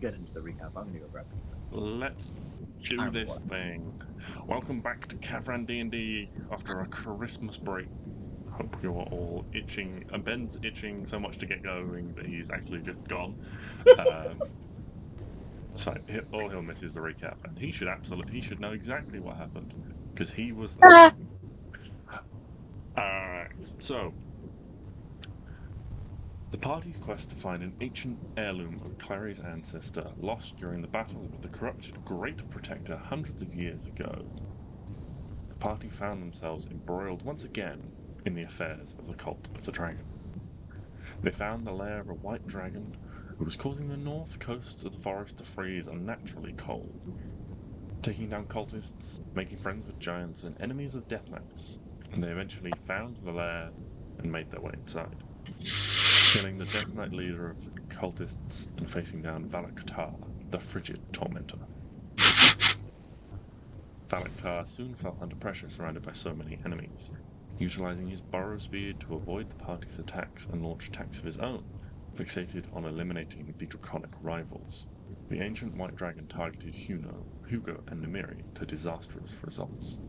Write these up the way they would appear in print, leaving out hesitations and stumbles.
get into the recap. I'm gonna go grab pizza. Let's do this thing. Welcome back to Kavran D&D after a Christmas break. Hope you're all itching. And Ben's itching so much to get going that he's actually just gone. So all he'll miss is the recap, and he should know exactly what happened because he was there. Alright, so the party's quest to find an ancient heirloom of Klari's ancestor, lost during the battle with the corrupted Great Protector hundreds of years ago. The party found themselves embroiled once again in the affairs of the Cult of the Dragon. They found the lair of a white dragon who was causing the north coast of the forest to freeze unnaturally cold, taking down cultists, making friends with giants and enemies of death knights, and they eventually found the lair and made their way inside, killing the Death Knight leader of the cultists and facing down Valaktar, the frigid tormentor. Valaktar soon felt under pressure surrounded by so many enemies, utilizing his borrow speed to avoid the party's attacks and launch attacks of his own, fixated on eliminating the draconic rivals. The ancient white dragon targeted Hugo, and Namiri to disastrous results.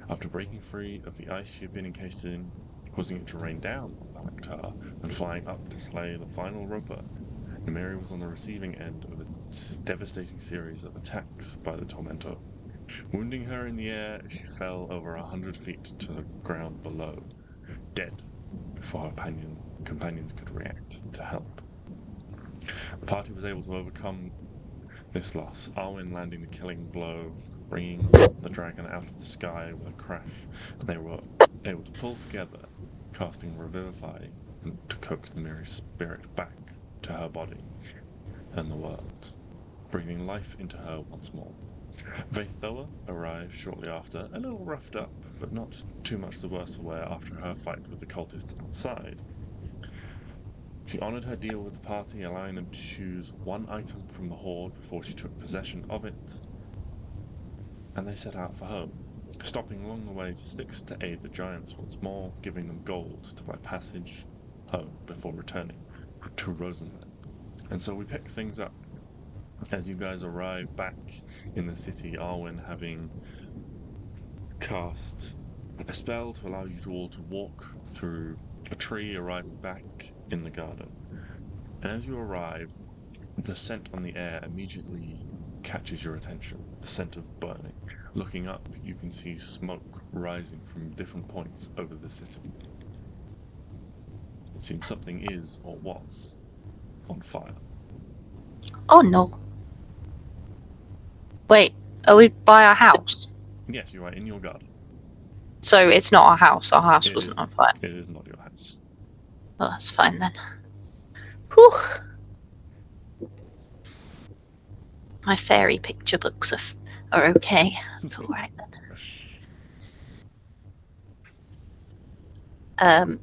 After breaking free of the ice she had been encased in, causing it to rain down on Valaktar, and flying up to slay the final roper, Namiri was on the receiving end of a devastating series of attacks by the Tormentor, wounding her in the air as she fell over 100 feet to the ground below, dead before her companions could react to help. The party was able to overcome this loss, Arwen landing the killing blow, bringing the dragon out of the sky with a crash, and they were able to pull together, casting Revivify to coax Namiri's spirit back to her body and the world, breathing life into her once more. Vaithoa arrived shortly after, a little roughed up, but not too much the worse for wear after her fight with the cultists outside. She honored her deal with the party, allowing them to choose one item from the hoard before she took possession of it, and they set out for home, stopping along the way for Stix to aid the giants once more, giving them gold to buy passage home before returning to Rosenzen. And so we pick things up as you guys arrive back in the city, Arwen having cast a spell to allow you all to walk through a tree, arriving back in the garden. And as you arrive, the scent on the air immediately catches your attention, the scent of burning. Looking up, you can see smoke rising from different points over the city. It seems something is, or was, on fire. Oh no. Wait, are we by our house? Yes, you are in your garden. So it's not our house. Our house It wasn't is, on fire. It is not your house. Oh, that's fine then. Whew. My fairy picture books are okay. That's alright then.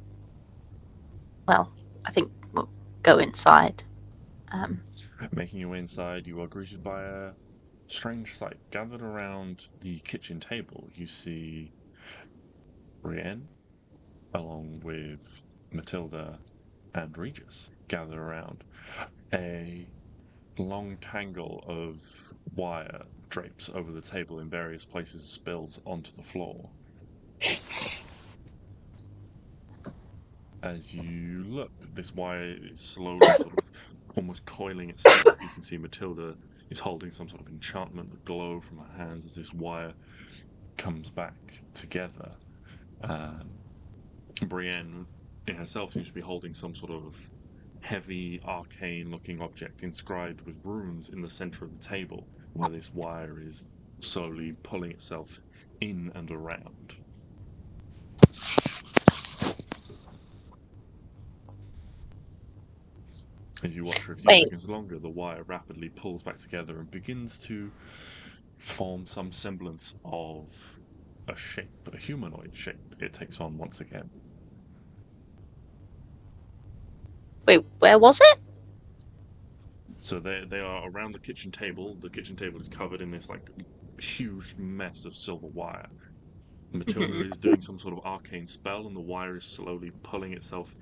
Well, I think we'll go inside. Making your way inside, you are greeted by a strange sight. Gathered around the kitchen table, you see Brienne, along with Matilda and Regis, gather around. A long tangle of wire drapes over the table in various places, spills onto the floor. As you look, this wire is slowly sort of almost coiling itself. You can see Matilda is holding some sort of enchantment, the glow from her hands as this wire comes back together. Brienne in herself seems to be holding some sort of heavy, arcane-looking object inscribed with runes in the center of the table, where this wire is slowly pulling itself in and around. As you watch for a few seconds longer, the wire rapidly pulls back together and begins to form some semblance of a shape, a humanoid shape it takes on once again. Wait, where was it? So they are around the kitchen table. The kitchen table is covered in this like huge mess of silver wire. Matilda is doing some sort of arcane spell, and the wire is slowly pulling itself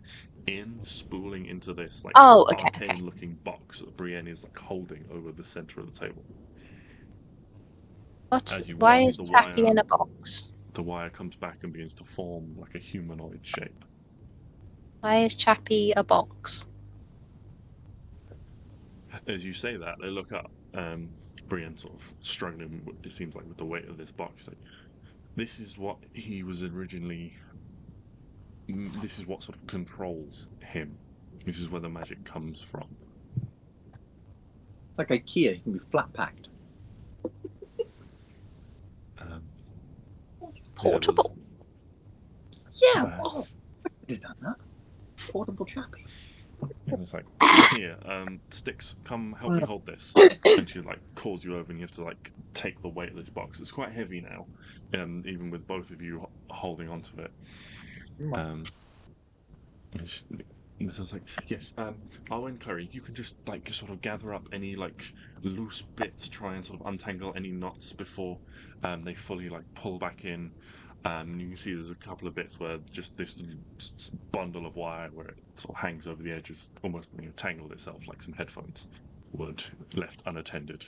in, spooling into this like Oh, okay, arcane-looking box that Brienne is like holding over the center of the table. As you Why watch, is Chappie in a box? the wire comes back and begins to form like a humanoid shape. Why is Chappie a box? As you say that, they look up. Brienne sort of struggling, it seems like, with the weight of this box. Like, this is what he was originally. This is what sort of controls him. This is where the magic comes from. Like IKEA, you can be flat packed. Portable. Yeah, oh, I could have done that. Portable Chappie. And it's like, here, Stix, come help me hold this. And she like calls you over, and you have to like take the weight of this box. It's quite heavy now, even with both of you holding onto it. And so I was like, yes, Arwen, Klari, you can just like sort of gather up any like loose bits, try and sort of untangle any knots before they fully like pull back in. And you can see there's a couple of bits where just this bundle of wire where it sort of hangs over the edges, almost tangled itself like some headphones would, left unattended.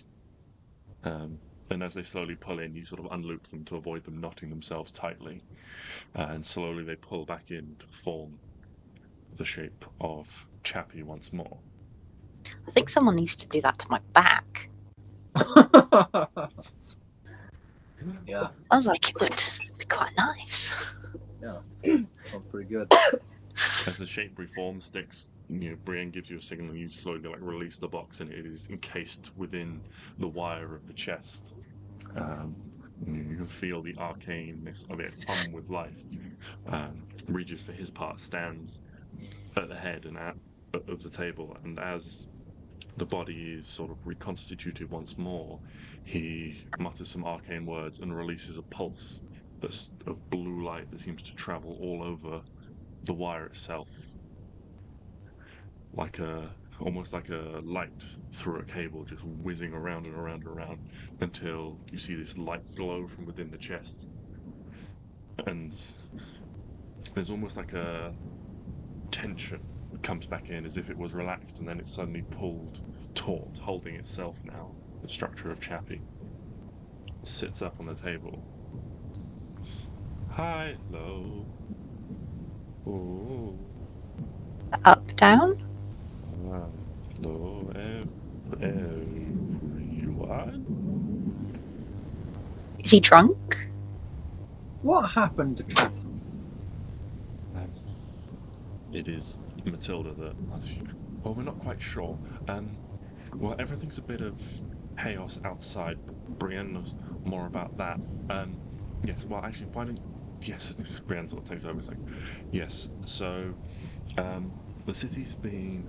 And as they slowly pull in, you sort of unloop them to avoid them knotting themselves tightly. And slowly they pull back in to form the shape of Chappie once more. I think someone needs to do that to my back. Yeah. Sounds like it would be quite nice. Yeah. Sounds pretty good. As the shape reforms, Stix, Brienne gives you a signal, and you slowly like release the box, and it is encased within the wire of the chest. You can feel the arcaneness of it hum with life. Regis, for his part, stands at the head and of the table, and as the body is sort of reconstituted once more, he mutters some arcane words and releases a pulse of blue light that seems to travel all over the wire itself, almost like a light through a cable, just whizzing around and around and around until you see this light glow from within the chest, and there's almost like a tension comes back in as if it was relaxed, and then it's suddenly pulled taut, holding itself now. The structure of Chappie sits up on the table. Hi, low. Oh. Up, down? Hello, everyone. Is he drunk? What happened to Chappie? It is Matilda that. Well, we're not quite sure. Well, everything's a bit of chaos outside. Brienne knows more about that. Yes. Well, actually, why don't? Yes, Brienne sort of takes over. It's like, yes. So, the city's been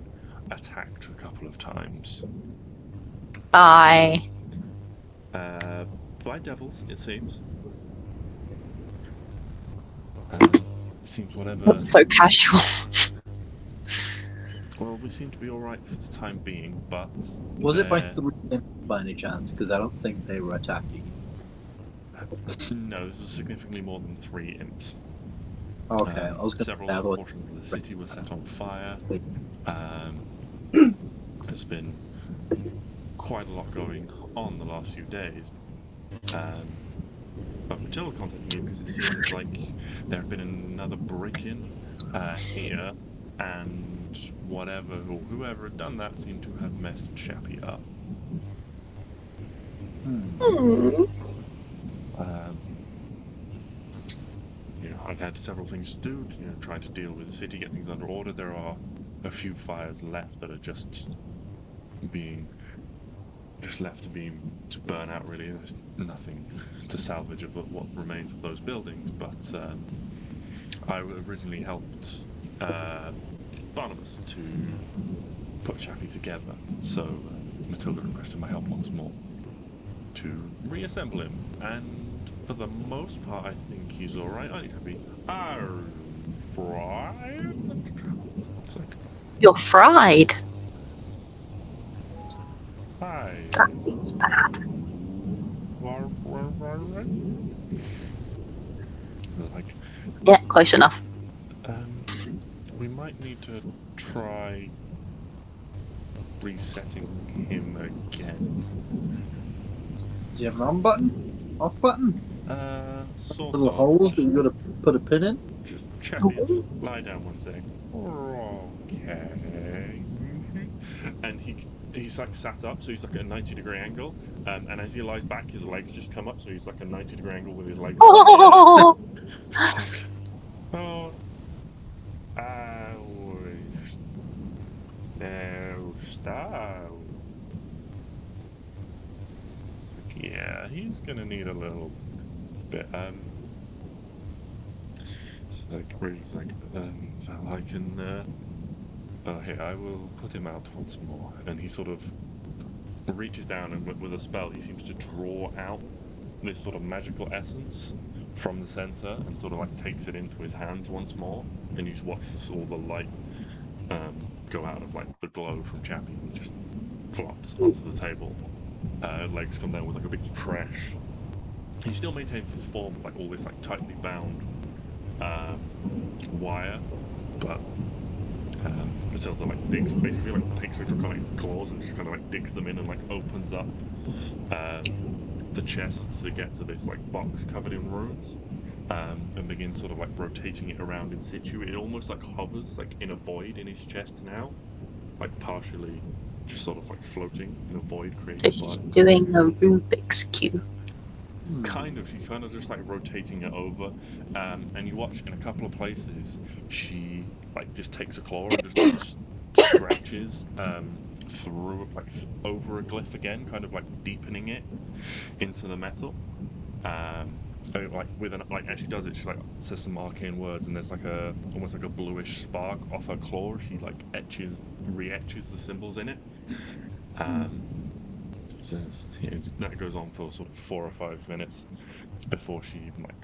attacked a couple of times. By devils, it seems. It seems whatever. So casual. Well, we seem to be all right for the time being, but Was it by 3 imps by any chance? Because I don't think they were attacking. No, this was significantly more than 3 imps. Okay, I was going to several say, other portions of the city were set on fire. There's been quite a lot going on the last few days. But Matilda contacted me because it seems like there had been another break-in here, and whatever or whoever had done that seemed to have messed Chappie up. I've had several things to do, trying to deal with the city, get things under order. There are a few fires left that are just left to burn out, really. There's nothing to salvage of what remains of those buildings, but I originally helped Barnabas to put Chappie together, so Matilda requested my help once more to reassemble him, and for the most part I think he's alright. I need to be fried. It's like, You're fried. hi. That seems bad. Yeah, close enough. We might need to try resetting him again. Do you have an on button? Off button? Sort Little of. holes that Just, you got to put a pin in? just champion, just lie down one sec. Okay. And he's like sat up, so he's like at a 90-degree angle. And as he lies back, his legs just come up, so he's like a 90-degree angle with his legs up in the air. Oh, It's like, oh, I wish no style. Yeah, he's gonna need a little bit. It's like really, it's like, so I can. Oh, here, I will put him out once more. And he sort of reaches down, and with a spell, he seems to draw out this sort of magical essence from the center, and sort of like takes it into his hands once more. And you just watch all the light go out of like the glow from Chappie, and he just flops onto the table. Legs come down with like a big crash. He still maintains his form, like all this like tightly bound wire, but Matilda like digs, basically like takes her draconic claws and just kind of like digs them in and like opens up the chest to get to this like box covered in runes, and begins sort of like rotating it around in situ. It almost like hovers like in a void in his chest now, like partially just sort of like floating in a void so created she's by. doing a Rubik's Cube. Kind of, she's kind of just like rotating it over, and you watch in a couple of places she like just takes a claw and just like scratches through like over a glyph again, kind of like deepening it into the metal. Like with an like as she does it, she like says some arcane words, and there's like a almost like a bluish spark off her claw. She like re-etches the symbols in it. So that goes on for sort of 4 or 5 minutes before she even like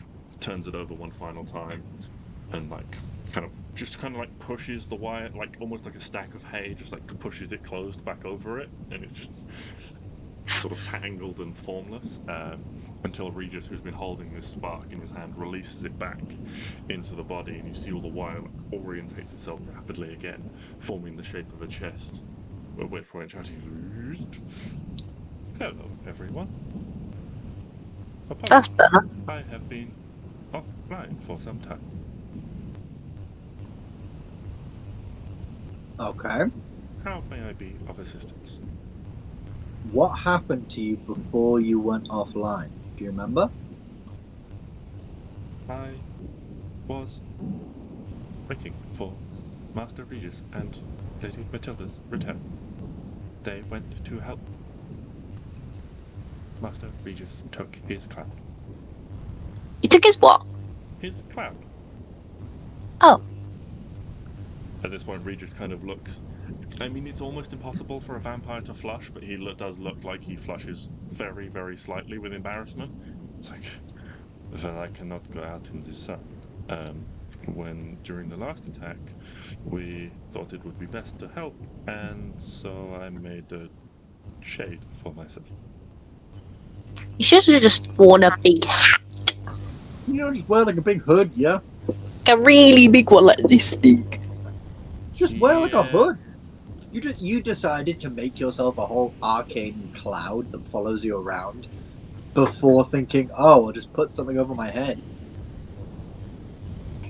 turns it over one final time and like kind of like pushes the wire, like almost like a stack of hay, just like pushes it closed back over it, and it's just sort of tangled and formless, until Regis, who's been holding this spark in his hand, releases it back into the body, and you see all the wire like orientates itself rapidly again, forming the shape of a chest. At which point shouting, "Hello, everyone. That's Apologies. better. I have been offline for some time." Okay. How may I be of assistance? What happened to you before you went offline? Do you remember? I was waiting for Master Regis and Lady Matilda's return. They went to help. Master Regis took his cloud. You took his what? His cloud. Oh. At this point, Regis kind of looks. I mean, it's almost impossible for a vampire to flush, but he does look like he flushes very, very slightly with embarrassment. It's like, well, I cannot go out in the sun. When during the last attack, we thought it would be best to help, and so I made a shade for myself. You should have just worn a big hat. You know, just wear like a big hood, yeah? A really big one like this big. Just wear like a Yeah. hood. You decided to make yourself a whole arcane cloud that follows you around before thinking, oh, I'll just put something over my head.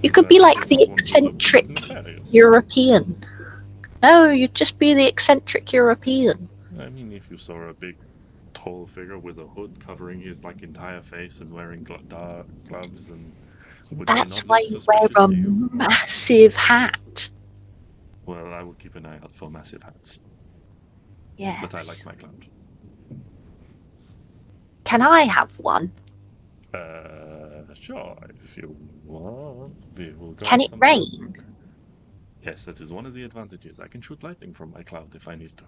You could be like the Did not want to look eccentric nefarious. European. No, you'd just be the eccentric European. I mean, if you saw a big, tall figure with a hood covering his like entire face and wearing dark gloves, and would they That's not why look you wear suspicious a to you? massive hat. Well, I will keep an eye out for massive hats, Yes. but I like my cloud. Can I have one? Sure, if you want. We will go Can out it sometime. rain? Yes, that is one of the advantages. I can shoot lightning from my cloud if I need to.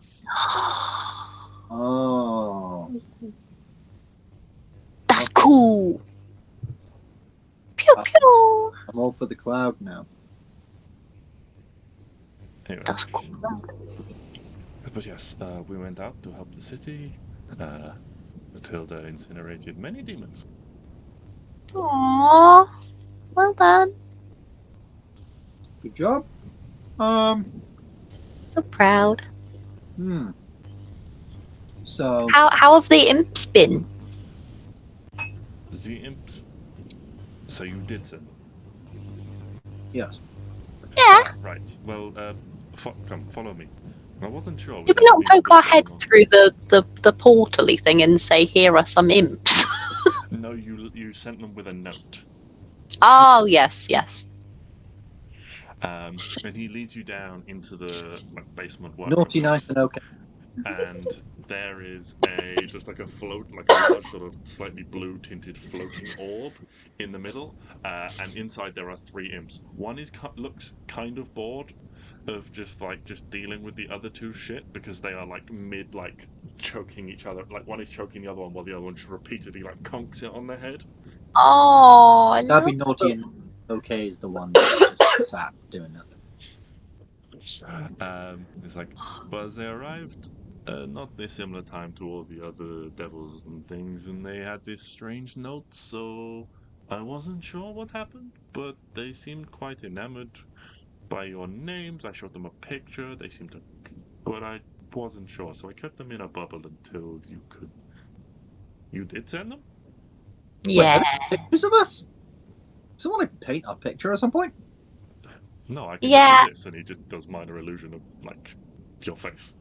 Oh. That's cool. Pew pew. I'm all for the cloud now. Anyway, That's cool. but yes, we went out to help the city. Matilda incinerated many demons. Aww. Well done. Good job. So proud. So How have the imps been? The imps. So you did send them. yes. Yeah. Right. Well, come follow me. I wasn't sure. Did we thought not maybe poke what's our head going on. through the portal-y thing and say, here are some imps? No, you sent them with a note. Oh, yes, yes. And he leads you down into the basement workroom. Naughty, nice, and okay. And there is just like a large sort of slightly blue tinted floating orb in the middle, and inside there are 3 imps. One looks kind of bored of just dealing with the other 2 shit, because they are mid choking each other. Like, one is choking the other one while the other one just repeatedly conks it on their head. Oh, I That'd be love naughty and okay is the one that just sat doing nothing. It's like, but as they arrived, not a similar time to all the other devils and things, and they had this strange note, so I wasn't sure what happened, but they seemed quite enamored by your names. I showed them a picture, they seemed to, but I wasn't sure, so I kept them in a bubble until you could. You did send them? Yeah. Wait, are there pictures of us? Someone like paint a picture at some point? No, I can Yeah. do this, and he just does minor illusion of your face.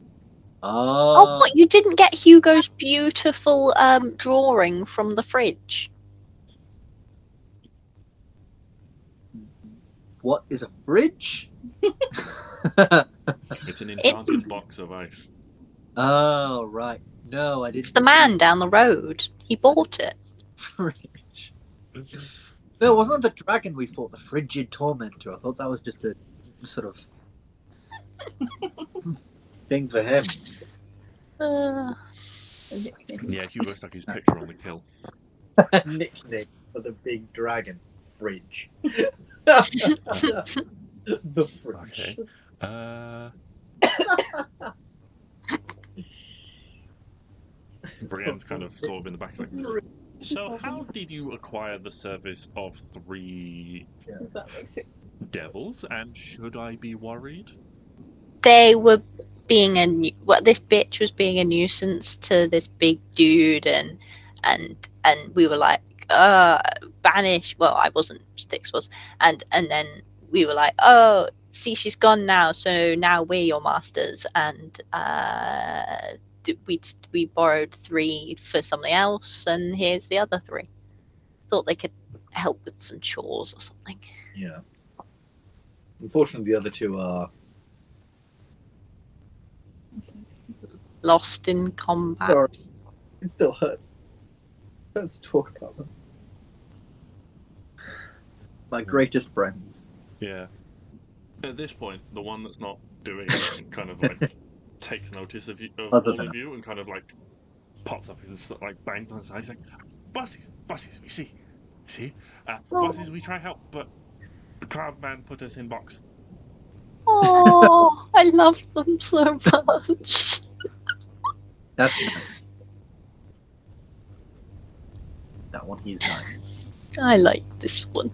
Oh, what? You didn't get Hugo's beautiful drawing from the fridge? What is a fridge? It's an enchanted box of ice. Oh, right. No, I didn't. It's the man down the road. He bought it. Fridge. No, wasn't that the dragon we fought, the frigid tormentor? I thought that was just a sort of thing for him. Yeah, Hugo stuck his picture on the kill. Nickname for the big dragon. Fridge. The fridge. Okay. Brienne's kind of sort of in the back, like, so how did you acquire the service of 3 devils, and should I be worried? They were being this bitch was being a nuisance to this big dude, and we were like, banish. Well, I wasn't, Stix was, and then we were like, oh, see, she's gone now, so now we're your masters, and we borrowed 3 for something else, and here's the other 3. Thought they could help with some chores or something. Yeah. Unfortunately, the other 2 are lost in combat. Sorry. It still hurts. It hurts to talk about them. My greatest friends. Yeah. At this point, the one that's not doing kind of take notice of all of you, and kind of pops up and bangs on the side. He's like, "Bussies, we see, bussies, we try help, but the cloud man put us in box." Oh, I love them so much. That's nice. That one, he's nice. I like this one.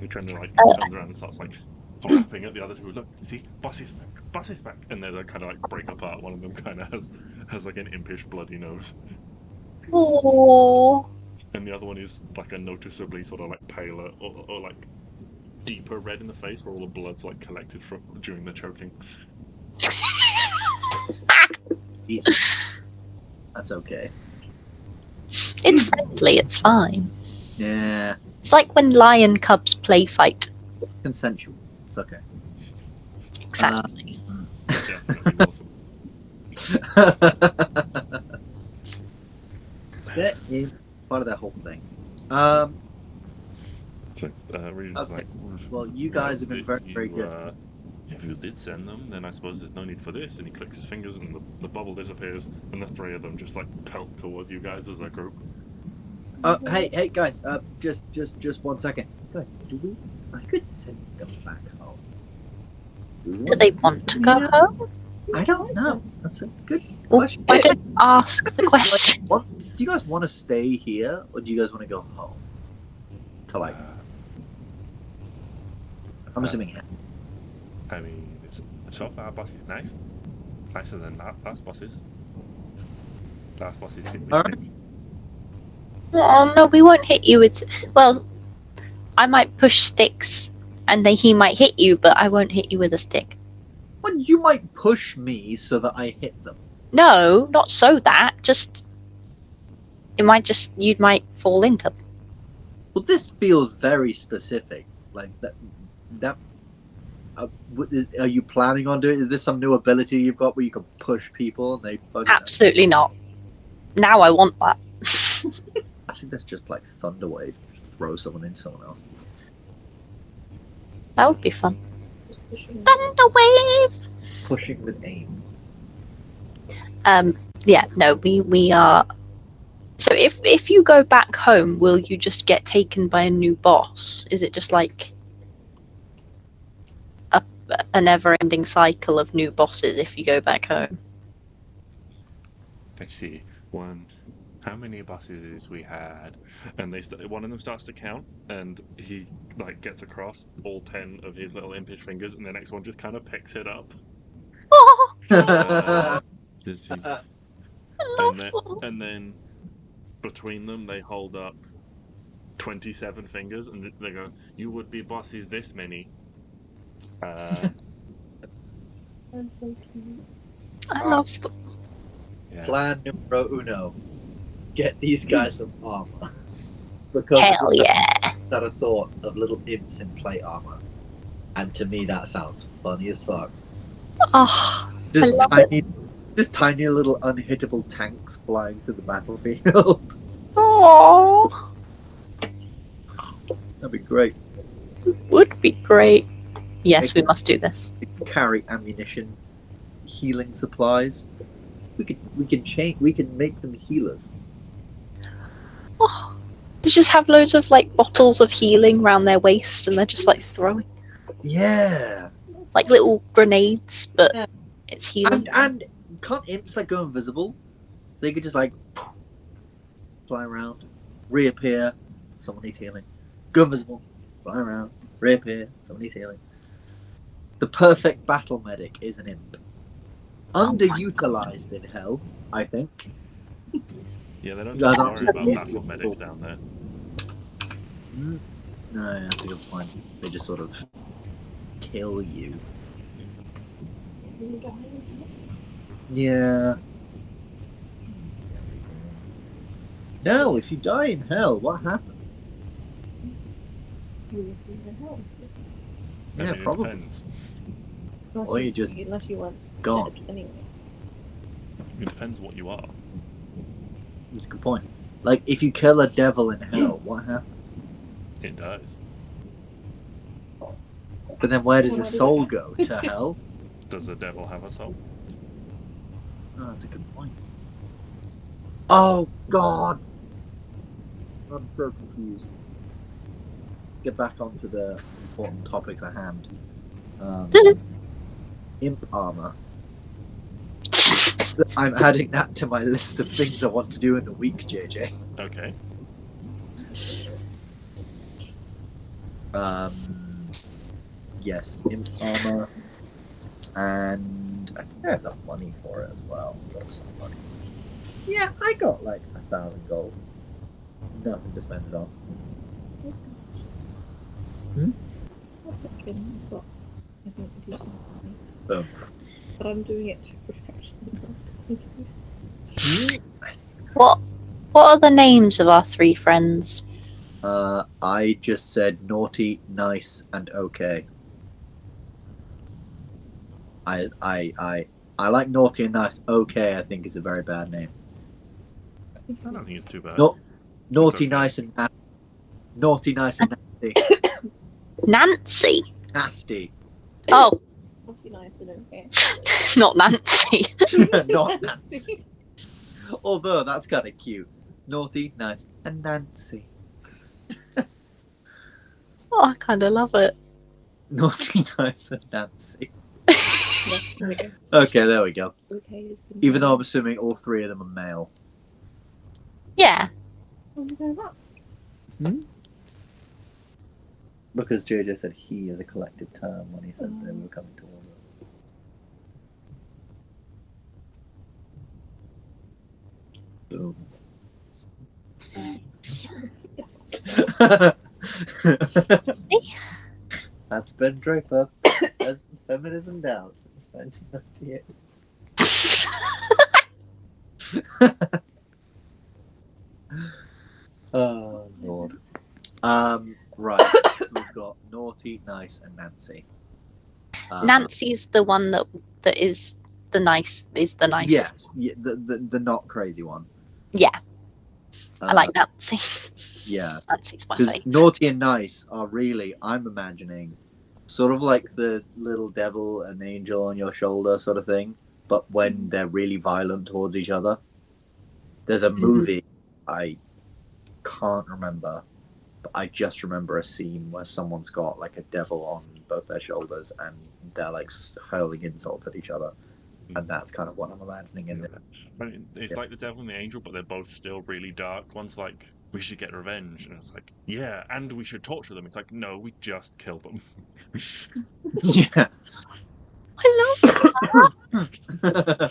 He kind of turns around and starts flapping at the other 2. Look, see, boss is back, and they kind of break apart. One of them kind of has an impish bloody nose. Oh. And the other one is a noticeably sort of paler or deeper red in the face, where all the blood's collected from during the choking. Jesus. That's okay. It's friendly, it's fine. Yeah. It's like when lion cubs play fight. Consensual. It's okay. Exactly. Definitely awesome. That is part of that whole thing. Okay. Well, you guys have been very good. If you did send them, then I suppose there's no need for this. And he clicks his fingers, and the bubble disappears, and the 3 of them just pelt towards you guys as a group. Hey, guys. Just 1 second. Guys, I could send them back home. Do they want to go home? I don't know. That's a good question. Why don't you ask the question? Do you guys want to stay here, or do you guys want to go home? To I'm assuming hell. I mean, so far, our boss is nice. Nicer than last bosses. Last bosses hit with Alright. stick. Oh no, we won't hit you with. Well, I might push sticks, and then he might hit you, but I won't hit you with a stick. Well, you might push me so that I hit them. No, not so that. Just you might fall into them. Well, this feels very specific. Like that. Are you planning on doing? Is this some new ability you've got where you can push people and they fucking? Absolutely not. Now I want that. I think that's just like Thunderwave. Just throw someone into someone else. That would be fun. Thunderwave. Pushing with aim. Yeah. No. We are. So if you go back home, will you just get taken by a new boss? Is it just like a never-ending cycle of new bosses if you go back home? Let's see. How many bosses we had? And one of them starts to count, and he like gets across all 10 of his little impish fingers, and the next one just kind of picks it up. Let's see. And then between them, they hold up 27 fingers, and they go, "You would be bosses this many." That's so cute. I love them. Yeah. Plan numero uno. Get these guys some armor. Because Hell yeah. I had a thought of little imps in plate armor. And to me that sounds funny as fuck. Oh, Just love tiny little unhittable tanks flying through the battlefield. oh, That'd be great. would be great. Yes, we must do this. We can carry ammunition, healing supplies. We can make them healers. Oh, they just have loads of like bottles of healing around their waist, and they're just like throwing Yeah. like little grenades, but Yeah. it's healing. And can't imps like go invisible? So they could just like fly around, reappear, someone needs healing. Go invisible, fly around, reappear, someone needs healing. The perfect battle medic is an imp. Underutilized in hell, I think. Yeah, they don't You guys just aren't worry about used to battle it. medics down there. No, that's a good point. They just sort of kill you. Yeah. No, if you die in hell, what happens? I Yeah, mean, probably. It depends. Or you just unless you want gone. dead anyway. It depends what you are. That's a good point. Like, if you kill a devil in hell, what happens? It does. But then where does his soul go? To hell? Does the devil have a soul? Oh, that's a good point. Oh, God! I'm so confused. Let's get back onto the important topics at hand. Imp armor. I'm adding that to my list of things I want to do in the week, JJ. Okay. Yes, imp armor. And I think I have the money for it as well. Got some money. Yeah, I got like 1,000 gold. Nothing to spend it on. But I think we do something. Boom. But I'm doing it to protect them. What are the names of our three friends? I just said naughty, nice, and okay. I like naughty and nice. Okay, I think is a very bad name. I don't think it's too bad. No, naughty, okay. nice, and nasty. Naughty, nice, and nasty. Nancy. Nasty. Oh, Naughty, nice, and okay. not Nancy. Not Nancy. Although that's kind of cute. Naughty, nice, and Nancy. Oh, I kind of love it. Naughty, nice, and Nancy. Yeah, there we go. Okay, there we go. Okay, it's been Even though I'm assuming all three of them are male. Yeah. Oh, you know that? Because JoJo said he is a collective term when he said they were coming towards us. Boom. See? That's Ben Draper as feminism down since 1998. Oh Lord. Right. So we've got Naughty, Nice, and Nancy. Nancy's the one that is the nicest. Yes, yeah, the not crazy one. Yeah, I like Nancy. Yeah, Nancy's my because favourite. Naughty and Nice are really, I'm imagining, sort of like the little devil and angel on your shoulder sort of thing, but when they're really violent towards each other. There's a movie I can't remember, but I just remember a scene where someone's got like a devil on both their shoulders and they're like hurling insults at each other, and that's kind of what I'm imagining in there. It's like the devil and the angel, but they're both still really dark. One's like, we should get revenge, and it's like, yeah, and we should torture them. It's like, no, we just kill them. Yeah. I love that.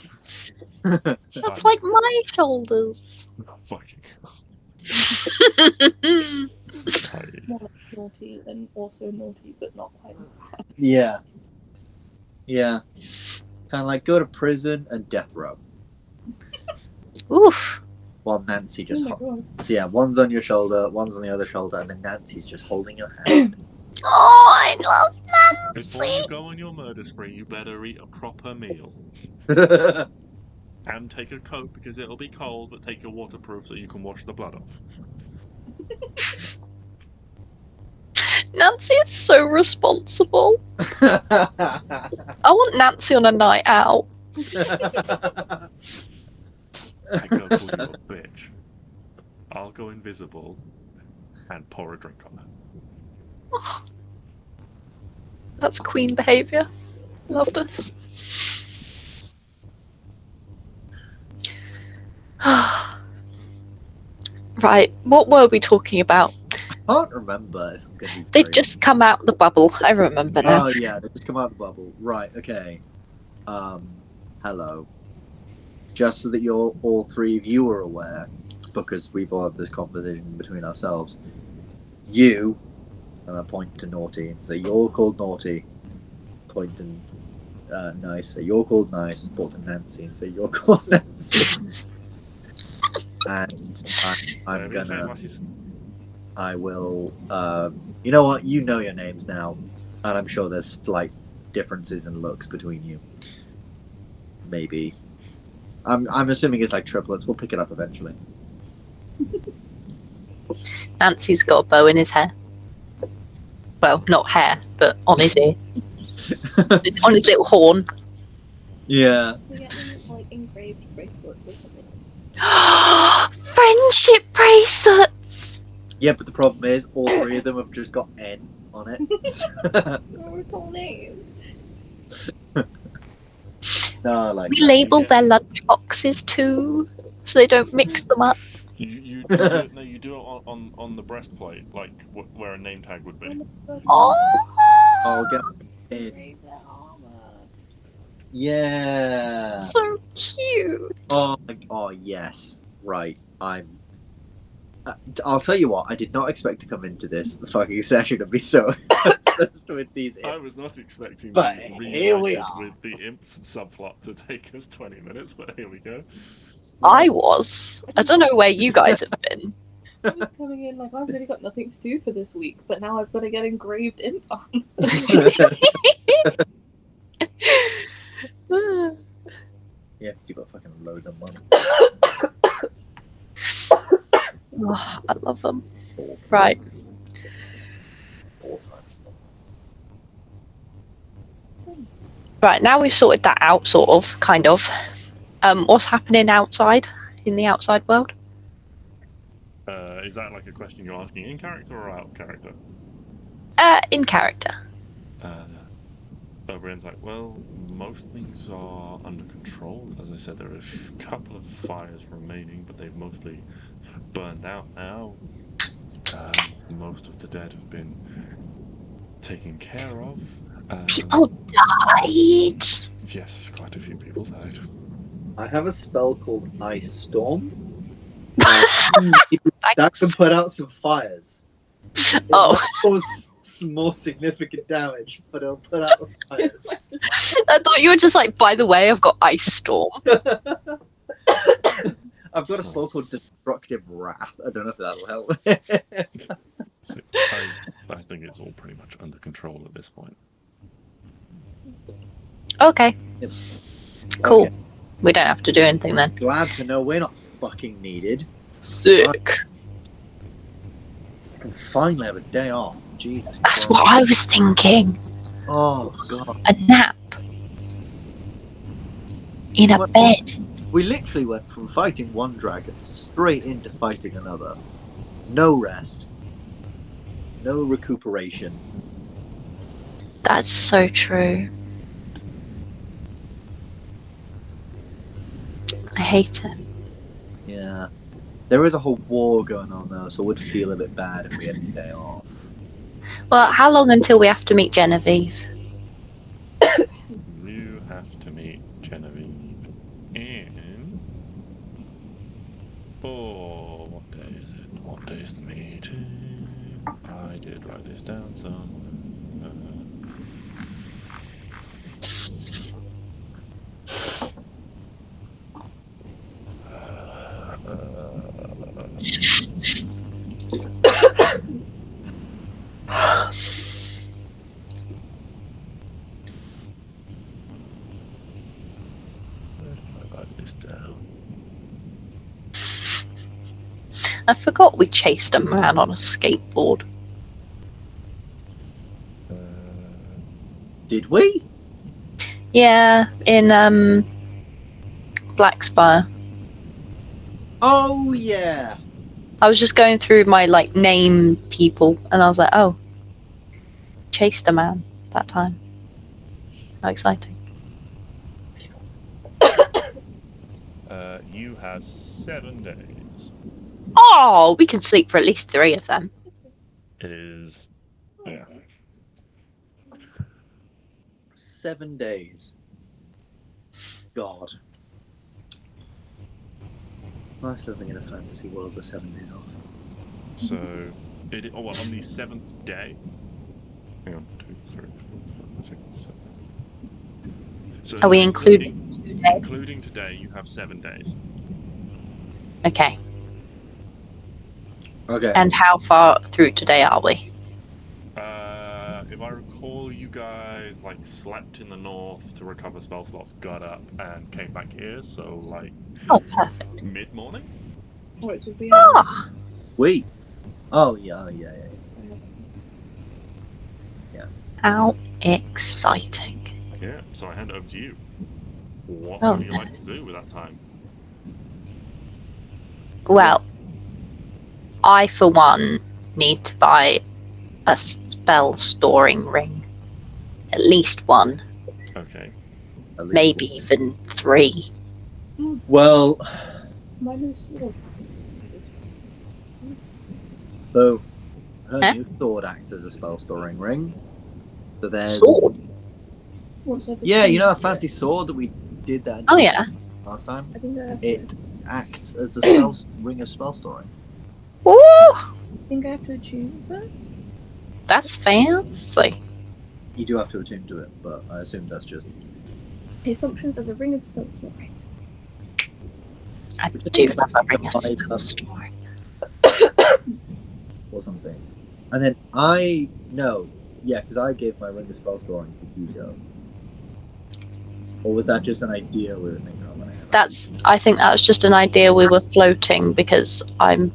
That's like my shoulders. Oh, fucking More like naughty and also naughty, but not quite as bad. Yeah. Yeah. Kind of like go to prison and death row. Oof. While Nancy just... Oh my god. So yeah, one's on your shoulder, one's on the other shoulder, and then Nancy's just holding your hand. Oh, I love Before Nancy. you go on your murder spree, you better eat a proper meal. And take a coat because it'll be cold, but take your waterproof so you can wash the blood off. Nancy is so responsible. I want Nancy on a night out. I go call you a bitch. I'll go invisible and pour a drink on her. That's queen behaviour. Love this. Right, what were we talking about? I can't remember if I'm going to be They've very- just come out the bubble. I remember now. Oh yeah, they just come out of the bubble. Right, okay. Hello. Just so that you're all three of you are aware, because we've all had this conversation between ourselves. You, and I point to Naughty, so you're called Naughty. Point to Nice, so you're called Nice. Point to Nancy, and say you're called Nancy. And I'm gonna... I will... you know what? You know your names now, and I'm sure there's slight differences in looks between you. Maybe. I'm assuming it's like triplets. We'll pick it up eventually. Nancy's got a bow in his hair. Well, not hair, but on his ear. On his little horn. Yeah. We get them like engraved bracelets or something. Friendship bracelets! Yeah, but the problem is all three of them have just got N on it. Oracle name. No, like We label their lunch boxes too, so they don't mix them up. You do it, no, you do it on the breastplate, like where a name tag would be. Oh! Oh, get N. Engrave their armor. Yeah. So cute. Oh yes. Right. I'll tell you what. I did not expect to come into this fucking session and be so obsessed with these. I was not expecting But to be here we reunited are. with the imps subplot to take us 20 minutes, but here we go. I was. I don't know where you guys have been. I was coming in like, I've really got nothing to do for this week, but now I've got to get engraved imp on. Yeah, because you got fucking loads of money. Oh, I love them. Right. 4 times. Right, now we've sorted that out, sort of, kind of. What's happening outside, in the outside world? Is that like a question you're asking in character or out of character? In character. Brienne's like, well, most things are under control. As I said, there are a couple of fires remaining, but they've mostly burned out now. Most of the dead have been taken care of. People died. Yes, quite a few people died. I have a spell called Ice Storm. That can put out some fires. It Oh. might cause some more significant damage, but it'll put out the fires. I thought you were just like, by the way, I've got Ice Storm. I've got a spell called Destructive Wrath. I don't know if that'll help. So I think it's all pretty much under control at this point. Okay, Yep. cool. Okay. We don't have to do anything then. Glad to know we're not fucking needed. Sick. I can finally have a day off. Jesus That's Christ. what I was thinking. Oh, God. A nap. In a What? bed. We literally went from fighting one dragon straight into fighting another. No rest. No recuperation. That's so true. I hate it. Yeah. There is a whole war going on though, so it would feel a bit bad if we had a day off. Well, how long until we have to meet Genevieve? You have to meet Genevieve in... Oh, what day is it? What day is the meeting? I did write this down, so... I forgot we chased him around on a skateboard. Did we? Yeah, in Blackspire. Oh yeah. I was just going through my like name people, and I was like, oh, chased a man that time. How exciting! You have 7 days. Oh, we can sleep for at least 3 of them. It is... yeah. 7 days. God. Nice living in a fantasy world with 7 days off. So, on the 7th day... Hang on, 2, 3, 4, 5, 6, 7. So Are we including today? Including today, you have 7 days. Okay. Okay. And how far through today are we? If I recall, you guys like slept in the north to recover spell slots, got up, and came back here. So like, Oh, perfect. mid-morning. Wait, so we Ah, Wait. Oh yeah, yeah. how exciting! Yeah. So I hand it over to you. What Oh, would you like to do with that time? Well, I for one need to buy a spell storing ring. At least one, Okay. At least maybe even 3. Well, My new sword. so her Huh? new sword acts as a spell storing ring. So there's Sword. Once I've yeah, you know that achieved fancy sword that we did that Oh yeah. last time? I think I have It to. acts as a spell ring of spell storing. Ooh, I think I have to achieve that. that's fancy. You do have to attune to it, but I assume that's just It functions as a ring of spell storing. I do love a ring of spell storing. or something. And then because I gave my ring of spell storing to Hugo. Or was that just an idea we were thinking of? I think that was just an idea we were floating because I'm.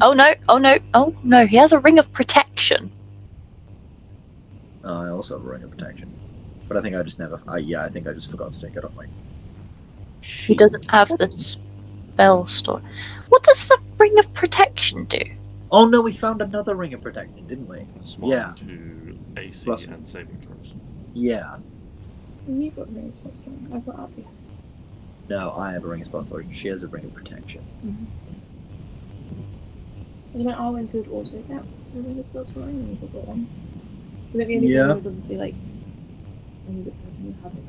Oh no! He has a ring of protection. I also have a ring of protection. But I think I just I think I just forgot to take it off my sheet. He doesn't have the spell store. What does the ring of protection do? Oh no, we found another ring of protection, didn't we? Respond Yeah. to AC Plus- and saving throws. Yeah. And you've got a ring of spell storing. I've got Abby. No, I have a ring of spell storing. She has a ring of protection. And then Arwen could also get a ring of spell storing, and you've got one. Because the only Yeah. thing is obviously like only the person who has it.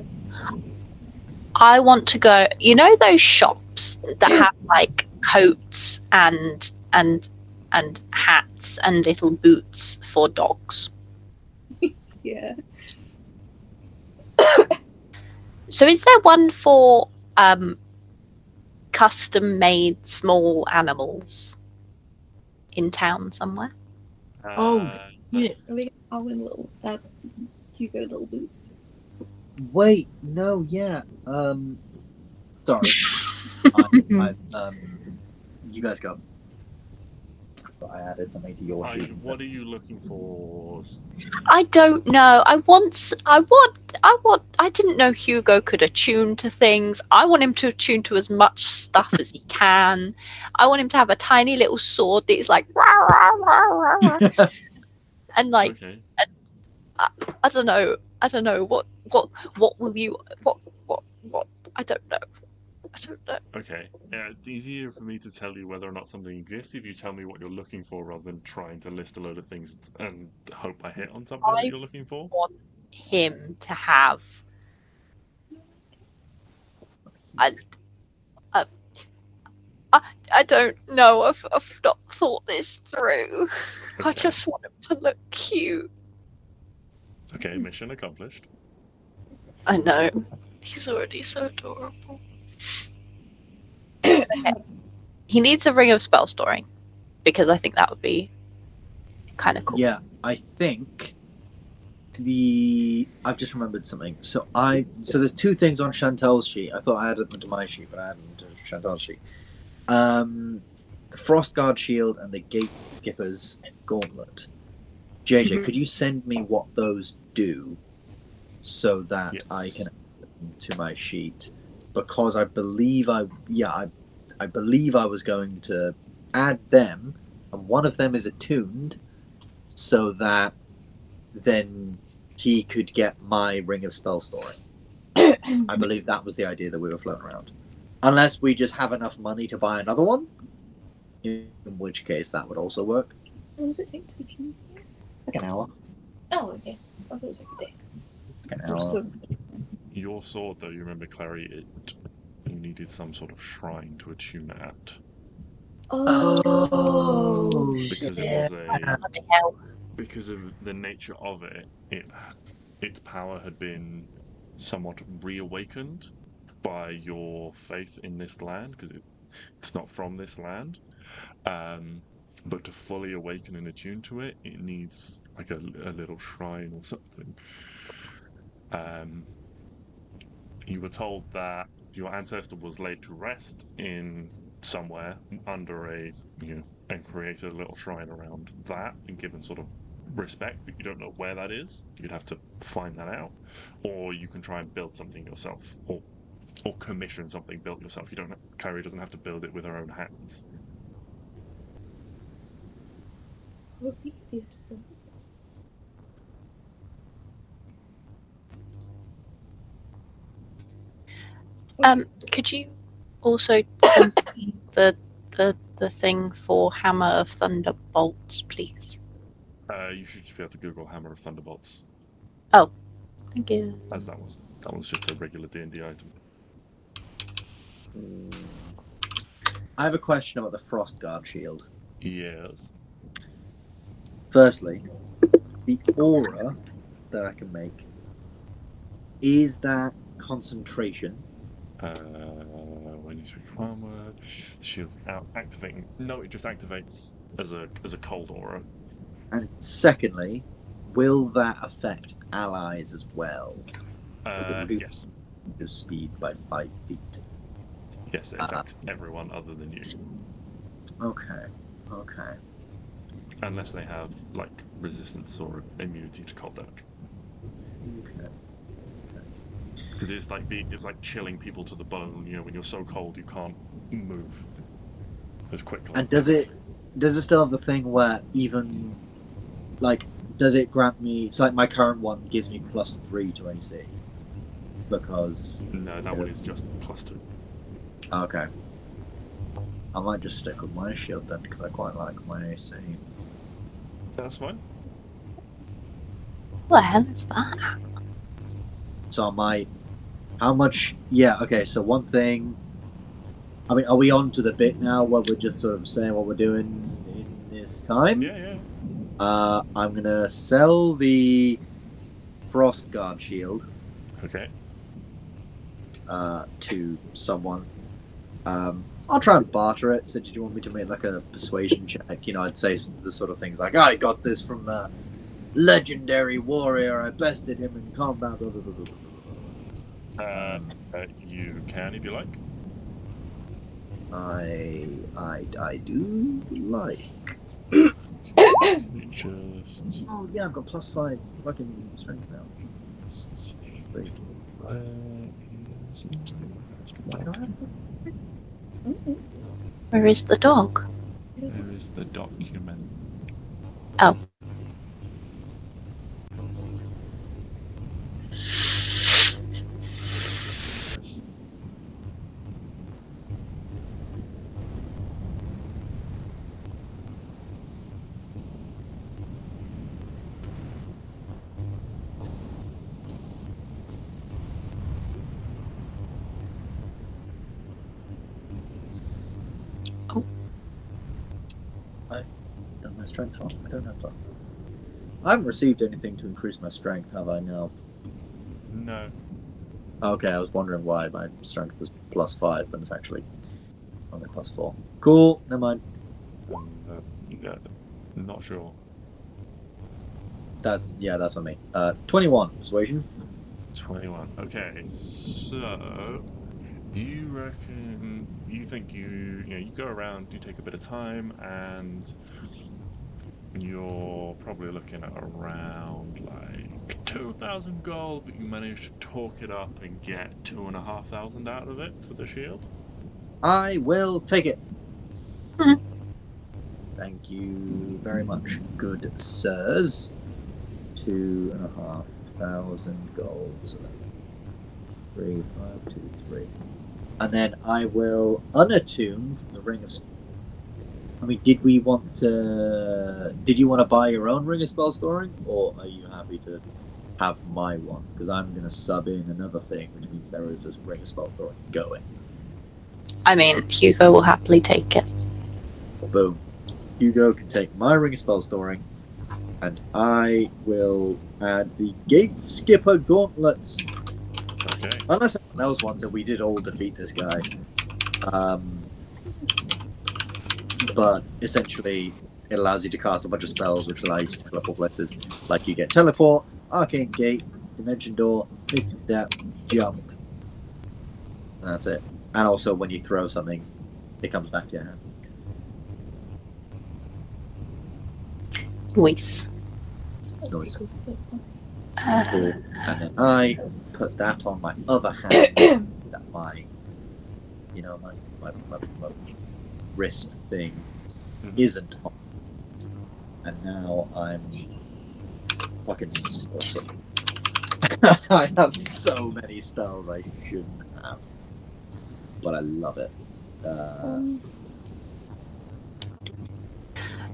I want to go. You know those shops that have like coats and hats and little boots for dogs. Yeah. So is there one for custom-made small animals in town somewhere? Oh, yeah. And we get Arwen little Hugo little boots. Wait, no, yeah. Sorry. You guys go. But I added something to your sheet. What are you looking for? I don't know. I didn't know Hugo could attune to things. I want him to attune to as much stuff as he can. I want him to have a tiny little sword that is like rah, rah, rah, rah, rah. And like Okay. I don't know what will you what I don't know. Okay. Yeah, it's easier for me to tell you whether or not something exists if you tell me what you're looking for rather than trying to list a load of things and hope I hit on something that you're looking for. Want him to have I don't know. I've not thought this through. Okay. I just want him to look cute. Okay, mission accomplished. I know. He's already so adorable. Okay. He needs a ring of spell storing because I think that would be kind of cool. Yeah, I think I've just remembered something. So there's two things on Chantel's sheet. I thought I added them to my sheet, but I added them to Chantel's sheet. The Frostguard shield and the Gate Skipper's gauntlet. JJ, could you send me what those do so that I can add them to my sheet? Because I believe I believe I was going to add them, and one of them is attuned, so that then he could get my Ring of Spell Storing. I believe that was the idea that we were floating around. Unless we just have enough money to buy another one, in which case that would also work. What does it take to achieve? Like an hour. Oh, okay. I thought it was like a day. Like an hour. Your sword, though, you remember, Klari, you needed some sort of shrine to attune it at. Oh, Because shit. it was Bloody hell. because of the nature of it, its power had been somewhat reawakened by your faith in this land, because it's not from this land. But to fully awaken and attune to it, it needs like a little shrine or something. You were told that your ancestor was laid to rest in somewhere under and created a little shrine around that and given sort of respect, but you don't know where that is. You'd have to find that out, or you can try and build something yourself, or commission something built yourself. Klari doesn't have to build it with her own hands. Would be easier to build. Could you also send me the thing for Hammer of Thunderbolts, please? You should just be able to Google Hammer of Thunderbolts, Thank you. as that was just a regular D&D item. I have a question about the Frostguard shield. Yes. Firstly, the aura that I can make, is that concentration? When you speak one word, shield's out activating. No, it just activates as a cold aura. And secondly, will that affect allies as well? Yes. Your speed by 5 feet. Yes, it affects everyone other than you. Okay. Unless they have like resistance or immunity to cold damage. Okay. Because it's like chilling people to the bone. You know, when you're so cold you can't move as quickly. And does it still have the thing where even like does it grant me? It's like my current one gives me +3 to AC because No, that one is just +2. okay. I might just stick with my shield then because I quite like my AC. That's fine. What the hell is that? So how much? Yeah. Okay. So one thing. I mean, are we on to the bit now where we're just sort of saying what we're doing in this time? Yeah. I'm gonna sell the Frost Guard shield Okay. to someone. I'll try and barter it. So, did you want me to make like a persuasion check? You know, I'd say the sort of things like, "I got this from a legendary warrior. I bested him in combat." Blah, blah, blah, blah, blah, blah. You can if you like. I do like. You just. Oh yeah, I've got +5 fucking strength now. Let's see. Wait. Where is Why do I have Where is the dog? Where is the document? Oh. done my strength on? I don't have that. I haven't received anything to increase my strength, have I? No. No. Okay, I was wondering why my strength is +5 when it's actually only +4. Cool, never mind. Yeah, not sure. That's on me. 21 persuasion. 21. Okay, so you reckon you think you go around, you take a bit of time, and you're probably looking at around like 2,000 gold, but you manage to talk it up and get 2,500 out of it for the shield. I will take it. Mhm. Thank you very much, good sirs. 2,500 gold. 3, 5, 2, 3. And then I will unattune the Ring of. I mean, did you want to buy your own Ring of Spell Storing, or are you happy to have my one? Because I'm going to sub in another thing, which means there is this Ring of Spell Storing going. I mean, Hugo will happily take it. Boom. Hugo can take my Ring of Spell Storing, and I will add the Gate Skipper Gauntlet. Okay. Unless anyone else wants it, we did all defeat this guy. But essentially, it allows you to cast a bunch of spells which allow you to teleport places. Like you get Teleport, Arcane Gate, Dimension Door, Misty Step, Jump. And that's it. And also, when you throw something, it comes back to your hand. Nice. Noise. Cool. Cool. And then I put that on my other hand. That my wrist thing isn't on. And now I'm fucking awesome. I have so many spells I shouldn't have. But I love it.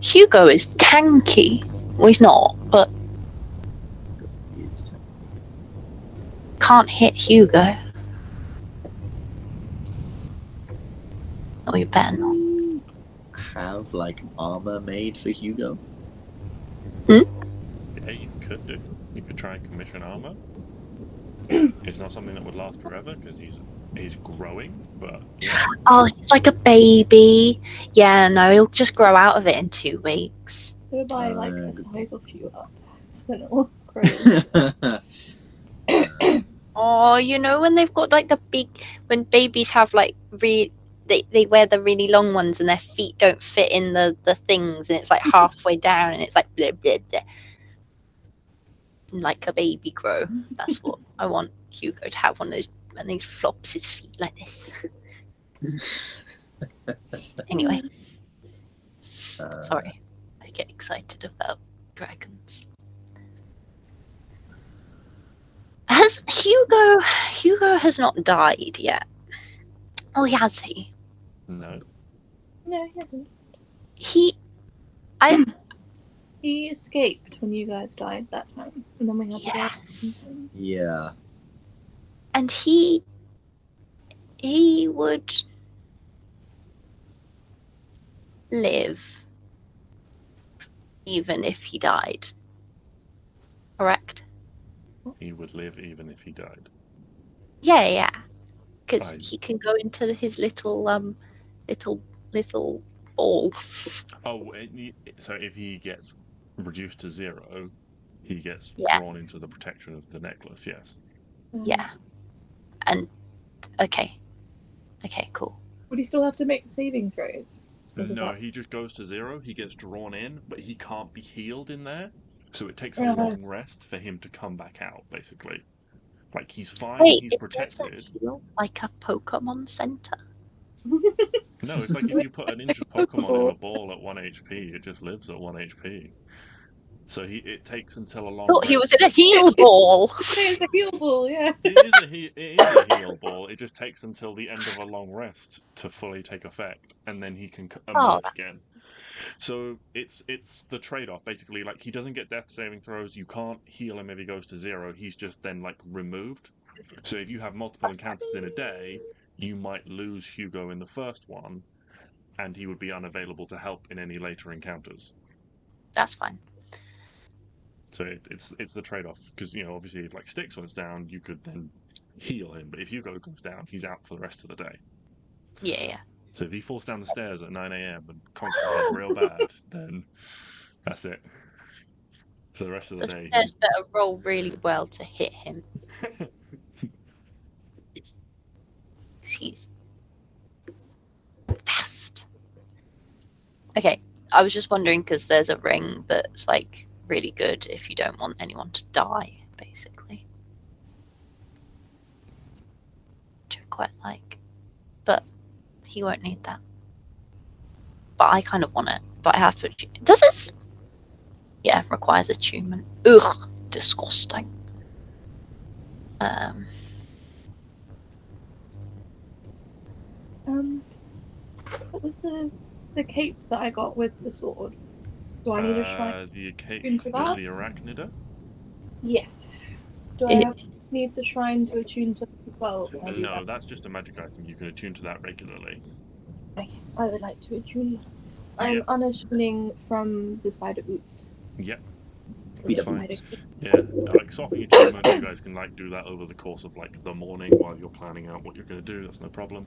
Hugo is tanky. Well, he's not, but can't hit Hugo. Oh, you better not. Have like armor made for Hugo? Yeah, you could do. You could try and commission armor. It's not something that would last forever because he's growing, but yeah. Oh, he's like a baby. Yeah, no, he'll just grow out of it in 2 weeks. Go buy like a good size of you up, so then it'll grow. Oh, you know when they've got like when babies have like they wear the really long ones and their feet don't fit in the things and it's like halfway down and it's like blah, blah, blah. Like a baby grow. That's what I want Hugo to have, one of those when he flops his feet like this. Anyway, sorry, I get excited about dragons. Has Hugo has not died yet? Oh, has he? No. No, he hasn't. He escaped when you guys died that time, and then we had to go. Yes. Yeah. And he would live even if he died. Correct? He would live even if he died. Yeah. Because I- he can go into his little ball. Oh, so if he gets reduced to 0, he gets Yes. drawn into the protection of the necklace. Yes. Yeah. And okay, cool. Would he still have to make saving throws? Or does No, that- he just goes to 0. He gets drawn in, but he can't be healed in there. So it takes a Yeah. long rest for him to come back out, basically. Like, he's fine, Wait, he's it protected. doesn't heal like a Pokemon Center? No, it's like if you put a ninja Pokemon in a ball at 1 HP, it just lives at 1 HP. So it takes until a long Thought rest. he was in a heal ball. It's a heal ball, yeah. It is a heal ball. It just takes until the end of a long rest to fully take effect, and then he can emerge again. So it's the trade-off, basically. Like, he doesn't get death saving throws. You can't heal him if he goes to 0. He's just then like removed. So if you have multiple encounters in a day, you might lose Hugo in the first one, and he would be unavailable to help in any later encounters. That's fine. So it's the trade-off, because obviously if like Stix went down, you could then heal him, but if Hugo goes down, he's out for the rest of the day. Yeah. So if he falls down the stairs at 9 a.m. and conks his head real bad, then that's it. For the rest of the The day, stairs better roll really well to hit him. He's fast. Okay, I was just wondering because there's a ring that's like really good if you don't want anyone to die, basically. Which I quite like. But he won't need that. But I kind of want it. But I have to. Does it? Yeah, requires attunement. Ugh, disgusting. What was the cape that I got with the sword? Do I need a shrine? the cape into of that? the arachnida? Yes. Do I need the shrine to attune to as well? Can I do No, that's just a magic item. You can attune to that regularly. that? Okay, I would like to attune. I'm unattuning from the spider boots. Yep. Be That's fine. fine. Yeah, like swapping attunement, you guys can like do that over the course of like the morning while you're planning out what you're going to do. That's no problem.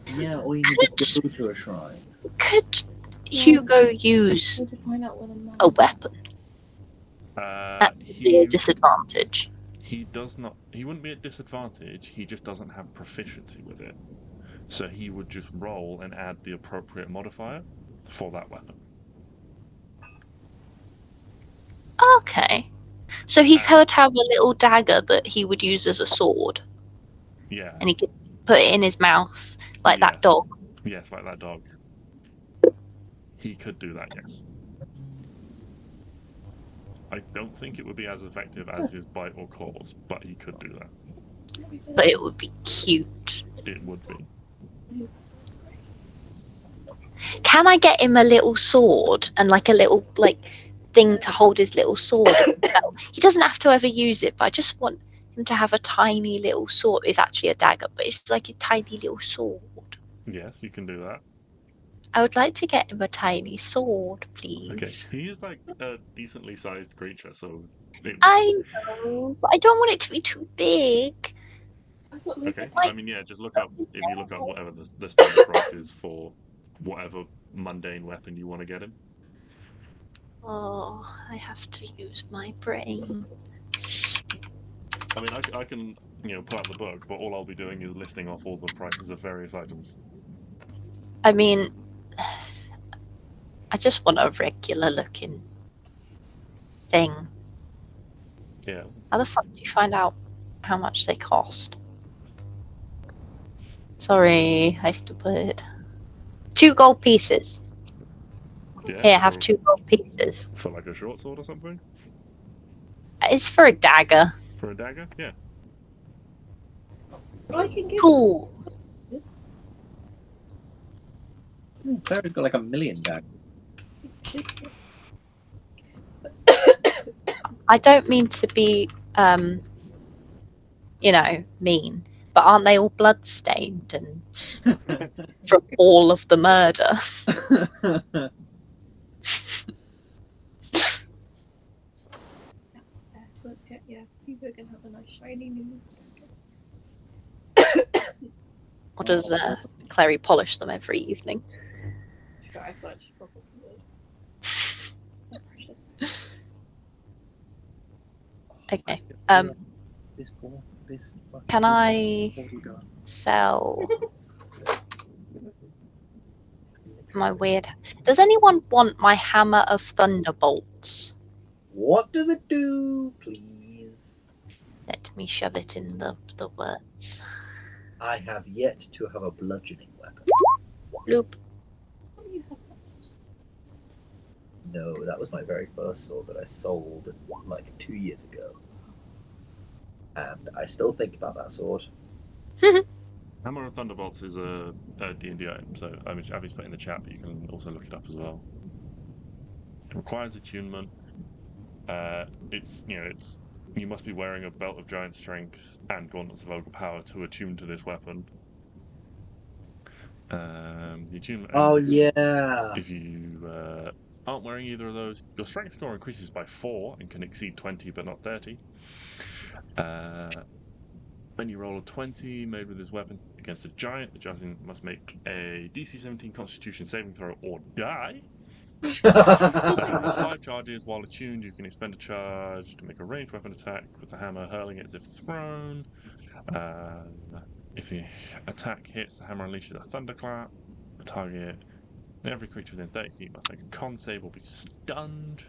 Yeah, or you need to go to a shrine. Could Hugo use I need to find out whether a weapon? Uh, That's a disadvantage. He does not. He wouldn't be at disadvantage. He just doesn't have proficiency with it. So he would just roll and add the appropriate modifier for that weapon. Okay. So he could have a little dagger that he would use as a sword. Yeah. And he could put it in his mouth, like that dog. Yes, like that dog. He could do that, yes. I don't think it would be as effective as his bite or claws, but he could do that. But it would be cute. It would be. Can I get him a little sword and like a little thing to hold his little sword? He doesn't have to ever use it, but I just want him to have a tiny little sword. It's actually a dagger, but it's like a tiny little sword. Yes, you can do that. I would like to get him a tiny sword, please. Okay, he is like a decently sized creature, so... I know, but I don't want it to be too big. Okay, I mean, yeah, just look up, if you look up whatever the standard price is for whatever mundane weapon you want to get him. Oh, I have to use my brain. I mean, I can, pull out the book, but all I'll be doing is listing off all the prices of various items. I mean, I just want a regular looking thing. Yeah. How the fuck do you find out how much they cost? Sorry, I stupid. 2 gold pieces. Yeah. Here, have 2 gold pieces. For like a short sword or something? It's for a dagger. For a dagger? Yeah. I can give Cool. this. Clary's got like 1,000,000 daggers. I don't mean to be, mean, but aren't they all blood-stained and from all of the murder? That's fair. Let's get, people are gonna have a nice shiny new. Or does Clary polish them every evening? Sure, I thought she probably would. So precious. Okay. This fucking Can I gun. sell my weird? Does anyone want my hammer of thunderbolts? What does it do, please? Let me shove it in the words. I have yet to have a bludgeoning weapon. Bloop. You have those. No, that was my very first sword that I sold like 2 years ago. And I still think about that sword. Hammer of Thunderbolts is a D&D item, so Abby's put in the chat, but you can also look it up as well. It requires attunement. You must be wearing a belt of giant strength and gauntlets of ogre power to attune to this weapon. The attunement. Oh yeah. If you aren't wearing either of those, your strength score increases by 4 and can exceed 20, but not 30. When you roll a 20 made with this weapon against a giant, the giant must make a DC 17 Constitution saving throw or die. The hammer has 5 charges. While attuned, you can expend a charge to make a ranged weapon attack with the hammer, hurling it as if thrown. If the attack hits, the hammer unleashes a thunderclap. The target and every creature within 30 feet must make a con save or be stunned.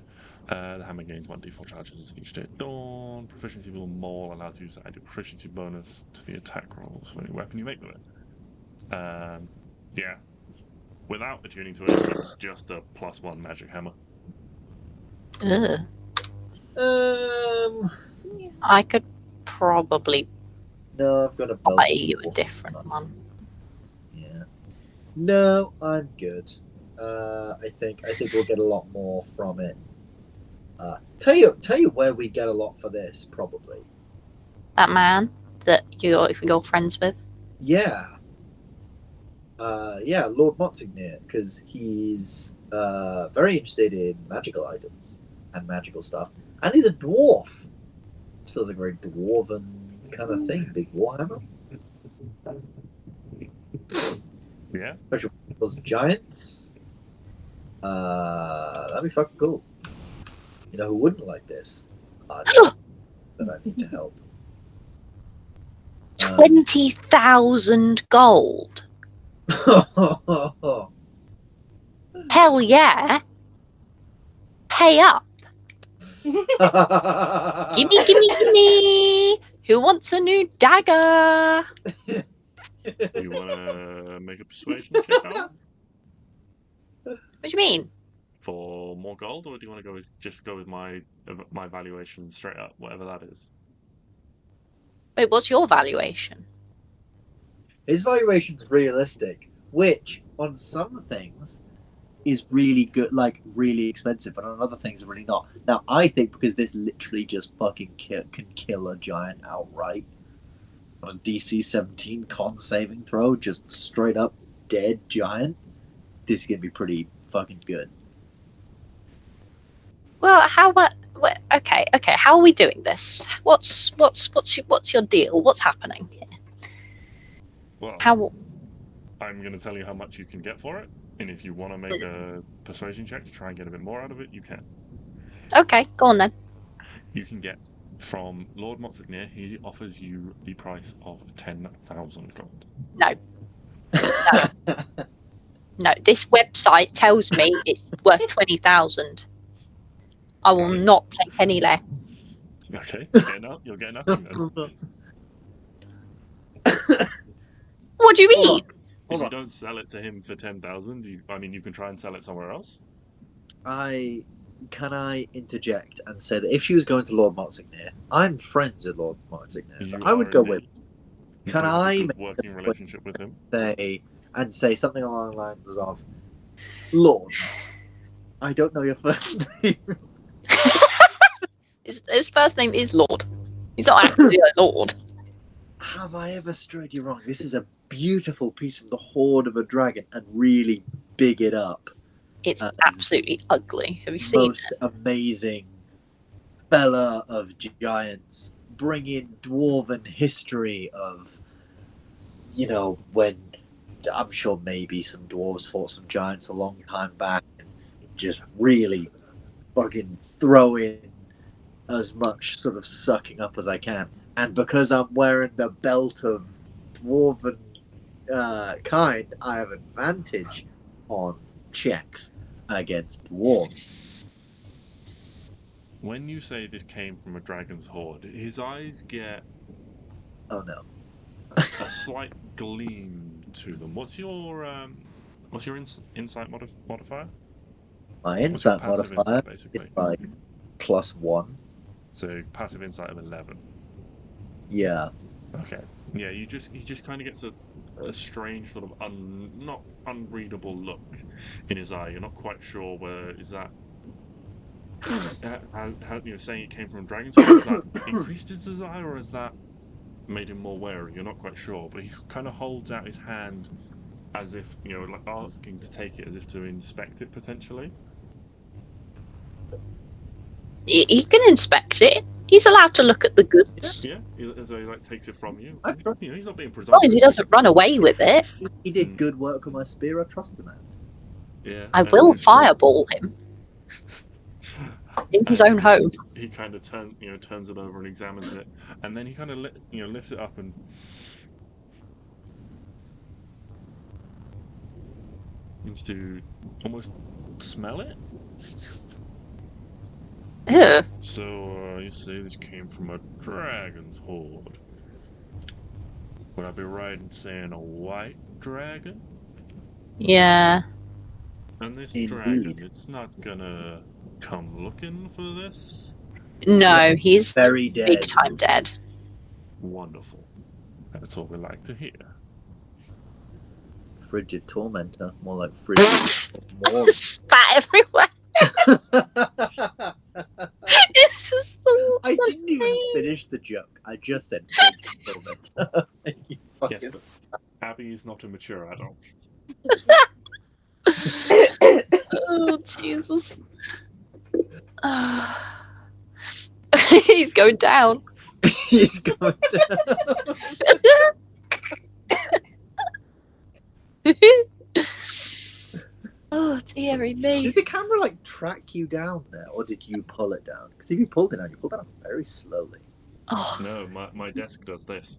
The hammer gains 1d4 charges each day at dawn. Proficiency with a maul allows you to add your proficiency bonus to the attack rolls for any weapon you make with it. Without attuning to it, it's just a +1 magic hammer. Ugh. Yeah. I could probably No, I've got a belt. buy you a different one. Yeah. No, I'm good. I think we'll get a lot more from it. Tell you where we get a lot for this, probably. That man that you're friends with. Yeah. Lord Motsignir, because he's very interested in magical items and magical stuff, and he's a dwarf. It feels like a very dwarven kind of thing. Big warhammer. Yeah. Especially those giants. That'd be fucking cool. You know who wouldn't like this? That I need to help. 20,000 gold. Hell yeah. Pay up. Gimme. Who wants a new dagger? Do you want to make a persuasion check out What do you mean? for more gold, or do you want to go with my valuation straight up, whatever that is? Wait, what's your valuation? His valuation's realistic, which on some things is really good, like really expensive, but on other things really not. Now, I think because this literally just fucking can kill a giant outright on a DC 17 con saving throw, just straight up dead giant, this is gonna be pretty fucking good. Well, okay. How are we doing this? What's your deal? What's happening here? Well, How? I'm going to tell you how much you can get for it, and if you want to make a persuasion check to try and get a bit more out of it, you can. Okay, go on then. You can get from Lord Motsignir, he offers you the price of 10,000 gold. No, this website tells me it's worth 20,000. I will not take any less. Okay, you'll get nothing then. What do you mean? If you don't sell it to him for 10,000, you can try and sell it somewhere else. Can I interject and say that if she was going to Lord Motsignir, I'm friends with Lord Motsignir, so I would go with. Can You have a I good make working relationship with him? say something along the lines of, Lord, I don't know your first name. His first name is Lord. He's not actually a lord. Have I ever strayed you wrong? This is a beautiful piece of the hoard of a dragon, and really big it up. It's as absolutely ugly. Have you seen most amazing fella of giants, bring in dwarven history of, when I'm sure maybe some dwarves fought some giants a long time back, and just really fucking throw in as much sort of sucking up as I can. And because I'm wearing the belt of dwarven kind, I have advantage on checks against dwarves. When you say this came from a dragon's hoard, his eyes get Oh no. a slight gleam to them. What's your insight modifier? My What's your insight passive modifier insight, basically? is like +1. So passive insight of 11. Yeah. Okay. Yeah, he just kind of gets a strange sort of not unreadable look in his eye. You're not quite sure whether is that how saying it came from a dragon's hoard, has that increased his desire or has that made him more wary? You're not quite sure, but he kind of holds out his hand as if like asking to take it, as if to inspect it potentially. He can inspect it. He's allowed to look at the goods. Yeah, as though he takes it from you. I trust He's not being As long as presumptuous. he doesn't run away with it, he did good work with my spear. I trust the man. Yeah, I and will just, fireball him in his own home. He kind of turns it over and examines it, and then he kind of lifts it up and seems to almost smell it. Ew. So you say this came from a dragon's hoard. Would I be right in saying a white dragon? Yeah. And this Indeed. dragon, it's not gonna come looking for this? No, he's Very dead. big time dead. Wonderful. That's what we like to hear. Frigid tormentor, more like frigid more. Spat everywhere. It's just the I didn't even finish the joke. I just said frigid tormentor. You fucking Yes, but Abby is not a mature adult. Oh, Jesus. He's going down. He's going down. Oh, dearie me. Did the camera track you down there, or did you pull it down? Because if you pulled it down, you pulled it down very slowly. Oh, No, my desk does this.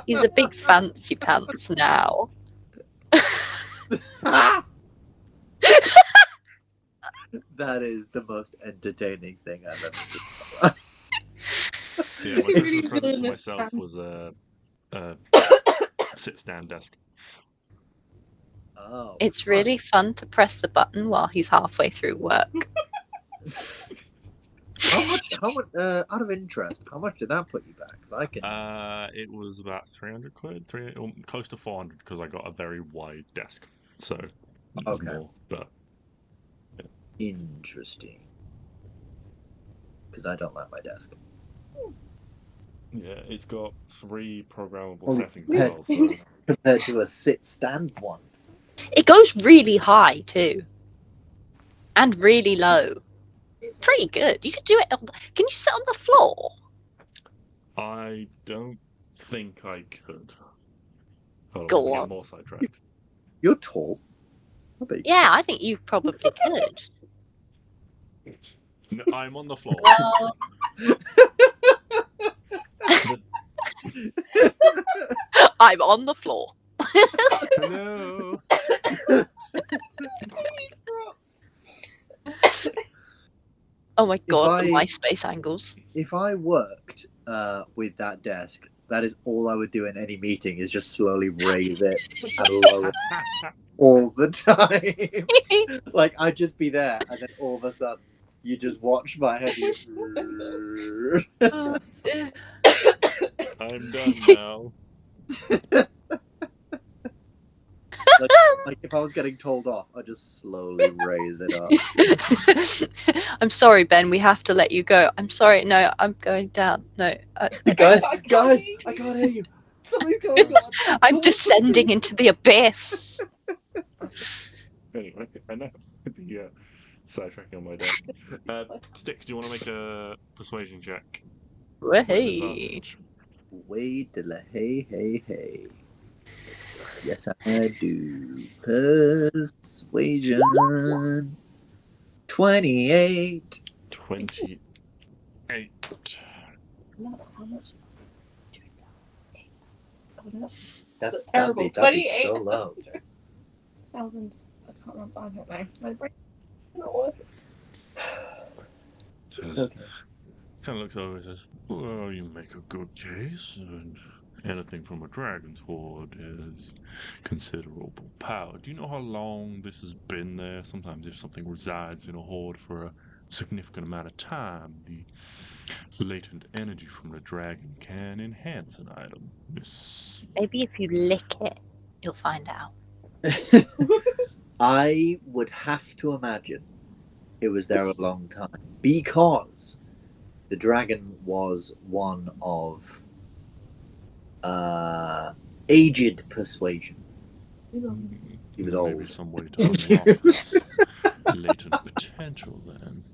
he's a big fancy pants now. That is the most entertaining thing I've ever seen. Yeah, my Christmas present to myself was a sit-stand desk. Oh, It's really fun to press the button while he's halfway through work. How much? Out of interest, how much did that put you back? Because I can. It was about 300 quid, close to 400, because I got a very wide desk. So, Okay. more, but Interesting. Because I don't like my desk. yeah, it's got 3 programmable Oh, settings yeah. as well. So Compared to a sit-stand one. It goes really high too, and really low. Pretty good. You could do it. Can you sit on the floor? I don't think I could. Hold on, Go let me on. get more sidetracked. You're tall. I bet you Yeah, I think you probably could. No, I'm on the floor. I'm on the floor. Hello. Oh my god, the I- MySpace angles. If I worked with that desk, that is all I would do in any meeting is just slowly raise it and lower it all the time. I'd just be there, and then all of a sudden, You just watch my head. Oh, dear. I'm done now. Like if I was getting told off, I'd just slowly raise it up. I'm sorry, Ben. We have to let you go. I'm sorry. No, I'm going down. No, Guys, I can't guys, hear I you. can't hear you. Something's going on. I'm descending into the abyss. Anyway, I know the sidetracking on my desk. Stix, do you want to make a persuasion check with Hey. advantage? Wait till hey. Yes, I do. Persuasion. 28. 28. No, how much? Oh, That's terrible. That'd be 28. so low. 1,000. I can't remember. I don't know. My brain not working. It's okay. Kind of looks over and says, well, you make a good case, and anything from a dragon's hoard is considerable power. Do you know how long this has been there? Sometimes if something resides in a hoard for a significant amount of time, the latent energy from the dragon can enhance an item. Maybe if you lick it, you'll find out. I would have to imagine it was there a long time because the dragon was one of aged persuasion. He was old. Maybe some way to unlock this latent potential then.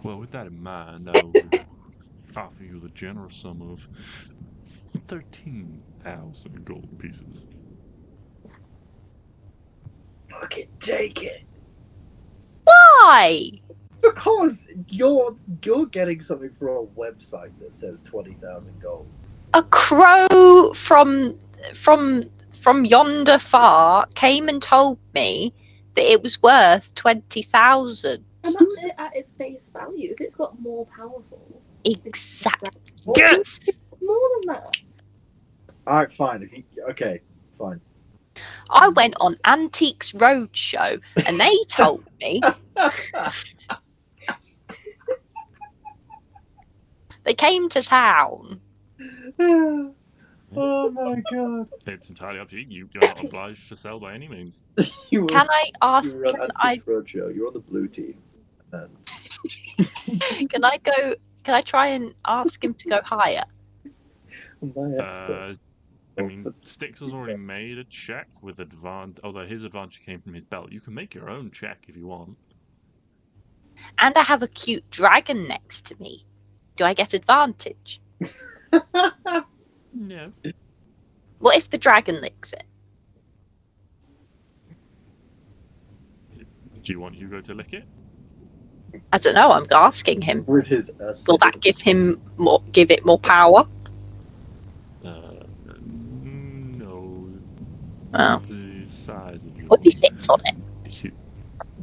Well, with that in mind, I will offer you the generous sum of 13,000 gold pieces. Fucking take it. Why? Because you're getting something from a website that says 20,000 gold. A crow from yonder far came and told me that it was worth 20,000. And that's it at its base value. If it's got more powerful, Exactly. What? Yes. More than that. Alright, fine. Okay, fine. I went on Antiques Roadshow and they told me they came to town. Oh my god. It's entirely up to you. You're not obliged to sell by any means. You were, Can I ask? you were on Can I? Antiques Roadshow. You're on the blue team. And Can I go? Can I try and ask him to go higher? my expert. I mean, Stix has already made a check with advantage, although his advantage came from his belt. You can make your own check if you want. And I have a cute dragon next to me. Do I get advantage? No. What if the dragon licks it? Do you want Hugo to lick it? I don't know. I'm asking him. With his Will that give him more? Give it more power? No. Oh. The size of your What if he sits on it?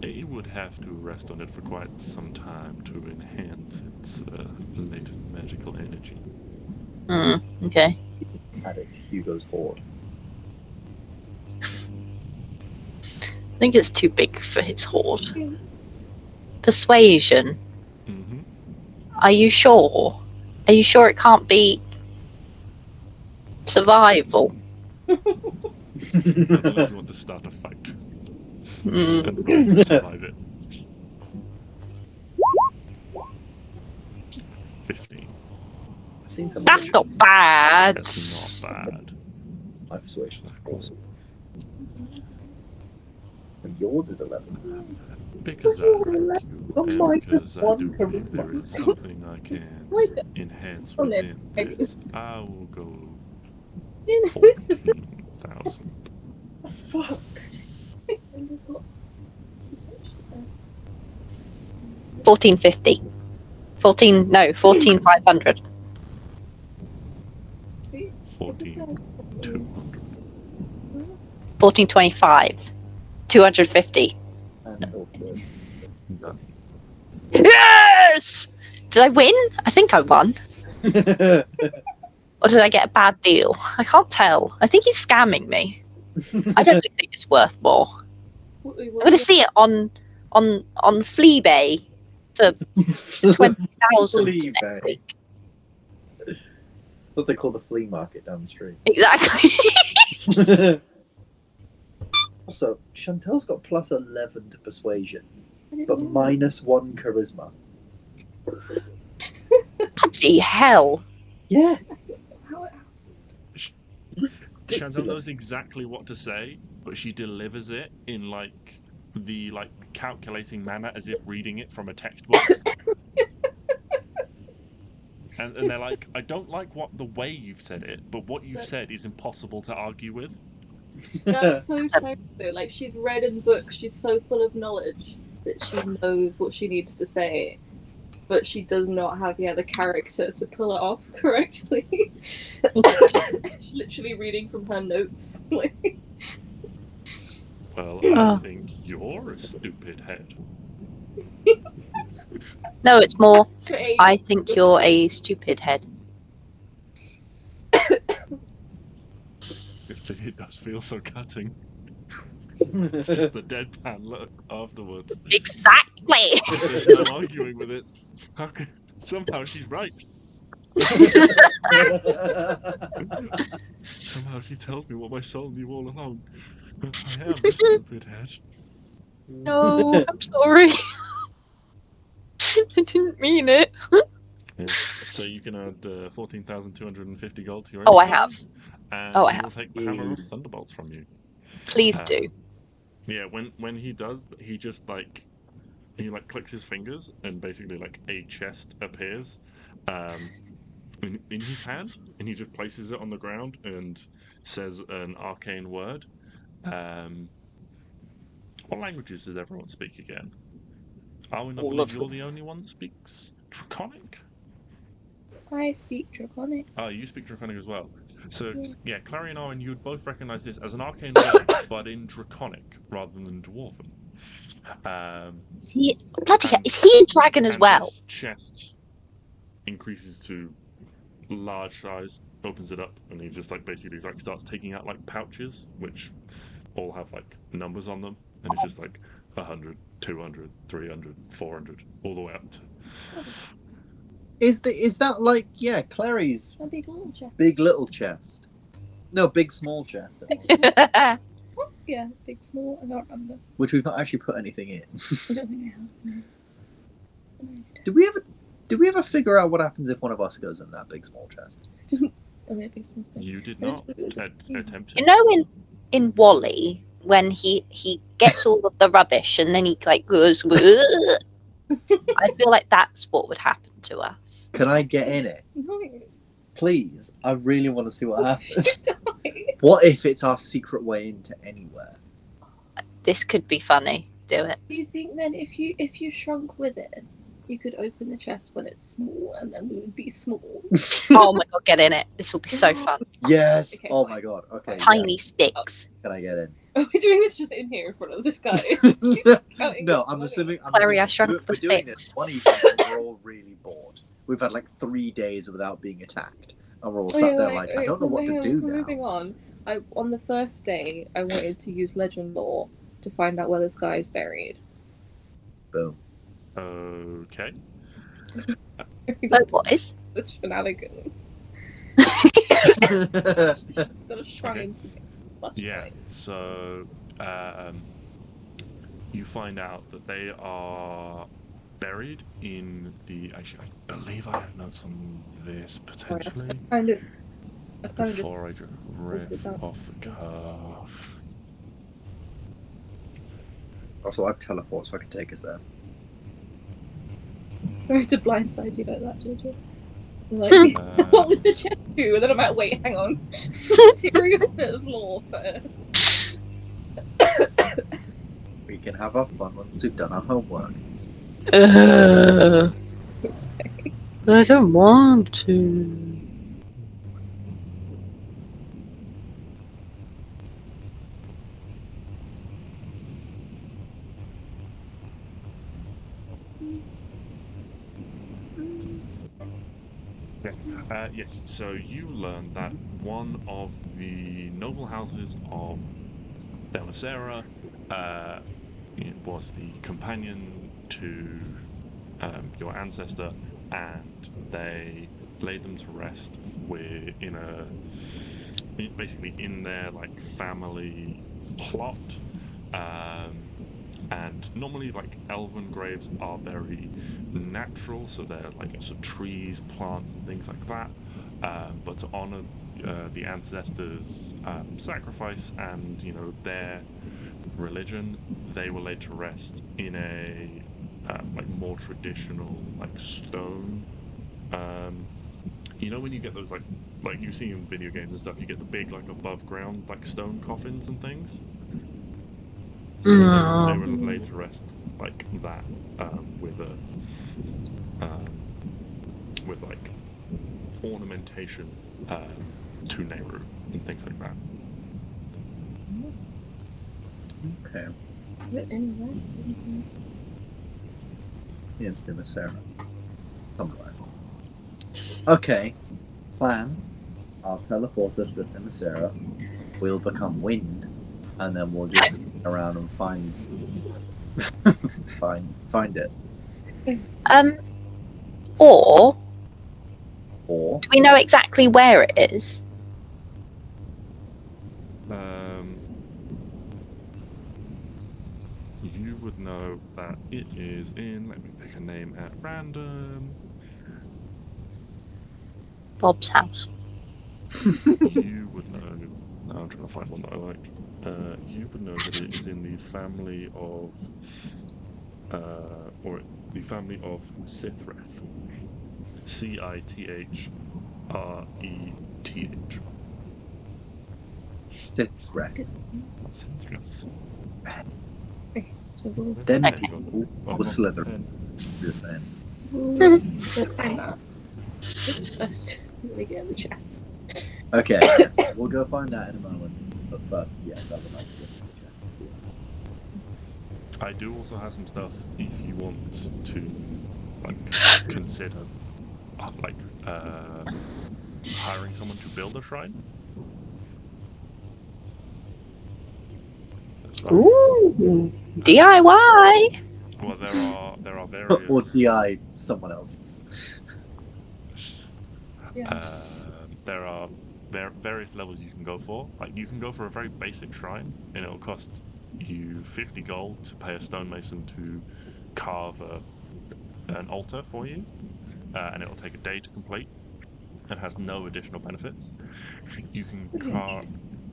It would have to rest on it for quite some time to enhance its latent magical energy. Okay. Added to Hugo's hoard. I think it's too big for his hoard. Persuasion. Mm-hmm. Are you sure? Are you sure it can't be survival? Unless you want to start a fight Mm. and roll to survive it. 15. I've seen some. That's not bad. That's not bad. My persuasion's awesome. And yours is 11. Because I like you, Oh and my, because just I one do believe charisma. there is something I can enhance Oh, no. within this, I will go In 14,000. Fuck. 1450. 14,500. 14,200. 1425. 250. And okay. Yes! Did I win? I think I won. Or did I get a bad deal? I can't tell. I think he's scamming me. I definitely think it's worth more. I'm going to see it on Fleabay. for 20,000 Flea next bay. week. What they call the flea market down the street. Exactly. Also, Chantel's got plus 11 to persuasion, I didn't but know. minus 1 charisma. Bloody hell. Yeah. How- Chantal knows exactly what to say, but she delivers it in like the calculating manner as if reading it from a textbook. And they're like, I don't like the way you've said it, but what you've said is impossible to argue with. That's so clever though. Like, she's read in books, she's so full of knowledge that she knows what she needs to say, but she does not have the character to pull it off correctly. She's literally reading from her notes. Like, Well, I think you're a stupid head. No, it's more, age. I think you're a stupid head. It does feel so cutting. It's just the deadpan look afterwards. Exactly. There's no arguing with it. Somehow she's right. Somehow she tells me what my soul knew all along. I am a stupid head. No, I'm sorry. I didn't mean it. Yeah. So you can add 14,250 gold to your Oh, I inventory, have. and Oh, I he will have. take the hammer of thunderbolts from you. Please do. Yeah, when he does, he just he clicks his fingers and basically a chest appears in his hand, and he just places it on the ground and says an arcane word. What languages does everyone speak again? Arwen, I All believe of you're the only one that speaks Draconic? I speak Draconic. Oh, you speak Draconic as well. So, Yeah. yeah, Klari and Arwen, you'd both recognize this as an arcane word, but in Draconic rather than Dwarven. Bloody hell, is he a dragon as and well? his chest increases to large size, opens it up, and he just basically starts taking out pouches, which all have numbers on them, and it's just 100, 200, 300, 400, all the way up to. Is that Clary's A big little chest. big little chest? No, big small chest. Yeah, big, small, I don't remember. Which we've not actually put anything in. I don't think I have. No. Did we ever figure out what happens if one of us goes in that big small chest? Okay, big, small stuff. You did not attempt it. You know, in Wally, when he gets all of the rubbish and then he goes, "Ugh," I feel like that's what would happen to us. Can I get in it? No. Please, I really want to see what happens. Die. What if it's our secret way into anywhere? This could be funny. Do it. Do you think then if you shrunk with it, you could open the chest when it's small and then we would be small? Oh my god, get in it. This will be so fun. Yes. Okay, Oh fine. my god. Okay. Tiny sticks. Can I get in? Are we doing this just in here in front of this guy? No, I'm assuming. Clary, I shrunk we're the doing sticks. this one evening when we're all really bored. We've had 3 days without being attacked, and we're all sat there I don't know what to do now. Moving on. On the first day, I wanted to use legend lore to find out where this guy is buried. Boom. Okay. But what is? This shenanigans. It's got a shrine. Okay. Yeah. So, you find out that they are buried in the. Actually, I believe I have notes on this potentially. Before I just riff off the cuff. Also, I've teleport, so I can take us there. Sorry to blindside you like that, Jojo. Like, what would the chest do? And then I'm like, wait, hang on. Serious bit of lore first. We can have our fun once we've done our homework. I don't want to. Yes, so you learn that one of the noble houses of Demasera was the companion to your ancestor, and they laid them to rest basically in their like family plot. And normally, like, elven graves are very natural, so they're like lots of trees, plants, and things like that. But to honor the ancestors' sacrifice and their religion, they were laid to rest in a like more traditional like stone. When you get those like you see in video games and stuff, you get the big like above ground like stone coffins and things. So they were laid to rest like that, with like ornamentation to Nehru and things like that. Okay. Anyway. Yes, Sarah. Somewhere. Okay. Plan. I'll teleport us to Themyscira. We'll become wind, and then we'll just around and find it. Or Or do we know exactly where it is? You would know that it is in. Let me pick a name at random. Bob's house. You would know. No, I'm trying to find one that I like. You would know that it is in the family of, Sithreth. Cithreth. Sithreth. Sithreth. So we'll Then Okay. people will I've got slither. the pen. Just saying. find that. First, let me get the chest. Okay, yes, we'll go find that in a moment. But first, yes, I would like to go find the chest. I do also have some stuff if you want to like consider hiring someone to build a shrine. So, Ooh, DIY. well, there are various. Or DI someone else. There are various levels you can go for. Like, you can go for a very basic shrine, and it'll cost you 50 gold to pay a stonemason to carve an altar for you, and it'll take a day to complete and has no additional benefits. You can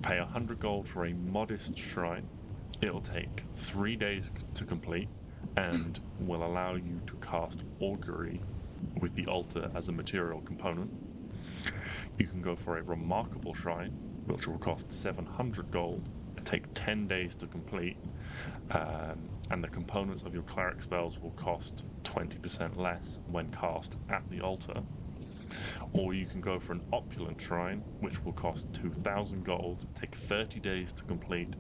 pay 100 gold for a modest shrine. It'll take 3 days to complete and will allow you to cast augury with the altar as a material component. You can go for a remarkable shrine, which will cost 700 gold and take 10 days to complete, and the components of your cleric spells will cost 20% less when cast at the altar. Or you can go for an opulent shrine, which will cost 2,000 gold, take 30 days to complete,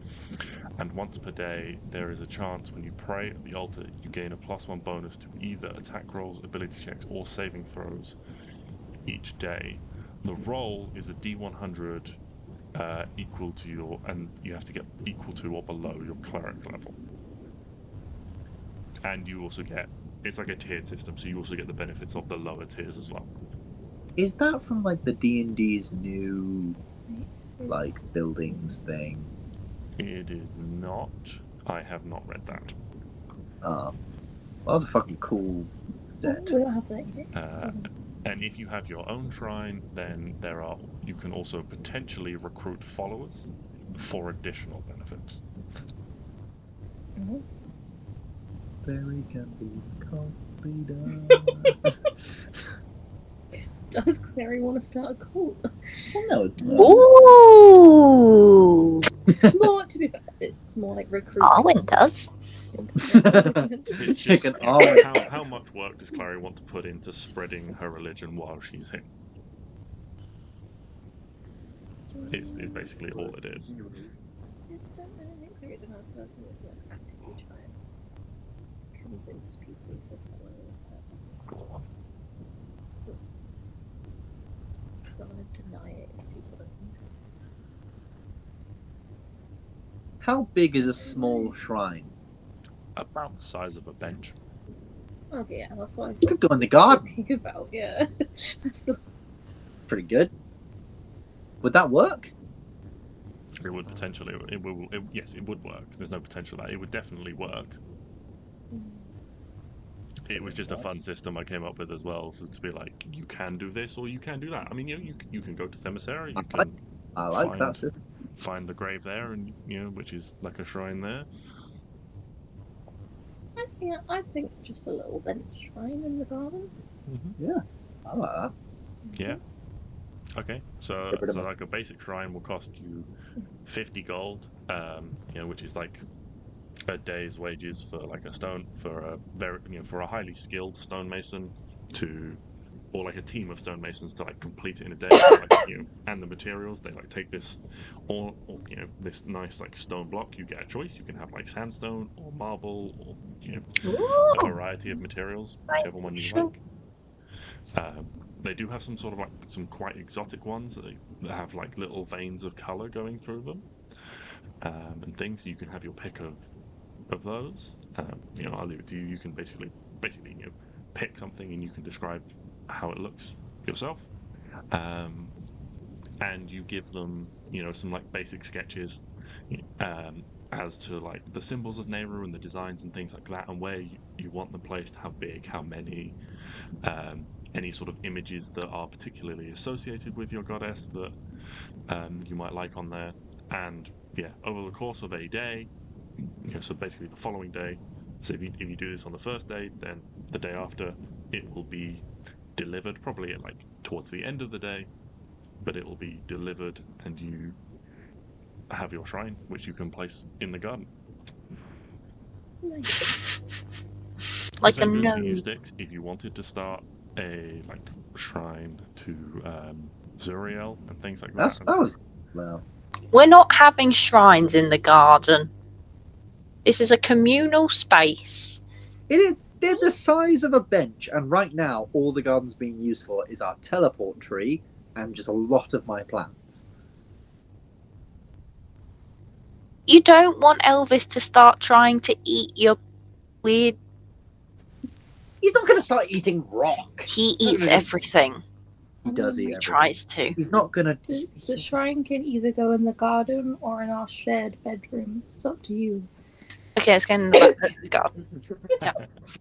and once per day there is a chance when you pray at the altar you gain a +1 bonus to either attack rolls, ability checks, or saving throws each day. The roll is a D100 equal to your, and you have to get equal to or below your cleric level. And you also get, it's like a tiered system, so you also get the benefits of the lower tiers as well. Is that from like the D&D's new like buildings thing? It is not. I have not read that. Well, that was a fucking cool set. We don't have that yet. And if you have your own shrine, then you can also potentially recruit followers for additional benefits. Very can be done. Does Klari want to start a cult? Well, no. Ooh. It's more, to be fair, it's more like recruiting. Arwen does. It's just how much work does Klari want to put into spreading her religion while she's here? Is basically all it is. I just don't really think there is another person that's like actively trying to convince people to follow her. I don't want to deny it if people don't want it. How big is a small shrine? About the size of a bench. Okay, yeah, that's what I You could go in the garden. thinking about. Yeah, that's what... Pretty good. Would that work? It would potentially. Yes, it would work. There's no potential that it would definitely work. It was just a fun system I came up with as well, so to be like, you can do this or you can do that. I mean, you can go to Themyscira, you can I like that system. find the grave there, and which is like a shrine there. Yeah, I think just a little bench shrine in the garden. I like that. Yeah. Okay, so Get rid of my- like a basic shrine will cost you 50 gold, which is like a day's wages for like a stone for a highly skilled stonemason or like a team of stonemasons to like complete it in a day. And the materials they like take this or this nice like stone block. You get a choice. You can have like sandstone or marble or a variety of materials, whichever one you like. They do have some sort of like some quite exotic ones that have like little veins of color going through them, and things. You can have your pick of those. I'll leave it to you. You can basically pick something and you can describe how it looks yourself, and you give them some like basic sketches as to like the symbols of Nehru and the designs and things like that, and where you want them placed, how big, how many. Any sort of images that are particularly associated with your goddess that you might like on there. And over the course of a day, so basically the following day, so if you do this on the first day, then the day after it will be delivered, probably at like towards the end of the day, but it will be delivered and you have your shrine, which you can place in the garden. Like the same a goes for you, gnome. Stix. If you wanted to start a like shrine to Zuriel and things like that. That was well. We're not having shrines in the garden. This is a communal space. It is. They're the size of a bench, and right now all the garden's being used for is our teleport tree and just a lot of my plants. You don't want Elvis to start trying to eat your weird... He's not going to start eating rock. He eats everything. He does eat He everything. tries to. He's not going to... The shrine can either go in the garden or in our shared bedroom. It's up to you. Okay, let's get in the back of the garden. Yeah.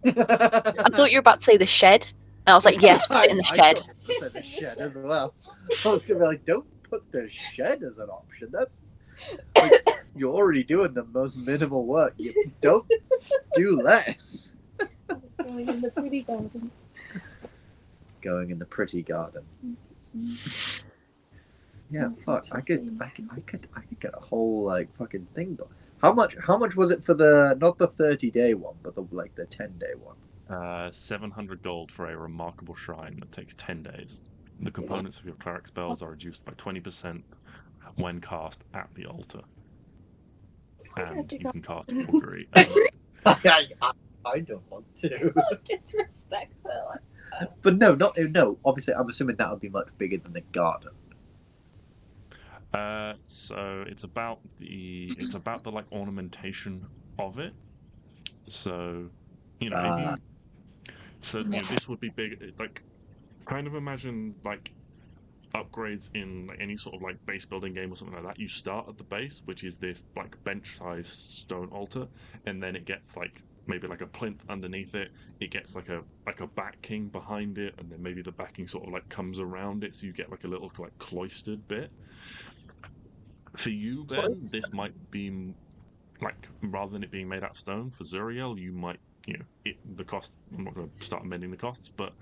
I thought you were about to say the shed. And I was like, yes, put it in the shed. I thought you said the shed as well. I was going to be like, don't put the shed as an option. That's... Like, you're already doing the most minimal work. You don't do less. Going in the pretty garden. Going in the pretty garden. Yeah, fuck. I could get a whole like fucking thing done. How much was it for the not the 30-day one, but the 10-day one? 700 gold for a remarkable shrine that takes 10 days. The components of your cleric spells are reduced by 20% when cast at the altar. And you can cast augury. I don't want to. Disrespectful. But no. Obviously, I'm assuming that would be much bigger than the garden. So it's about the like ornamentation of it. So this would be big. Like, kind of imagine like upgrades in like any sort of like base building game or something like that. You start at the base, which is this like bench-sized stone altar, and then it gets like maybe like a plinth underneath it. It gets like a backing behind it, and then maybe the backing sort of like comes around it, so you get like a little like cloistered bit. For you, Ben, this might be like rather than it being made out of stone for Zuriel, you might the cost. I'm not going to start amending the costs, but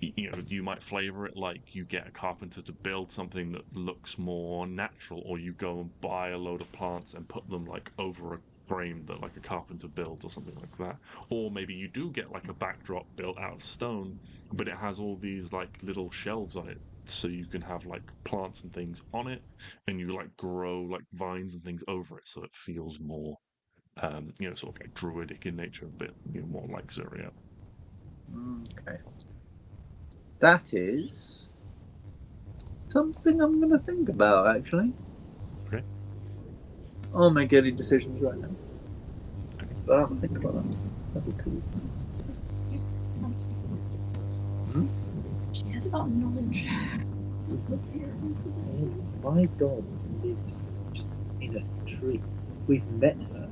you might flavor it like you get a carpenter to build something that looks more natural, or you go and buy a load of plants and put them like over a frame that like a carpenter builds or something like that. Or maybe you do get like a backdrop built out of stone, but it has all these like little shelves on it, so you can have like plants and things on it, and you like grow like vines and things over it, so it feels more sort of like druidic in nature, a bit more like Zuriel. Okay. That is something I'm going to think about, actually. Okay. I'll make any decisions right now. Okay. But I'll think about that. That'd be cool. Hmm? She has got knowledge. My dog lives just in a tree. We've met her.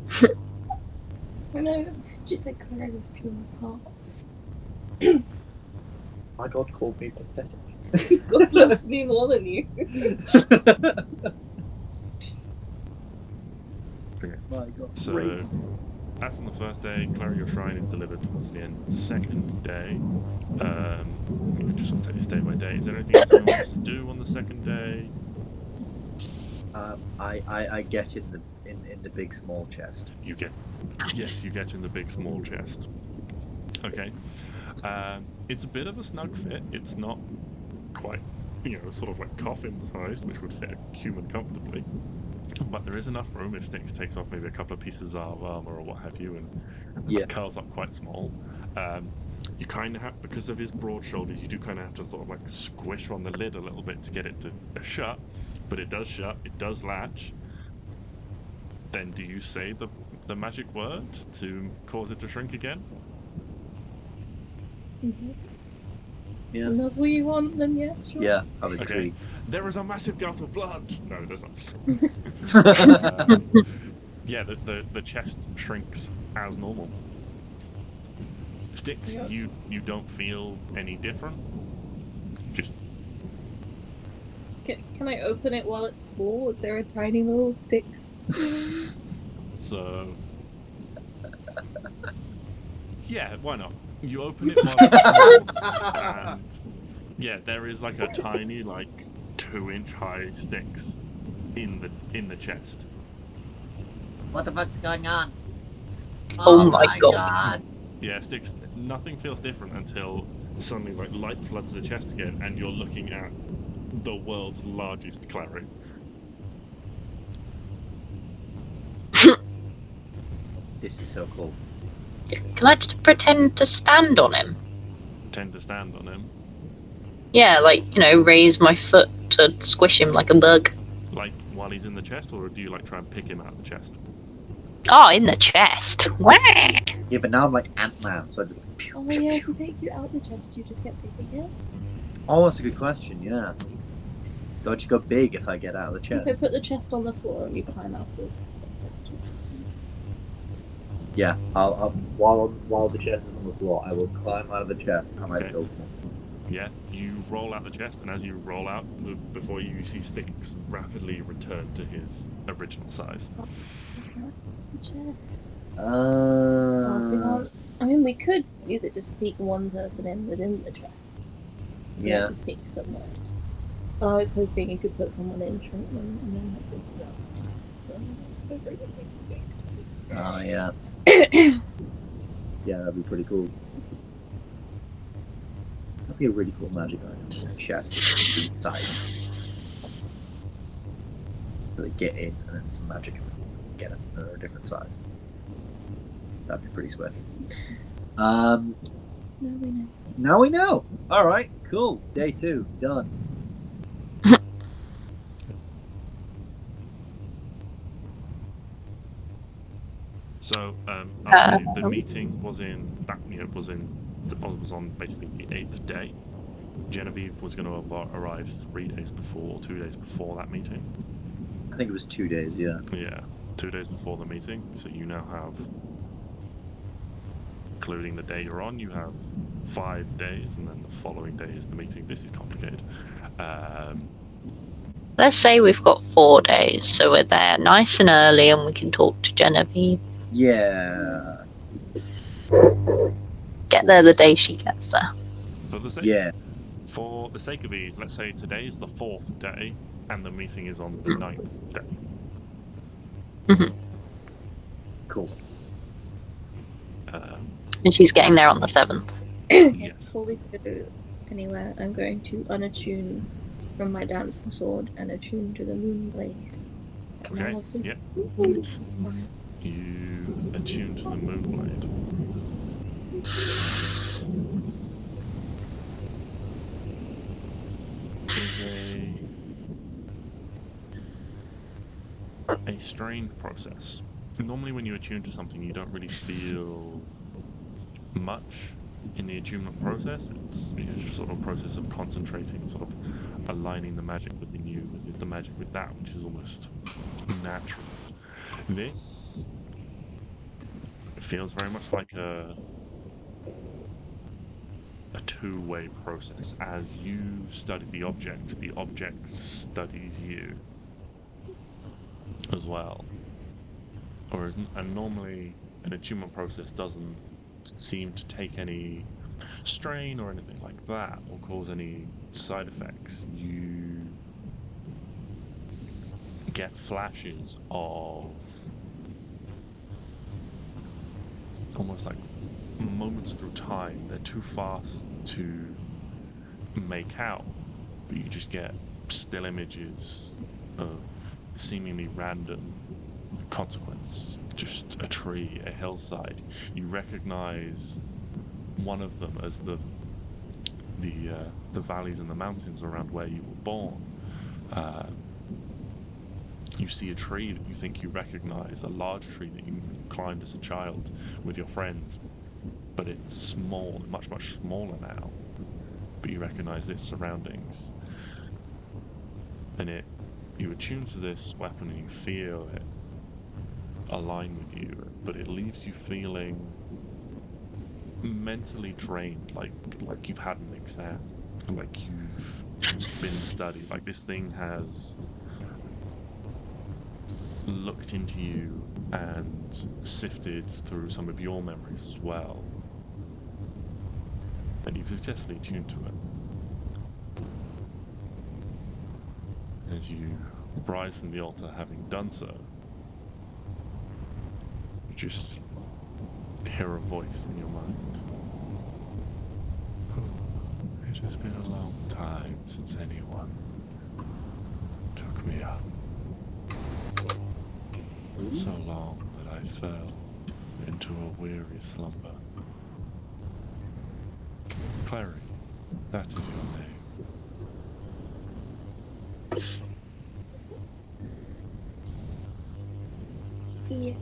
I know. Just like Klari was pure heart. My God called me pathetic. God loves me more than you. Okay. My God. So raised. that's on the first day. Klari, your shrine is delivered towards the end of the second day. You can just sort of take this day by day. Is there anything else anyone wants to do on the second day? I get in the big small chest. You get in the big small chest. Okay. It's a bit of a snug fit. It's not quite, sort of like coffin sized, which would fit a human comfortably. But there is enough room if Stix takes off maybe a couple of pieces of armor or what have you, and curls up quite small. You kind of have, because of his broad shoulders, you do kind of have to sort of like squish on the lid a little bit to get it to shut. But it does shut. It does latch. Then do you say the magic word to cause it to shrink again? Mm-hmm. Yeah. And that's what you want, then yeah, sure. Yeah, have a Okay. tree. There is a massive gout of blood. No, there's not. Yeah, the chest shrinks as normal. Stix, Yep. you don't feel any different. Just Can I open it while it's small? Is there a tiny little Stix? so. Yeah, why not? You open it while it's small, and yeah, there is like a tiny, like 2-inch high Stix in the chest. What the fuck's going on? Oh my God. Yeah, Stix. Nothing feels different until suddenly like light floods the chest again, and you're looking at the world's largest Klari. This is so cool. Can I just pretend to stand on him? Tend to stand on him. Yeah, like, raise my foot to squish him like a bug. Like while he's in the chest, or do you like try and pick him out of the chest? Oh, in the chest. Wah! Yeah, but now I'm like Ant-Man, so I just like, pew, Oh pew, yeah, pew. if you take you out the chest, you just get bigger. Yeah. Oh, that's a good question, yeah. Do I just go big if I get out of the If I chest? put the chest on the floor and you climb out the Yeah, I'll while the chest is on the floor, I will climb out of the chest and I Okay. still small. Yeah, you roll out the chest, and as you roll out, before you see Stix rapidly return to his original size. the chest. Uh, So we can't. I mean, we could use it to sneak one person in within the chest. We have yeah. to sneak somewhere. I was hoping you could put someone in, shrink them, and then have this Oh, yeah. Yeah, that'd be pretty cool. That'd be a really cool magic item. Chest size. So they get in and then some magic get it. They're a different size. That'd be pretty sweaty. No, we know. Now we know. All right, cool. Day 2 done. So the meeting was on basically the 8th day. Genevieve was going to arrive 3 days before, or 2 days before that meeting. I think it was 2 days. Yeah. Yeah, 2 days before the meeting. So you now have, including the day you're on, you have 5 days, and then the following day is the meeting. This is complicated. Let's say we've got 4 days, so we're there nice and early and we can talk to Genevieve. Yeah. Get there the day she gets there. For the sake, Yeah. for the sake of ease, let's say today is the 4th day, and the meeting is on the 9th day. Cool. And she's getting there on the 7th. Yes. Before we go anywhere, I'm going to unattune from my dancing sword and attune to the moon blade. Okay. Yep. You attune to the Moonblade. Is a strange process. Normally when you attune to something, you don't really feel much in the attunement process, it's just sort of a process of concentrating, sort of aligning the magic within you with the magic with that, which is almost natural. This feels very much like a two-way process. As you study the object studies you as well. And normally an attunement process doesn't seem to take any strain or anything like that, or cause any side effects. You get flashes of almost like moments through time. They're too fast to make out, but you just get still images of seemingly random consequence. Just a tree, a hillside. You recognize one of them as the valleys and the mountains around where you were born. You see a tree that you think you recognize, a large tree that you climbed as a child with your friends, but it's small, much, much smaller now. But you recognize its surroundings. And you attune to this weapon and you feel it align with you, but it leaves you feeling mentally drained, like you've had an exam, like you've been studied, like this thing has looked into you and sifted through some of your memories as well, and you've successfully tuned to it. As you rise from the altar, having done so, you just hear a voice in your mind. It has been a long time since anyone took me up. So long that I fell into a weary slumber. Klari, that is your name. Yeah.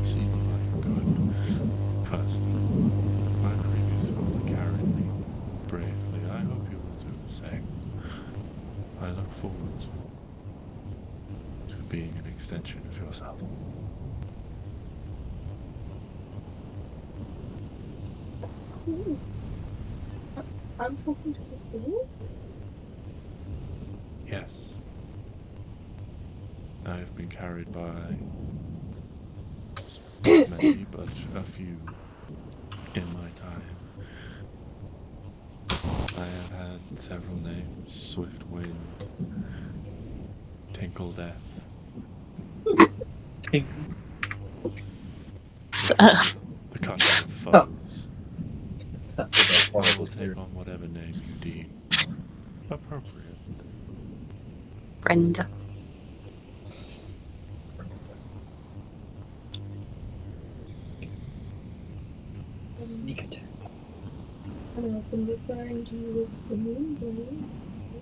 Seem like a good person. My previous owner carried me bravely. I hope you will do the same. I look forward to being an extension of yourself. Ooh. I'm talking to the sea? Yes. I have been carried by not many, but a few in my time. I have had several names: Swift Wind, Tinkle Death. Tinkle. The cutting of foes. That was a I horrible will take spirit. on whatever name you deem appropriate. Brenda. Sneak attack. And I've been referring to you as the Moonblade.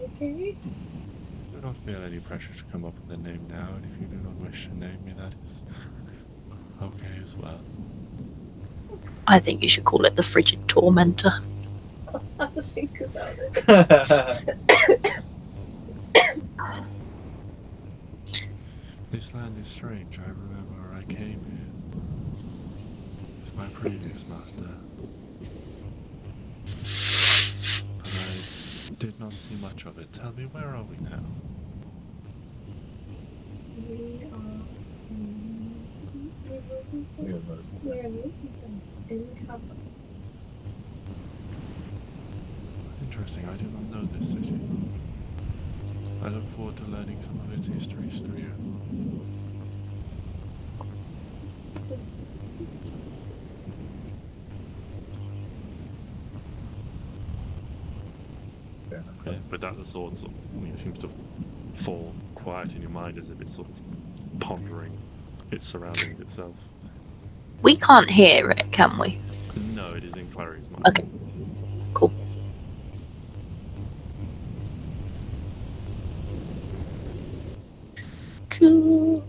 Okay? I do not feel any pressure to come up with a name now, and if you do not wish to name me, that is okay as well. I think you should call it the Frigid Tormentor. Have to think about it. This land is strange. I remember I came here with my previous master, but I did not see much of it. Tell me, where are we now? We are near Rosenzen. We're in Rosenzen, in Kavran. Interesting. I do not know this city. I look forward to learning some of its histories through you. Okay, but that sort of seems to fall quiet in your mind as if it's sort of pondering its surroundings itself. We can't hear it, can we? No, it is in Klari's mind. Okay. Cool. Cool.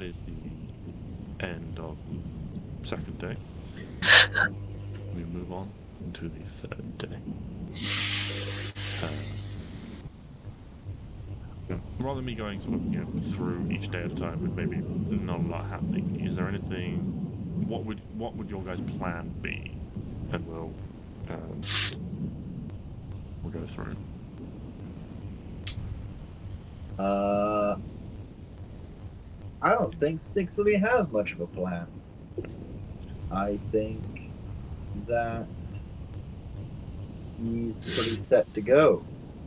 that is the end of the second day. We move on to the third day. Rather than me going sort of through each day at a time with maybe not a lot happening, is there anything? What would your guys' plan be? And we'll go through. I don't think Stix really has much of a plan. I think that he's pretty set to go.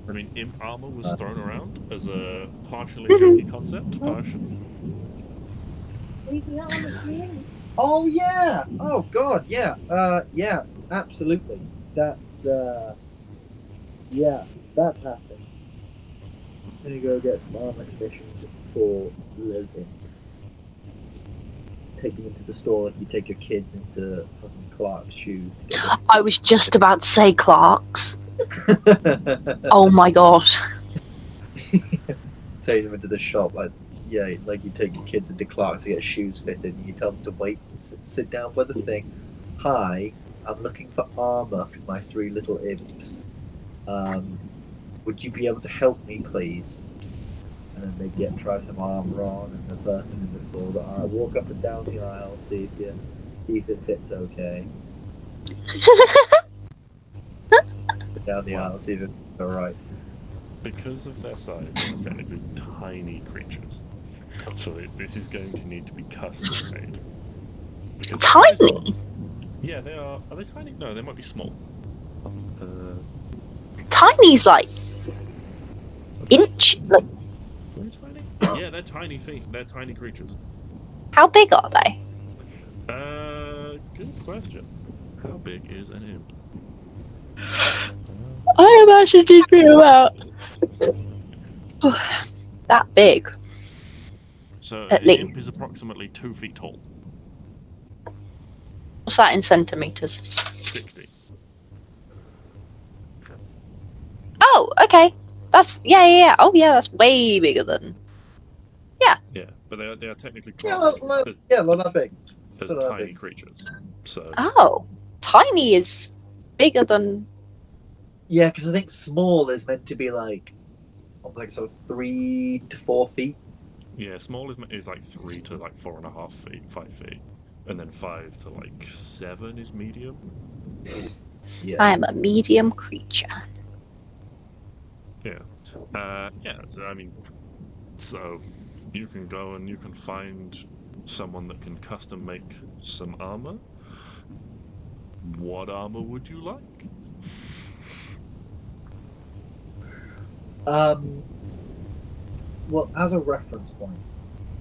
I mean, imp armor was thrown around as a partially jokey concept. Partially. Oh yeah! Oh god, yeah. Yeah, absolutely. That's yeah, that's happening. I'm gonna go get some armor commissions for Les Imps. Take them into the store like you take your kids into fucking Clark's shoes. I was just about to say Clark's. Oh my gosh. Take them into the shop like you take your kids into Clark's to get shoes fitted and you tell them to wait, sit down by the thing. Hi, I'm looking for armor for my 3 little imps. Would you be able to help me, please? And then they try some armor on, and the person in the store walk up and down the aisle, see if it fits okay. Down the aisle, see if it's alright. Because of their size, they're technically tiny creatures. So this is going to need to be custom made. Tiny? Yeah, they are. Are they tiny? No, they might be small. Tiny's like inch. Like, are they tiny? Yeah, they're tiny feet. They're tiny creatures. how big are they? Good question. How big is an imp? I imagine it'd be about that big. So At an least. imp is approximately 2 feet tall. What's that in centimeters? 60. Oh, okay. That's yeah. Oh yeah, that's way bigger than. Yeah, but they are technically Not that big. as Sort of tiny big. creatures. So Oh, tiny is bigger than. Yeah, because I think small is meant to be like sort of 3 to 4 feet. yeah, small is like 3 to like 4.5 feet, 5 feet, and then 5 to like 7 is medium. Yeah. I am a medium creature. Yeah. So I mean, so you can go and you can find someone that can custom make some armor. What armor would you like? Well, as a reference point,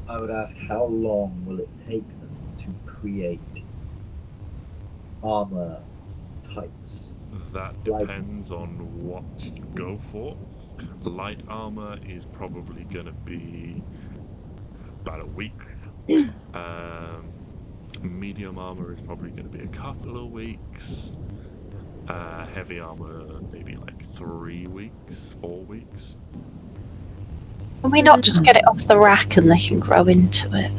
I would ask how long will it take them to create armor types? That depends on what you go for. Light armor is probably going to be about a week. Medium armor is probably going to be a couple of weeks. Heavy armor maybe like 3 weeks, 4 weeks. Can we not just get it off the rack and they can grow into it?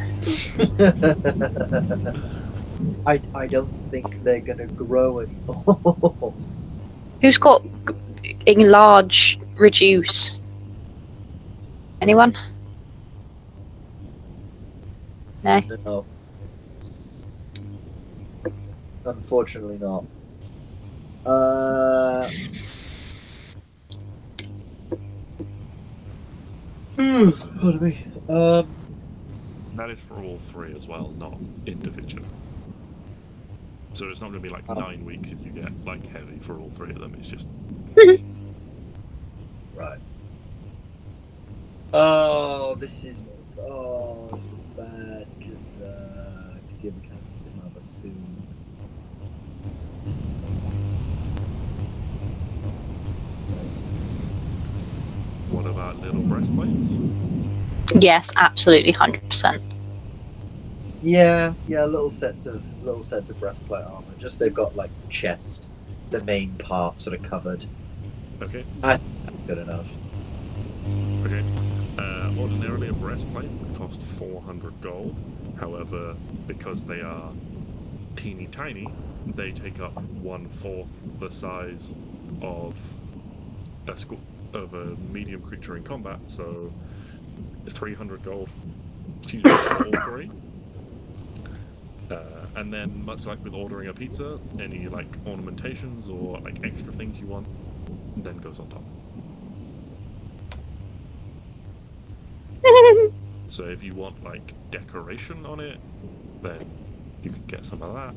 I don't think they're gonna grow anymore. Who's got enlarge, reduce? Anyone? No. No. Unfortunately not. Pardon me. That is for all 3 as well, not individually. So it's not going to be like 9 weeks if you get like heavy for all 3 of them. It's just Right. Oh, this is bad because the mechanic is not soon. What about little breastplates? Yes, absolutely, 100%. Yeah, little sets of breastplate armor. Just they've got like chest, the main part sort of covered. Okay. Good enough. Okay. Ordinarily, a breastplate would cost 400 gold. However, because they are teeny tiny, they take up 1/4 the size of a medium creature in combat. So, 300 gold. Excuse me, for all three. And then, much like with ordering a pizza, any like ornamentations or like extra things you want, then goes on top. So if you want like decoration on it, then you can get some of that.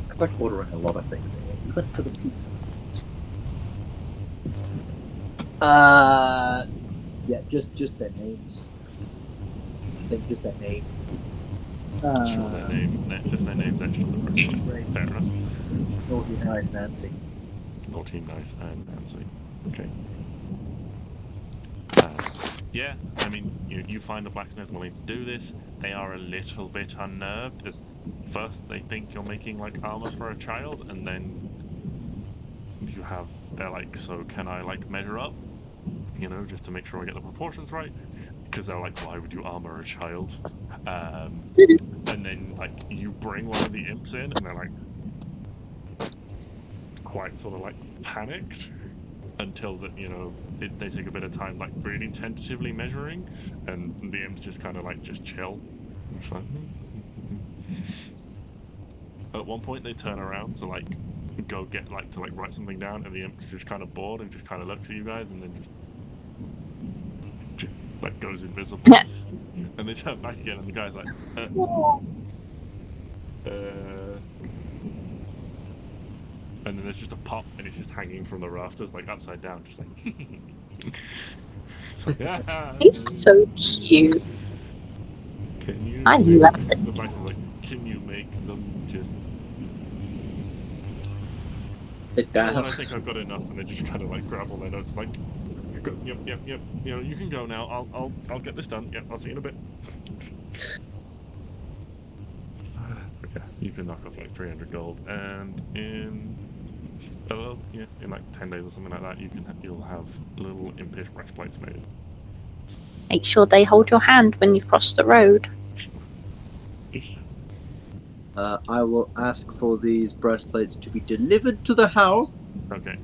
It's like ordering a lot of things. Even for the pizza. Yeah, just their names. I think just their names. Sure, just their names extra on the breastplate. Right. Fair enough. Naughty, nice, Nancy. Naughty, nice, and Nancy. Okay. Yeah, I mean, you find a blacksmith willing to do this. They are a little bit unnerved, as first they think you're making like armor for a child, and then they're like, so can I like measure up? Just to make sure I get the proportions right. Because they're like, why would you armor a child? And then like you bring one of the imps in, and they're like quite sort of like panicked until that they take a bit of time like really tentatively measuring, and the imps just kind of like just chill. Just like, At one point they turn around to like go get like to like write something down, and the imp's just kind of bored and just kind of looks at you guys, and then just like goes invisible. And they turn back again, and the guy's like, and then there's just a pop, and it's just hanging from the rafters, like upside down, just like. It's like, He's so cute. Can you? I love this. The blacksmith's like, can you make them just? Sit down. Well, I think I've got enough, and they just kind of like grab all their notes, like, yep. You can go now. I'll get this done. Yep, I'll see you in a bit. Okay, you can knock off like 300 gold, and in like 10 days or something like that, you'll have little impish breastplates made. Make sure they hold your hand when you cross the road. I will ask for these breastplates to be delivered to the house. Okay.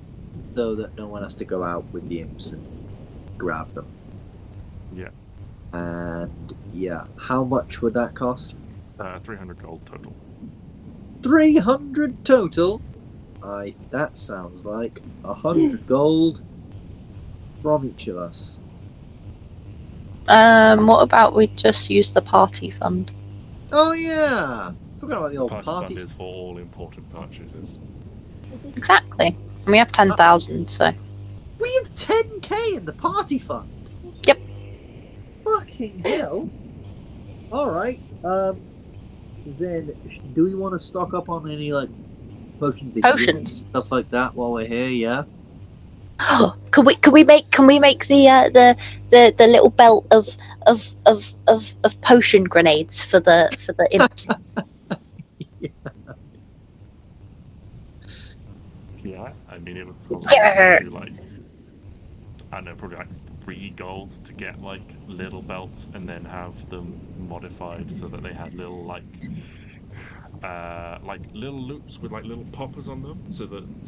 So that no one has to go out with the imps and grab them. Yeah. And yeah, how much would that cost? 300 gold total. 300 total? That sounds like 100 gold from each of us. What about we just use the party fund? Oh yeah! Forgot about the old Party party fund is for all important purchases. Exactly. And we have 10,000, so. We have 10k in the party fund! Yep. Fucking hell! Alright, then do we want to stock up on any like potions? Potions. Stuff like that while we're here, yeah? Can we make the little belt of potion grenades for the imps? Yeah, I mean, it would probably do like, I don't know, probably like 3 gold to get like little belts, and then have them modified so that they had little like little loops with like little poppers on them, so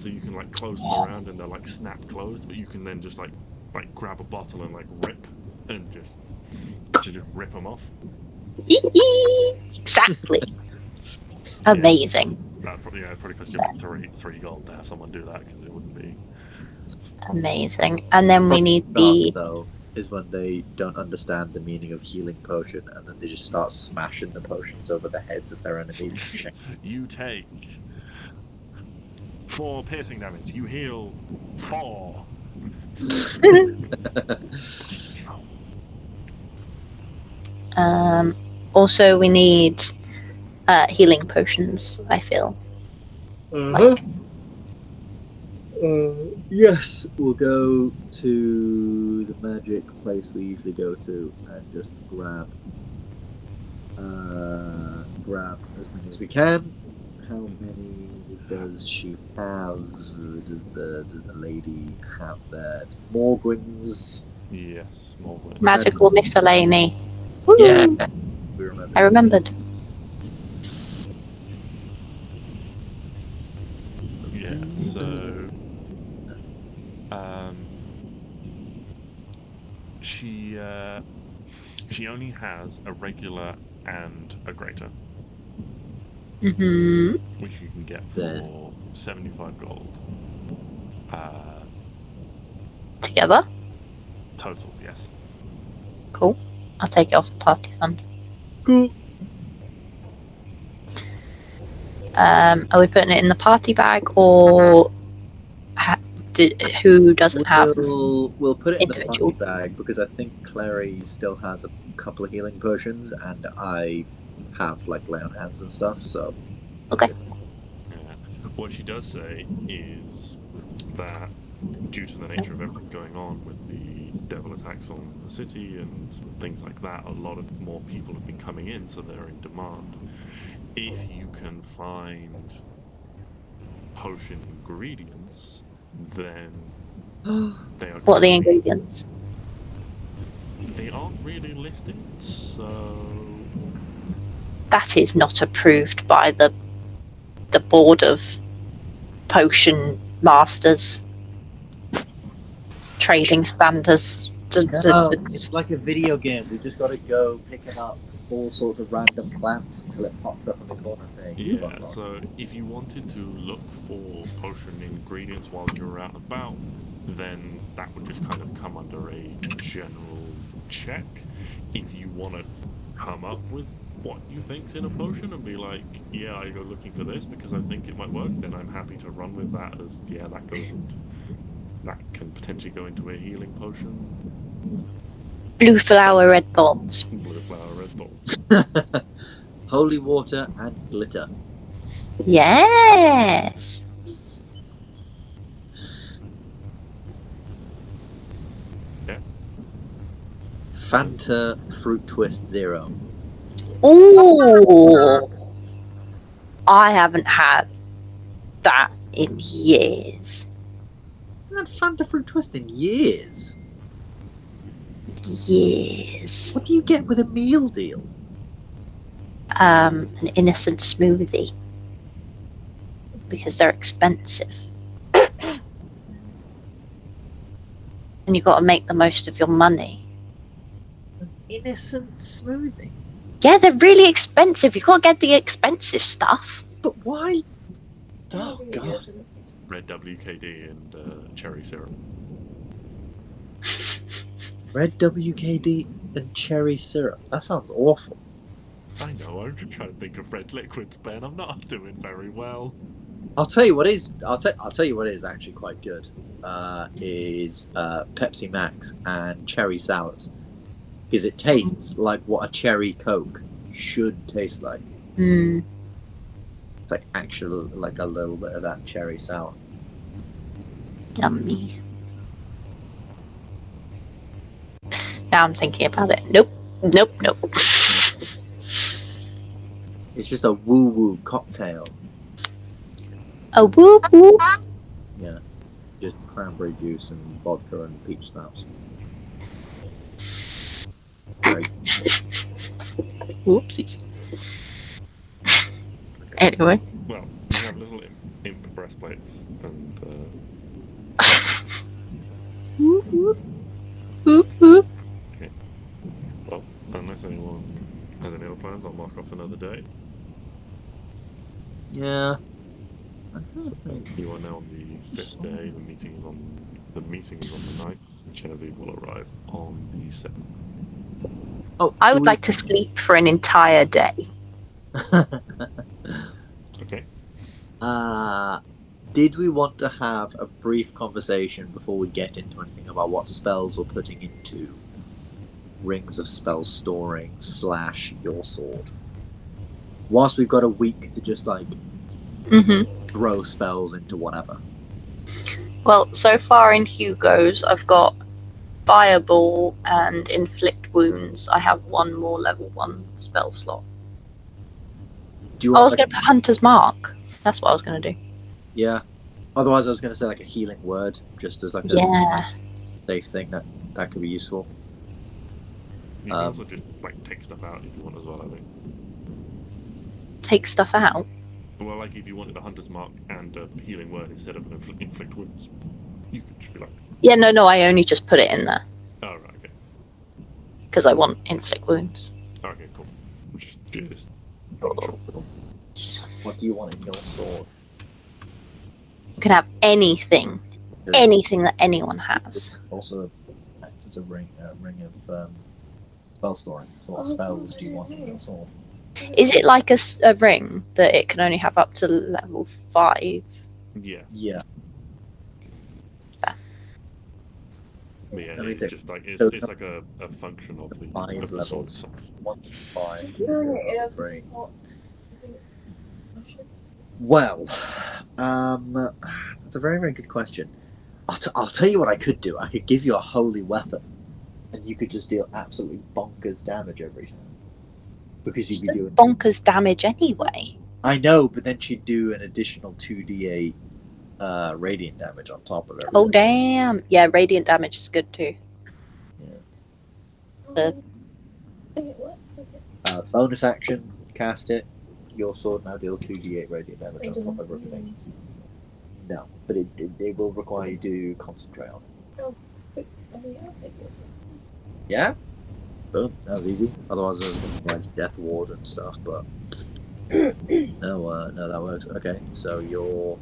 you can like close them around and they're like snap closed, but you can then just like grab a bottle and like rip and just rip them off. Exactly. Amazing. That'd probably cost you about 3 gold to have someone do that, because it wouldn't be Amazing. And then we need the. Though, is when they don't understand the meaning of healing potion, and then they just start smashing the potions over the heads of their enemies. You take 4 piercing damage. You heal 4. Also, we need healing potions, I feel. Yes, we'll go to the magic place we usually go to and just grab as many as we can. How many does she have? Does the lady have that? Morgwin's. Yes, Morwen. Magical miscellany. Yeah, Woo! we remember. I remembered. Yeah, so she only has a regular and a greater, Mm-hmm. which you can get Dead. for 75 gold. Together? Total, yes. Cool. I'll take it off the party fund. Cool. Are we putting it in the party bag, or who doesn't have We'll put it in the individual? party bag because I think Klari still has a couple of healing potions, and I have like lay on hands and stuff. So Okay. Yeah. What she does say is that due to the nature of everything going on with the devil attacks on the city and things like that, a lot of more people have been coming in, so they're in demand. If you can find potion ingredients, then they are. What are the ingredients? They aren't really listed, so That is not approved by the board of potion masters trading standards. no, it's like a video game. We just got to go picking up all sorts of random plants until it pops up in the corner saying. yeah. So if you wanted to look for potion ingredients while you're out and about, then that would just kind of come under a general check. If you want to come up with what you think's in a potion and be like, yeah, I go looking for this because I think it might work, then I'm happy to run with that as yeah, that can potentially go into a healing potion. Blue flower, red thorns. Blue flower, red thorns. Holy water and glitter. Yes. Yeah. Fanta Fruit Twist Zero. Ooh. I haven't had that in years. I haven't had Fanta Fruit Twist in years. Years. What do you get with a meal deal? An innocent smoothie. Because they're expensive. And you've got to make the most of your money. An innocent smoothie? Yeah, they're really expensive. You can't get the expensive stuff. But why? Oh, God. Red WKD and cherry syrup. Red WKD and cherry syrup. That sounds awful. I know, I'm just trying to think of red liquids, Ben. I'm not doing very well. I'll tell you what is. I'll tell you what is actually quite good. Is Pepsi Max and cherry sours, because it tastes like what a cherry Coke should taste like. Mm. It's like actual, like a little bit of that cherry sour. Yummy. Now I'm thinking about it. Nope. Nope. Nope. It's just a woo-woo cocktail. A whoop whoop. Yeah, just cranberry juice and vodka and peach schnapps. Great. Whoopsies. Okay. Anyway. Well, you have little imp breastplates and Whoop whoop. Whoop whoop. well, unless anyone has any other plans, I'll mark off another day. Yeah. You are now on the 5th day. The meeting is on the 9th. Genevieve will arrive on the 7th. Oh, I would like to sleep for an entire day. Okay. Did we want to have a brief conversation before we get into anything about what spells we're putting into Rings of Spell Storing / Your Sword? Whilst we've got a week to just like throw spells into whatever. Well, so far in Hugo's, I've got Fireball and Inflict Wounds. I have one more level 1 spell slot. Do you I want, was going to put Hunter's Mark. That's what I was going to do. Yeah. Otherwise, I was going to say like a healing word, just as like a Yeah. safe thing that could be useful. You can also just like take stuff out if you want as well. I think. Take stuff out. Well, like if you wanted a hunter's mark and a healing word instead of an inflict wounds, you could just be like. Yeah, no, I only just put it in there Oh right, okay. because I want inflict wounds. Okay, cool. Just making sure. What do you want in your sword? You can have anything, anything that anyone has. Also, acts as a ring of spell storing. So what spells do you want in your sword? Is it like a ring that it can only have up to level 5? Yeah. Yeah. But yeah, Let me it's take- just like so it's like a function of the 5 sword levels. itself. 1 to 5. Yeah, Great. I should. Well, that's a very, very good question. I'll tell you what I could do. I could give you a holy weapon, and you could just deal absolutely bonkers damage every time. Because you'd be doing bonkers damage anyway. I know, but then she'd do an additional 2d8 radiant damage on top of everything. Oh damn! Yeah, radiant damage is good too. Bonus action, cast it. Your sword now deals 2d8 radiant damage on top of everything. No, but it will require you to concentrate on it. Yeah? Boom, that was easy. Otherwise I was going to like Death Ward and stuff, but no, that works. Okay, so your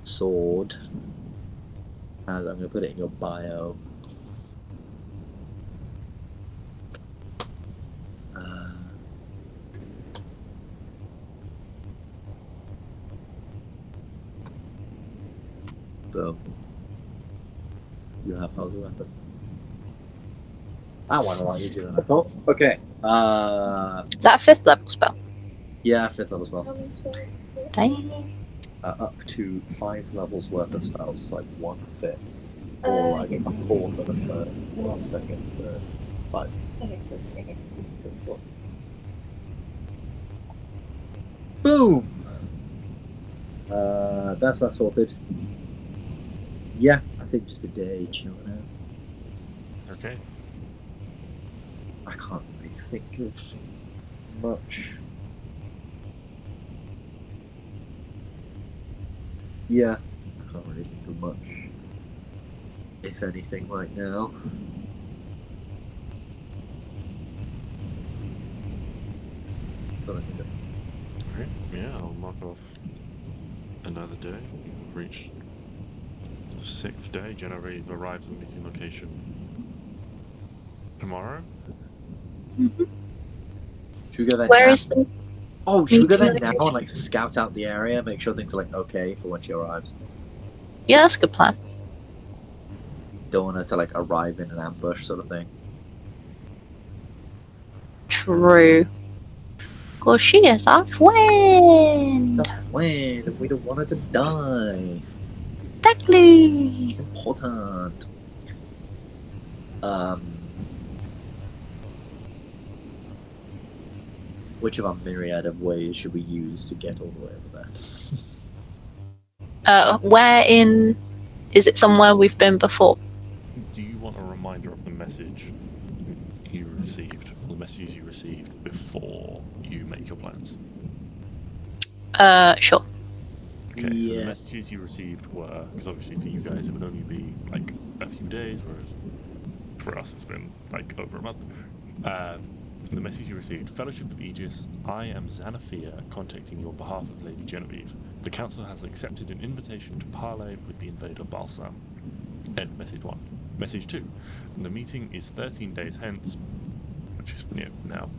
sword has, I'm going to put it in your bio. Boom. You have holy weapon. I want a lot easier than I thought. Okay. Is that a 5th level spell? Yeah, 5th level spell. Dang. Up to 5 levels worth of spells. It's like 1/5. Or like a 4th of a 1st, or a 2nd, 3rd, 5. Boom! That's that sorted. Yeah, I think just a day chilling out. Okay. I can't really think of much. Yeah, I can't really think of much, if anything, right now. Okay. Yeah, I'll mark off another day. You've reached the 6th day. Genevieve arrives at the meeting location tomorrow. Mm-hmm. Should we go there Where now? is the Oh, should we go there meeting now and location? like scout out the area, make sure things are like okay for when she arrives? Yeah, that's a good plan. Don't want her to like arrive in an ambush sort of thing. True. Cause she is our friend. When we don't want her to die. Exactly. Important. Which of our myriad of ways should we use to get all the way over there? Where in? Is it somewhere we've been before? Do you want a reminder of the message you received, or the messages you received before you make your plans? Sure. Okay, so the Yeah. messages you received were, because obviously for you guys it would only be like a few days, whereas for us it's been like over a month. The message you received: Fellowship of Aegis, I am Xanathia, contacting you on behalf of Lady Genevieve. The Council has accepted an invitation to parley with the invader Balsam. End message 1. Message 2: the meeting is 13 days hence, which is now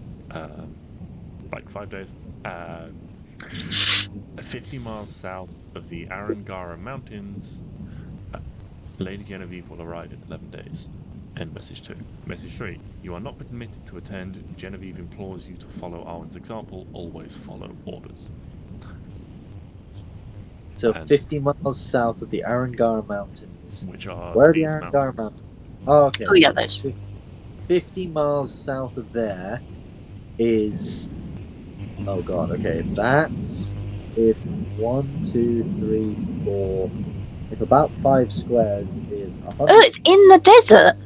like 5 days. 50 miles south of the Arangara Mountains, Lady Genevieve will arrive in 11 days. End message 2. Message 3. You are not permitted to attend. Genevieve implores you to follow Arwen's example. Always follow orders. So And 50 miles south of the Arangara Mountains. which are Where are the these Arangara mountains? Mountains? Oh, okay. Oh yeah, So those. 50 miles south of there is... Oh god, okay. That's if 1, 2, 3, 4, if about 5 squares is 100, Oh, it's in the desert.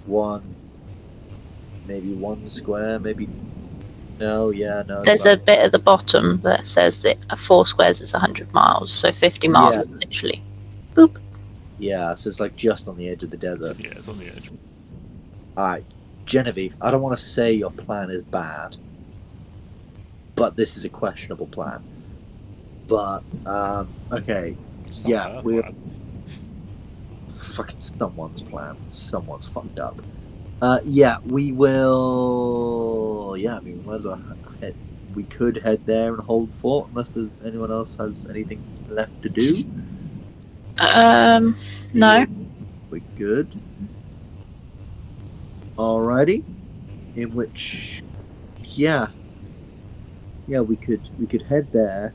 1, maybe 1 square, maybe. No, yeah, no. There's a bit at the bottom that says that 4 squares is 100 miles, so 50 miles Yeah. is literally. Boop. Yeah, so it's like just on the edge of the desert. Yeah, it's on the edge. Alright, Genevieve, I don't want to say your plan is bad, but this is a questionable plan. But, okay, It's yeah, not her we're plan. fucking someone's plan. Someone's fucked up. Yeah, we will. Yeah, I mean, we might as well head. We could head there and hold fort, unless there's anyone else has anything left to do. No. We're good. Alrighty. In which, yeah, we could head there.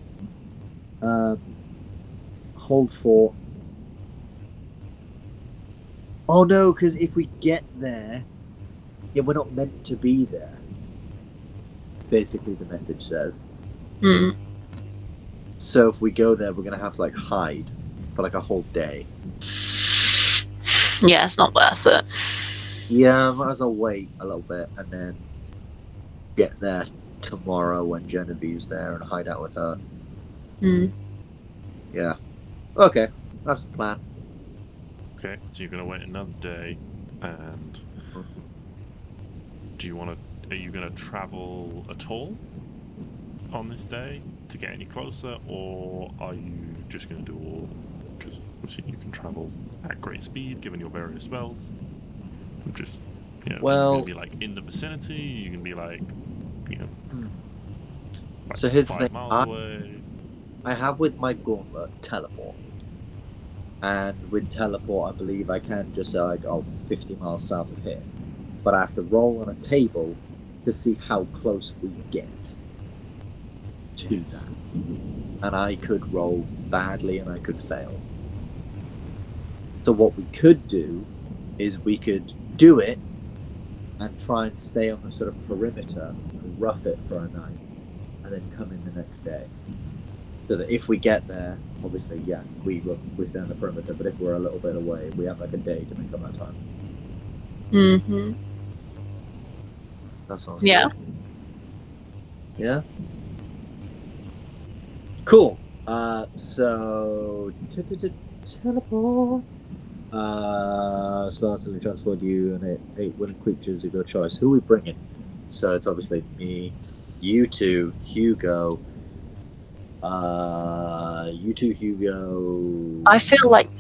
Hold fort. Oh no, because if we get there, yeah, we're not meant to be there. Basically, the message says. Hmm. So if we go there, we're gonna have to like hide for like a whole day. Yeah, it's not worth it. Yeah, might as well wait a little bit and then get there tomorrow when Genevieve's there and hide out with her. Hmm. Yeah. Okay, that's the plan. Okay, so you're gonna wait another day, and do you want to? Are you gonna travel at all on this day to get any closer, or are you just gonna do all? Because obviously you can travel at great speed given your various spells. Just you're Well, gonna be like in the vicinity. You can be like, like so here's the 5 thing. miles away. I have with my gauntlet teleport. And with teleport, I believe I can just say, like, 50 miles south of here. But I have to roll on a table to see how close we get to that. And I could roll badly and I could fail. So what we could do is we could do it and try and stay on the sort of perimeter and rough it for a night and then come in the next day. So that if we get there, obviously, yeah, we stay on the perimeter, but if we're a little bit away, we have like a day to make up that time. Mm-hmm. That sounds Yeah. good. Yeah? Cool. So teleport. Spell instantly transport you and 8 willing creatures of your choice. Who are we bringing? So it's obviously me, you two, Hugo. You two, Hugo. I feel like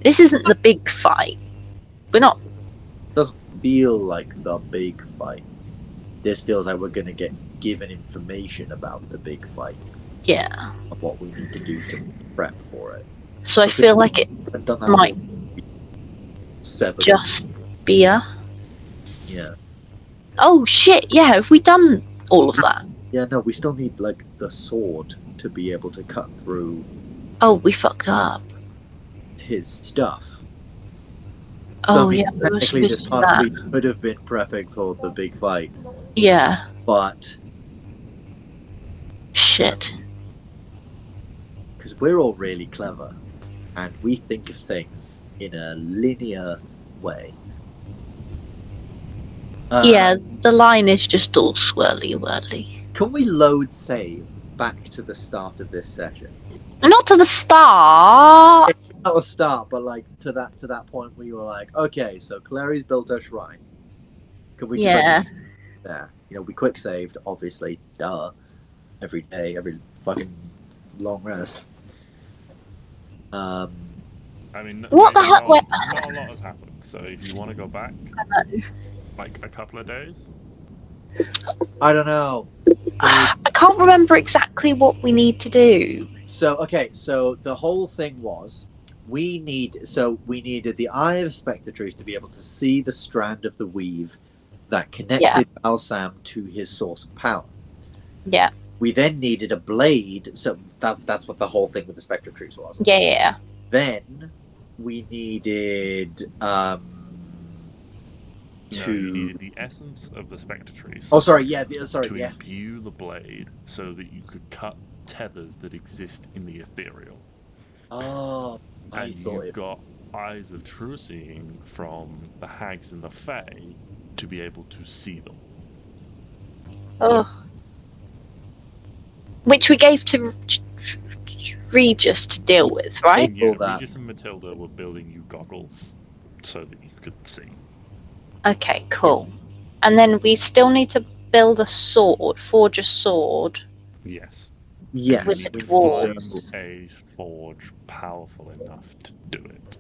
this isn't the big fight. We're not. Doesn't feel like the big fight. This feels like we're gonna get given information about the big fight. Yeah. Of what we need to do to prep for it. So I feel like it might just be a. Yeah. Oh shit! Yeah, have we done all of that? Yeah, no, we still need like the sword to be able to cut through. Oh, we fucked up. His stuff. So, yeah, technically this past week could have been prepping for the big fight. Yeah. But shit. Because we're all really clever, and we think of things in a linear way. Yeah, the line is just all swirly-whirly. Can we load save back to the start of this session? Not to the start. Not the start, but like to that point where you were like, okay, so Klari's built her shrine. Can we just like, there? You know, we quick saved, obviously, duh. Every day, every fucking long rest. I mean, what the hell? Not a lot has happened. So if you want to go back, like a couple of days. I don't know. I can't remember exactly what we need to do. So the whole thing was we needed the Eye of Spectatrice to be able to see the strand of the weave that connected Balsam to his source of power. Yeah. We then needed a blade, so that's what the whole thing with the Spectatrice was. Yeah. Then we needed No, you needed the essence of the spectre trees. Oh, sorry. Yeah. Sorry. To Yes. imbue the blade so that you could cut tethers that exist in the ethereal. Oh, I And thought you've it. got eyes of true seeing from the hags and the fae to be able to see them. Oh. Which we gave to Regis to deal with, right? Yeah, All that. Regis and Matilda were building you goggles so that you could see. Okay, cool. And then we still need to build a sword, forge a sword. Yes. Yes. With the You need to dwarves. find a forge powerful enough to do it.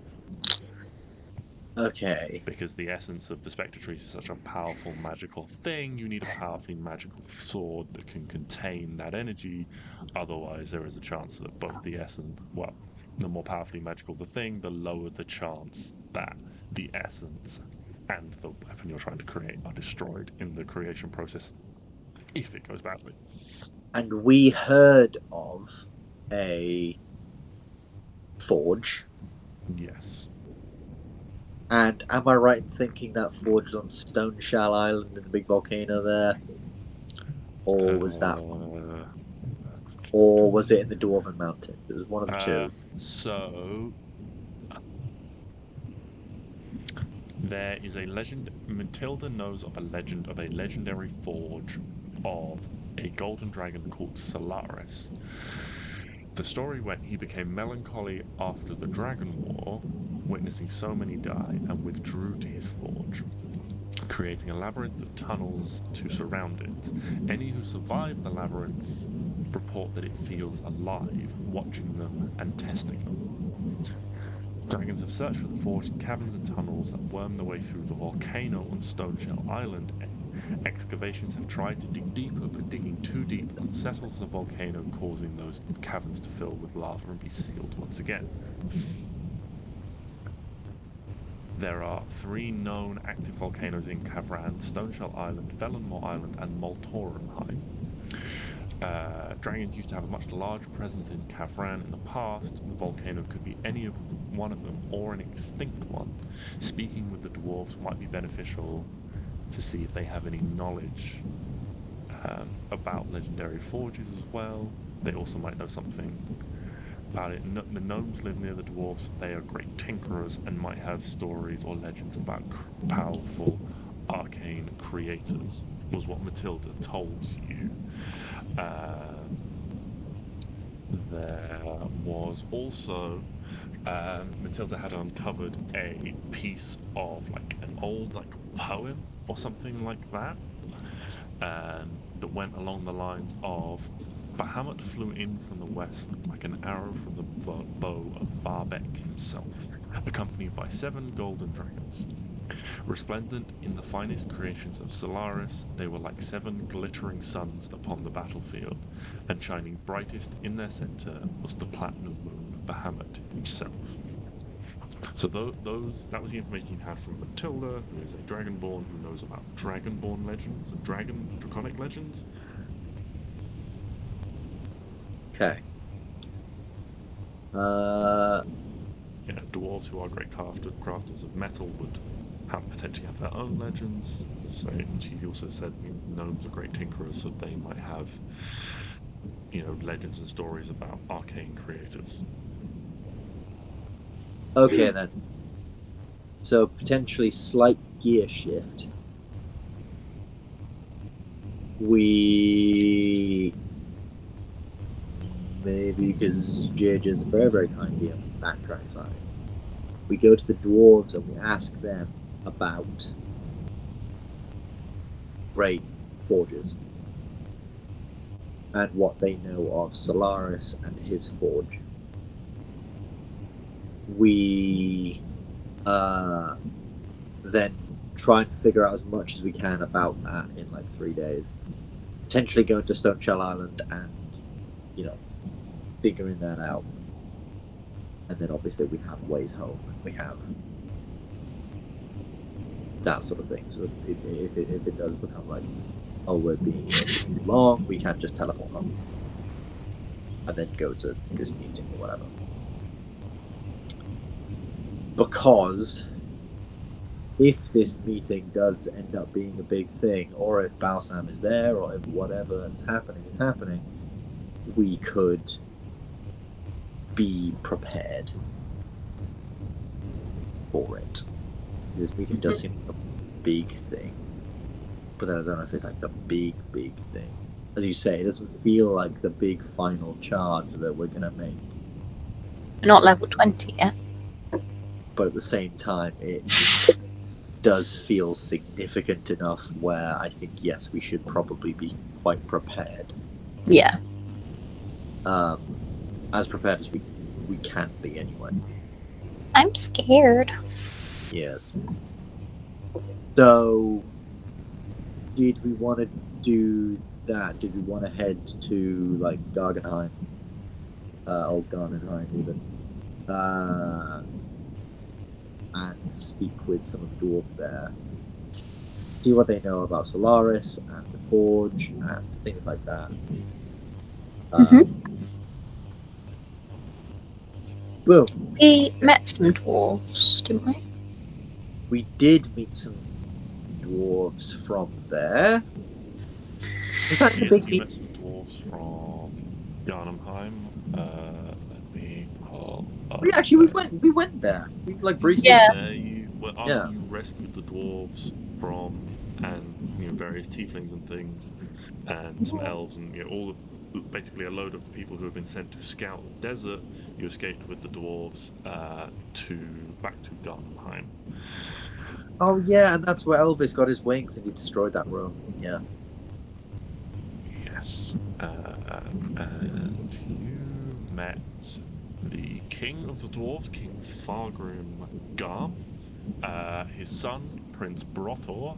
Okay. Because the essence of the spectre trees is such a powerful magical thing, you need a powerfully magical sword that can contain that energy. Otherwise, there is a chance that both the essence, well, the more powerfully magical the thing, the lower the chance that the essence and the weapon you're trying to create are destroyed in the creation process if it goes badly. And we heard of a forge. Yes. And am I right in thinking that forge is on Stone Shell Island in the big volcano there? Or was that, or was it in the Dwarven Mountain? It was one of the two. So there is a legend. Matilda knows of a legend of a legendary forge of a golden dragon called Solaris. The story went he became melancholy after the Dragon War, witnessing so many die, and withdrew to his forge, creating a labyrinth of tunnels to surround it. Any who survive the labyrinth report that it feels alive, watching them and testing them. Dragons have searched for the forge in caverns and tunnels that worm their way through the volcano on Stoneshell Island. Excavations have tried to dig deeper, but digging too deep unsettles the volcano, causing those caverns to fill with lava and be sealed once again. There are 3 known active volcanoes in Kavran: Stoneshell Island, Felonmore Island, and Moltorenheim. Dragons used to have a much larger presence in Kavran in the past. The volcano could be any of one of them or an extinct one. Speaking with the dwarves might be beneficial to see if they have any knowledge about legendary forges as well. They also might know something about it. The gnomes live near the dwarves. They are great tinkerers and might have stories or legends about powerful arcane creators, was what Matilda told you. There was also Matilda had uncovered a piece of like an old poem or something like that that went along the lines of Bahamut flew in from the west like an arrow from the bow of Varbek himself, accompanied by 7 golden dragons. Resplendent in the finest creations of Solaris, they were like 7 glittering suns upon the battlefield, and shining brightest in their center was the platinum moon, Bahamut himself. So that was the information you had from Matilda, who is a Dragonborn who knows about Dragonborn legends and draconic legends. Okay. Yeah, dwarves who are great crafters of metal would potentially have their own legends. So she also said gnomes are great tinkerers, so they might have legends and stories about arcane creators. Okay then. So potentially slight gear shift. We maybe because JJ's very, very kindly on backtrack side. We go to the dwarves and we ask them about great forges and what they know of Solaris and his forge. We then try and figure out as much as we can about that in like 3 days. Potentially going to Stoneshell Island and, figuring that out. And then obviously we have ways home. We have that sort of thing. So if it does become like, oh, we're being here too long, we can just teleport home. And then go to this meeting or whatever. Because if this meeting does end up being a big thing, or if Balsam is there, or if whatever is happening, we could be prepared for it. This meeting does seem like a big thing, but then I don't know if it's like a big thing. As you say, it doesn't feel like the big final charge that we're gonna make. We're not level 20 yet. But at the same time, it does feel significant enough where I think, yes, we should probably be quite prepared. Yeah. As prepared as we can be anyway. I'm scared. Yes. So, did we want to do that? Did we want to head to, like, Gargenheim? Old Gargenheim, even. And speak with some of the dwarves there. See what they know about Solaris and the Forge and things like that. Boom. We met some dwarves, didn't we? We did meet some dwarves from there. Was that the Yes, big you meet? met some dwarves from Yarnumheim. Let me pull up We went there. We like briefly. Yeah. After you rescued the dwarves from various tieflings and things, and some elves and basically a load of people who had been sent to scout the desert. You escaped with the dwarves back to Garnheim. Oh yeah, and that's where Elvis got his wings and he destroyed that room. Yeah. Yes, and you met the king of the dwarves, King Fargrim Garm, his son, Prince Brotor,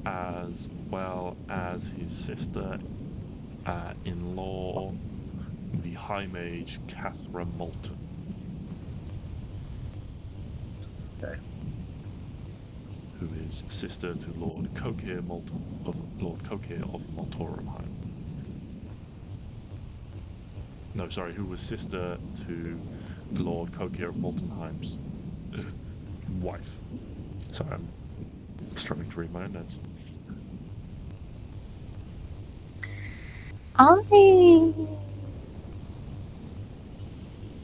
as well as his sister-in-law, the High Mage Cathra Moulton. Okay. Who is sister to Lord Kokir of Moltorumheim. No, sorry, who was sister to Lord Kokir of Moltenheim's wife. Sorry, I'm struggling to read my own notes. I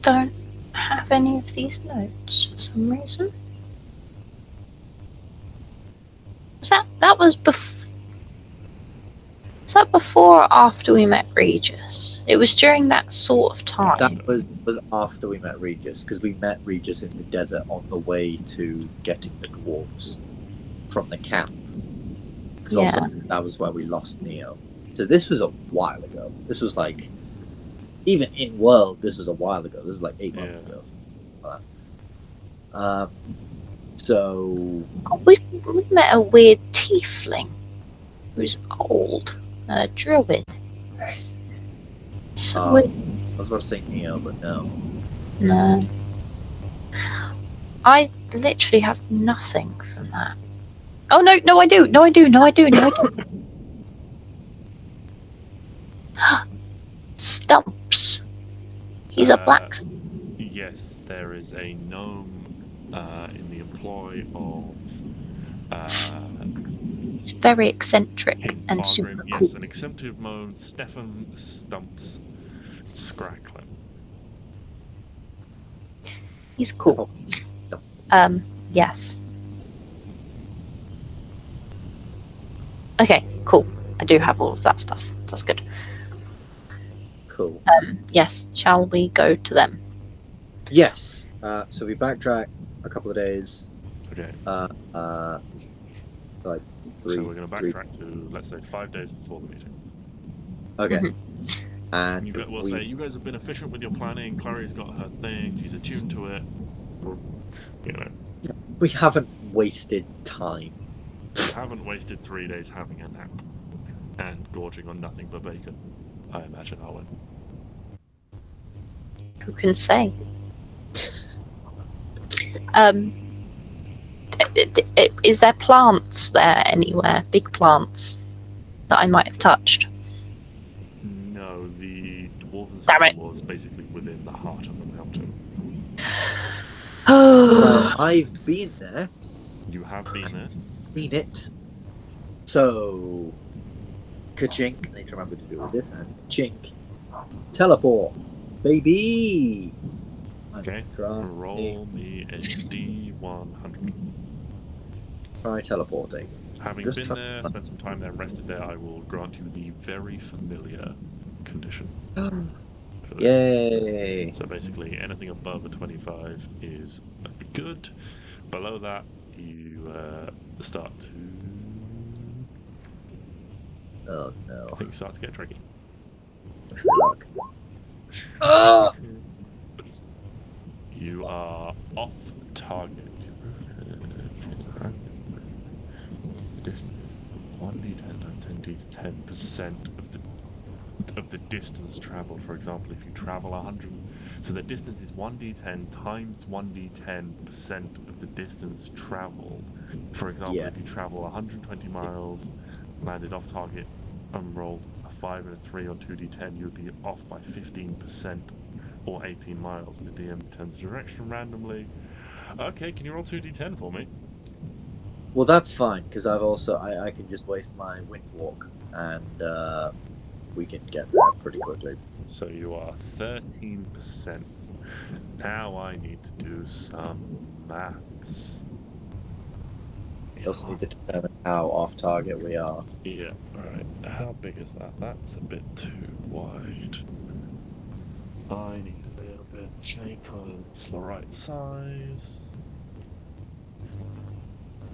don't have any of these notes for some reason. Was that before or after we met Regis? It was during that sort of time. That was after we met Regis, because we met Regis in the desert on the way to getting the dwarves from the camp. Because also that was where we lost Neo. So this was a while ago. This was like, even in world, this was a while ago. This is like 8 months ago. So we met a weird tiefling who's old and a druid. So I was about to say Neo, but no. No. I literally have nothing from that. Oh no, I do. Stumps. He's a blacksmith. Yes, there is a gnome in the employ of. It's very eccentric and super cool. Yes, an eccentric gnome, Stefan Stumps Scracklin. He's cool. Yes. Okay, cool. I do have all of that stuff. That's good. Cool. Yes, shall we go to them? Yes. So we backtrack a couple of days. Okay. Like 3. So we're going to backtrack to, let's say, 5 days before the meeting. Okay. And we'll say you guys have been efficient with your planning. Klari's got her thing. She's attuned to it. We haven't wasted time. We haven't wasted 3 days having a nap and gorging on nothing but bacon. I imagine, Arwen. Who can say? Is there plants there anywhere? Big plants that I might have touched? No, the dwarven city was basically within the heart of the mountain. Well, I've been there, You have been there. seen it. So, ka-chink. I need to remember to do all this. And chink. Teleport. Baby! Okay. Roll me a D100. Try teleporting. Having Just been try- there, spent some time there, rested there, I will grant you the very familiar condition. For this. Yay! So basically, anything above a 25 is good. Below that, you start to. Oh no. Things start to get tricky. Wish me luck. Oh! You are off target. The distance is 1d10 times 10d10% of the distance traveled. For example, if you travel 100, so the distance is 1d10 times 1d10% of the distance traveled. For example, Yeah. if you travel 120 miles, landed off target, and rolled a 5 and a 3 on 2d10, you would be off by 15% or 18 miles. The DM turns the direction randomly. Okay, can you roll 2d10 for me? Well, that's fine because I've also I can just waste my wind walk and we can get there pretty quickly. So you are 13%. Now I need to do some maths. We also need to determine how off target we are. Yeah, alright. How big is that? That's a bit too wide. I need a little bit shaper. It's the right size.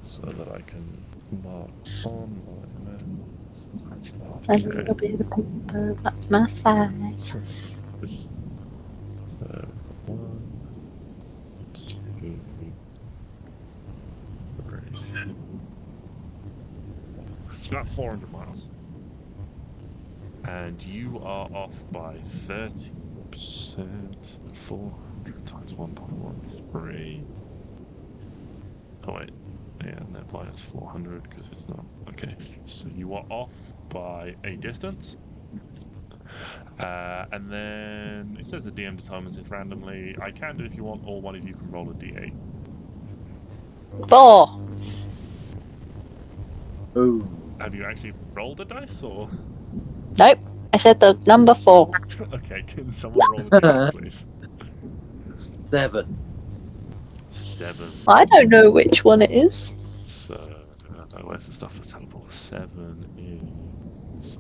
So that I can mark on my map. A little bit of paper, that's my size. So, 1, 2, 3. It's about 400 miles. And you are off by 30%. 400 times 1.13. Oh, wait. Yeah, no, minus 400 because it's not. Okay. So you are off by a distance. And then it says the DM determines it randomly. I can do if you want, or one of you can roll a d8. 4. Ooh. Have you actually rolled a dice, or? Nope. I said the number 4. Okay, can someone roll a d8, please? 7. 7. I don't know which one it is. So, where's the stuff for teleport? 7 is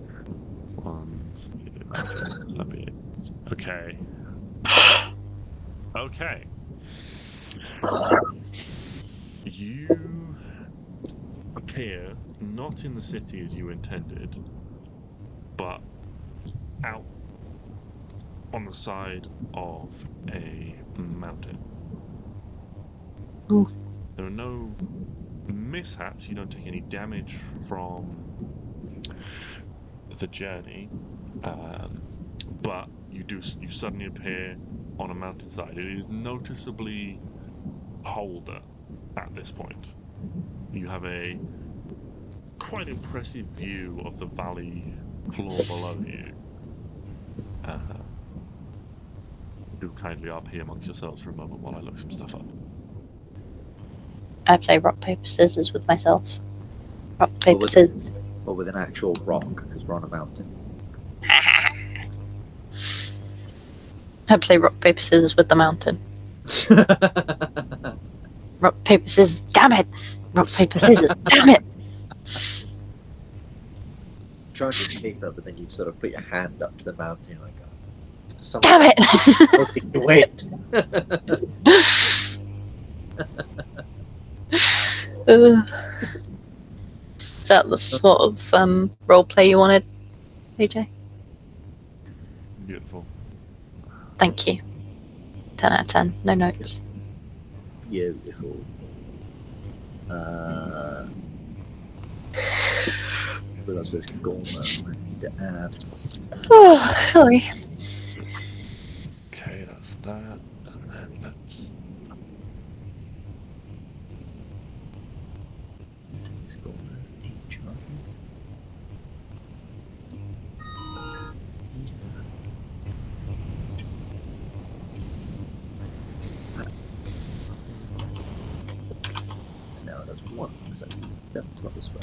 1, 2, okay, that'd be it. Okay. Okay. You appear not in the city as you intended, but out on the side of a mountain. Ooh. There are no mishaps. You don't take any damage from the journey, but you suddenly appear on a mountainside. It is noticeably colder at this point. You have a quite impressive view of the valley floor below you. Do kindly up here amongst yourselves for a moment while I look some stuff up. I play rock, paper, scissors with myself. Rock, paper, with- scissors. Or with an actual rock because we're on a mountain. I play rock, paper, scissors with the mountain. Rock, paper, scissors. Damn it! Rock, paper, scissors. Damn it! Trying to paper, but then you sort of put your hand up to the mountain like, for some Damn reason, it! looking to wait. Is that the sort of role play you wanted, AJ? Beautiful. Thank you. 10 out of 10. No notes. Beautiful. But that's what's going on. I need to add. Oh, sorry. Okay, that's that. And then let's. Six golders, 8 charges. is that? 7th level spell.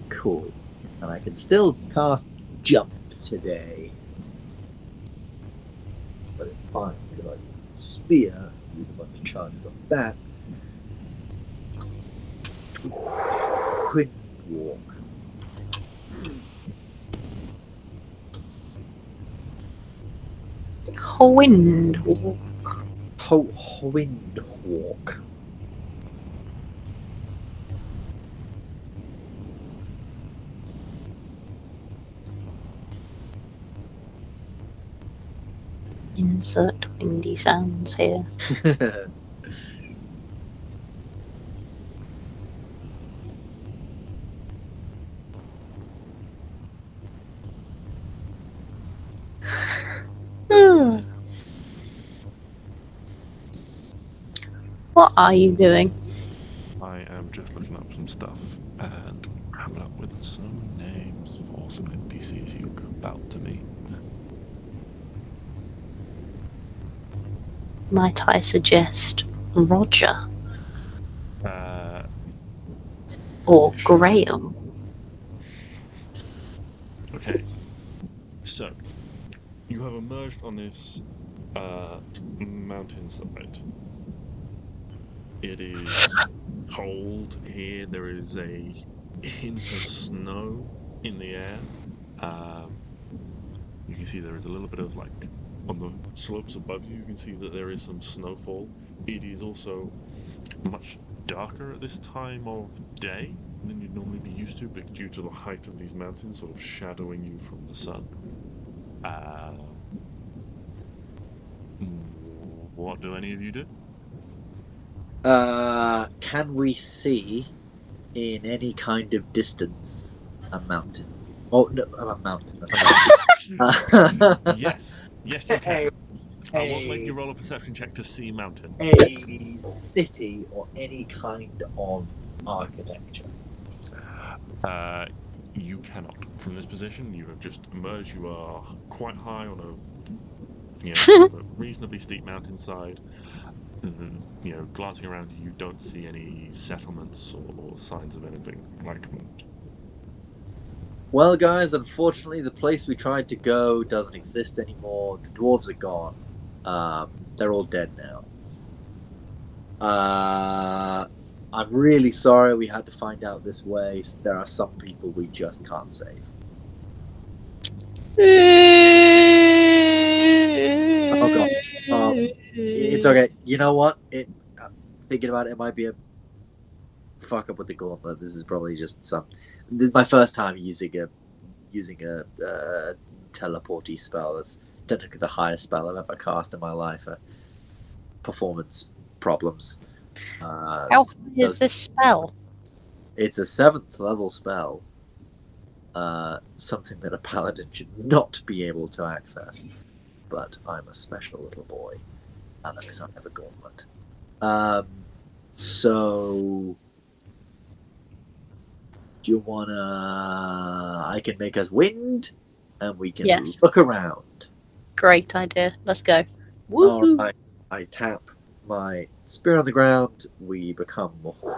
Cool. And I can still cast Jump today. But it's fine because I can Spear with a bunch of charges on that. Wind Walk. Wind walk. Wind Walk. Insert windy sounds here. What are you doing? I am just looking up some stuff and coming up with some names for some NPCs you're about to meet. Might I suggest Roger or Sure. Graham? Okay, so you have emerged on this mountainside. It is cold here. There is a hint of snow in the air. You can see there is a little bit of on the slopes above you. You can see that there is some snowfall. It is also much darker at this time of day than you'd normally be used to, but due to the height of these mountains sort of shadowing you from the sun. What do any of you do? Can we see in any kind of distance a mountain? Oh no, a mountain. Yes, you can. Hey, I won't make you roll a perception check to see mountain. a city or any kind of architecture. You cannot. From this position, you have just emerged. You are quite high on a reasonably steep mountainside. Glancing around you don't see any settlements or signs of anything like that. Well, guys, unfortunately, the place we tried to go doesn't exist anymore. The dwarves are gone. They're all dead now. I'm really sorry we had to find out this way. There are some people we just can't save. Oh god. It's okay. You know what? Thinking about it might be a fuck up with the gauntlet. This is probably just this is my first time using a teleporty spell. That's technically the highest spell I've ever cast in my life. Performance problems. How high is this spell? It's a 7th level spell. Something that a paladin should not be able to access. But I'm a special little boy, and because I have a gauntlet. So do you wanna? I can make us wind, and we can look around. Great idea. Let's go. All right. I tap my spear on the ground. We become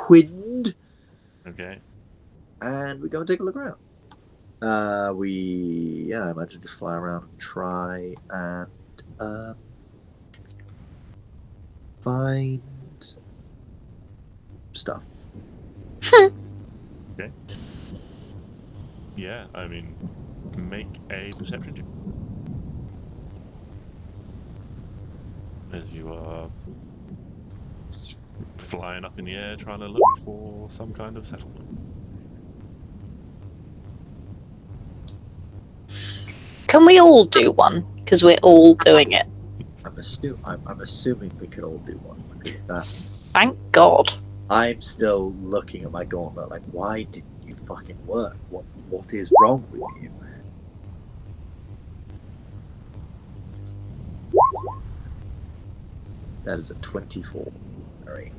wind. Okay. And we go and take a look around. I imagine just fly around and try and find stuff. Okay. Yeah, I mean, make a perception check. As you are flying up in the air trying to look for some kind of settlement. Can we all do one? Because we're all doing it. I'm assuming we can all do one because that's. Thank God. I'm still looking at my gauntlet like, why didn't you fucking work? What is wrong with you? That is a 24. Sorry.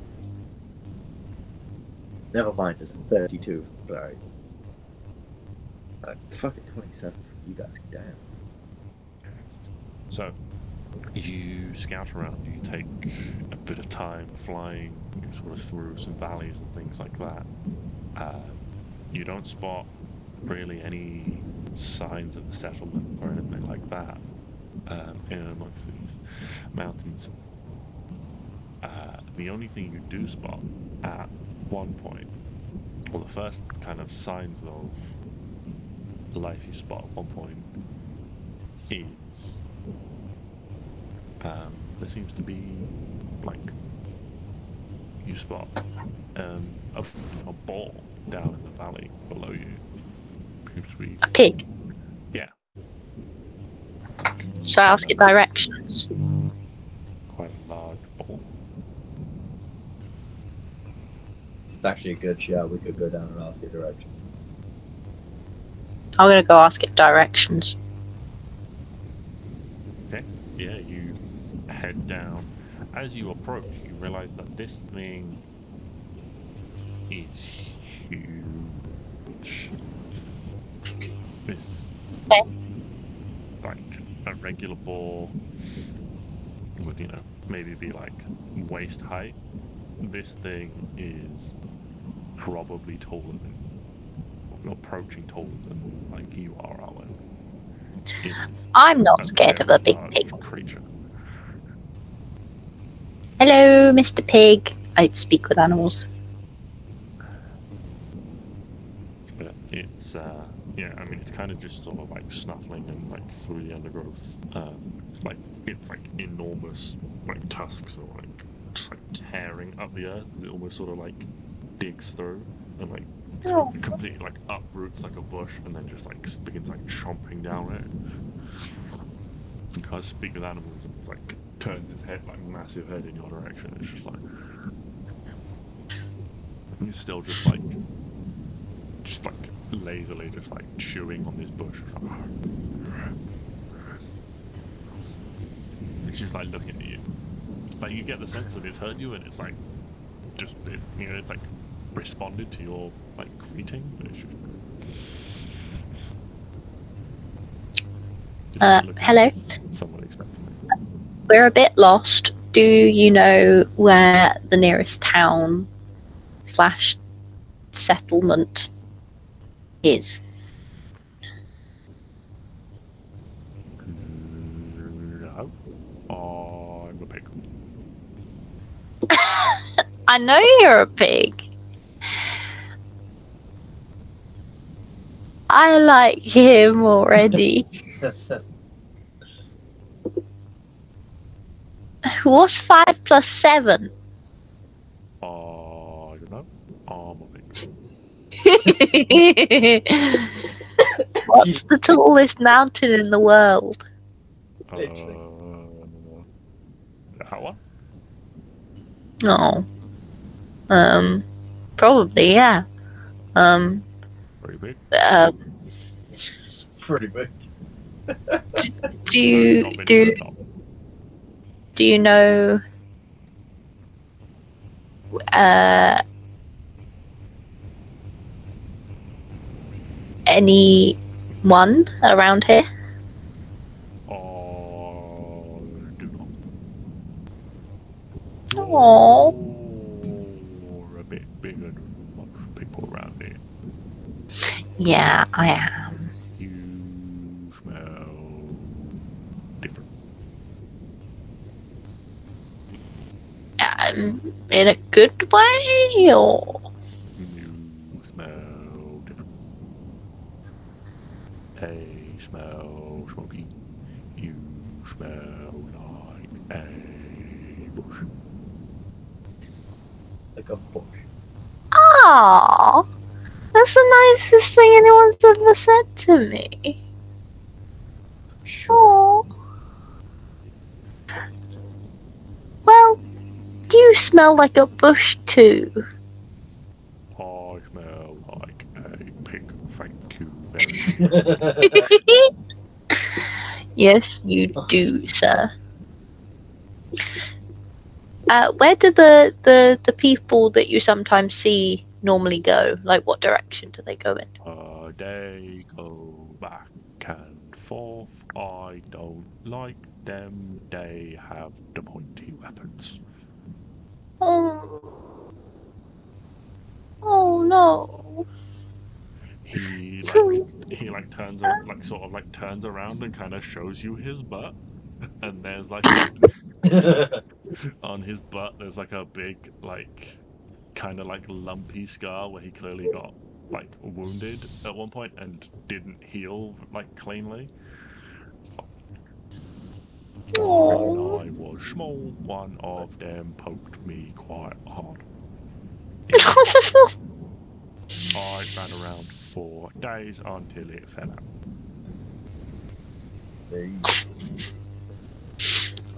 Never mind, it's a 32. Sorry. Fucking 27 from you guys. Damn. So, You scout around, you take a bit of time flying sort of through some valleys and things like that. You don't spot really any signs of a settlement or anything like that in and amongst these mountains. The only thing you do spot at one point, well, the first kind of signs of life you spot at one point is there seems to be, like, you spot a ball down in the valley below you. Seems to be, A pig. yeah. So I ask it directions. Quite a large ball. It's actually a good shout. We could go down and ask your direction. I'm gonna go ask it directions. Okay, yeah, you head down. As you approach, you realize that this thing is huge. This, Okay. like, a regular ball would, maybe be like waist height. This thing is probably taller than, approaching taller than, like, you are, Arwen. It is I'm not scared of a very big large pig. creature. Hello, Mr. Pig. I speak with animals. But it's it's kind of just sort of like snuffling and like through the undergrowth. Like it's like enormous like tusks are like just like tearing up the earth. It almost sort of like digs through and like Oh. completely like uproots like a bush and then just like begins like chomping down it. You can't speak with animals and it's like turns its head like massive head in your direction. It's just like it's still just like lazily just like chewing on this bush. It's just like looking at you. Like you get the sense that it's heard you and it's like just it's like responded to your like greeting, but it's just looking Hello. at you somewhat expectantly. We're a bit lost. Do you know where the nearest town / settlement is? No, I'm a pig. I know you're a pig. I like him already. What's 5 + 7? I don't know. I'm a pig. What's the tallest mountain in the world? Literally. That one? Oh. Probably, yeah. Very big. It's pretty big. Do Not been to the top. you know anyone around here? Do not. Aww. You're a bit bigger than most people around here. Yeah, I am. You smell different. In a good way, or You smell different. They smell smoky. You smell like a bush. Like a bush. ah, that's the nicest thing anyone's ever said to me. Sure. Aww. Well, you smell like a bush too. I smell like a pig. Thank you very much. Yes, you do, sir. Where do the people that you sometimes see normally go? Like, what direction do they go in? They go back and Fourth, I don't like them. They have the pointy weapons. Oh. Oh no. He turns turns around and kind of shows you his butt, and there's like on his butt there's like a big kind of like lumpy scar where he clearly got like wounded at one point and didn't heal like cleanly. When I was small, one of them poked me quite hard. I ran around for days until it fell out.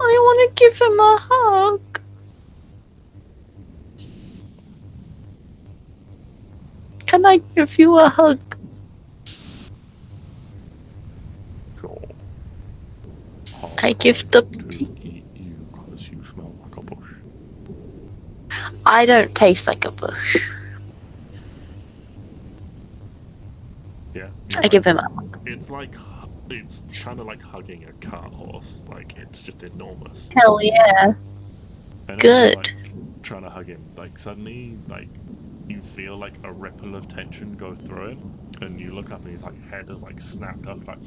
I want to give him a hug. Can I give you a hug? Sure. I give the to eat you because you smell like a bush. I don't taste like a bush. Yeah. I give him a It's kind of like hugging a cart horse. Like it's just enormous. hell yeah. And Good. as you're like trying to hug him, like suddenly like you feel like a ripple of tension go through him, and you look up and his like head is like snapped up, like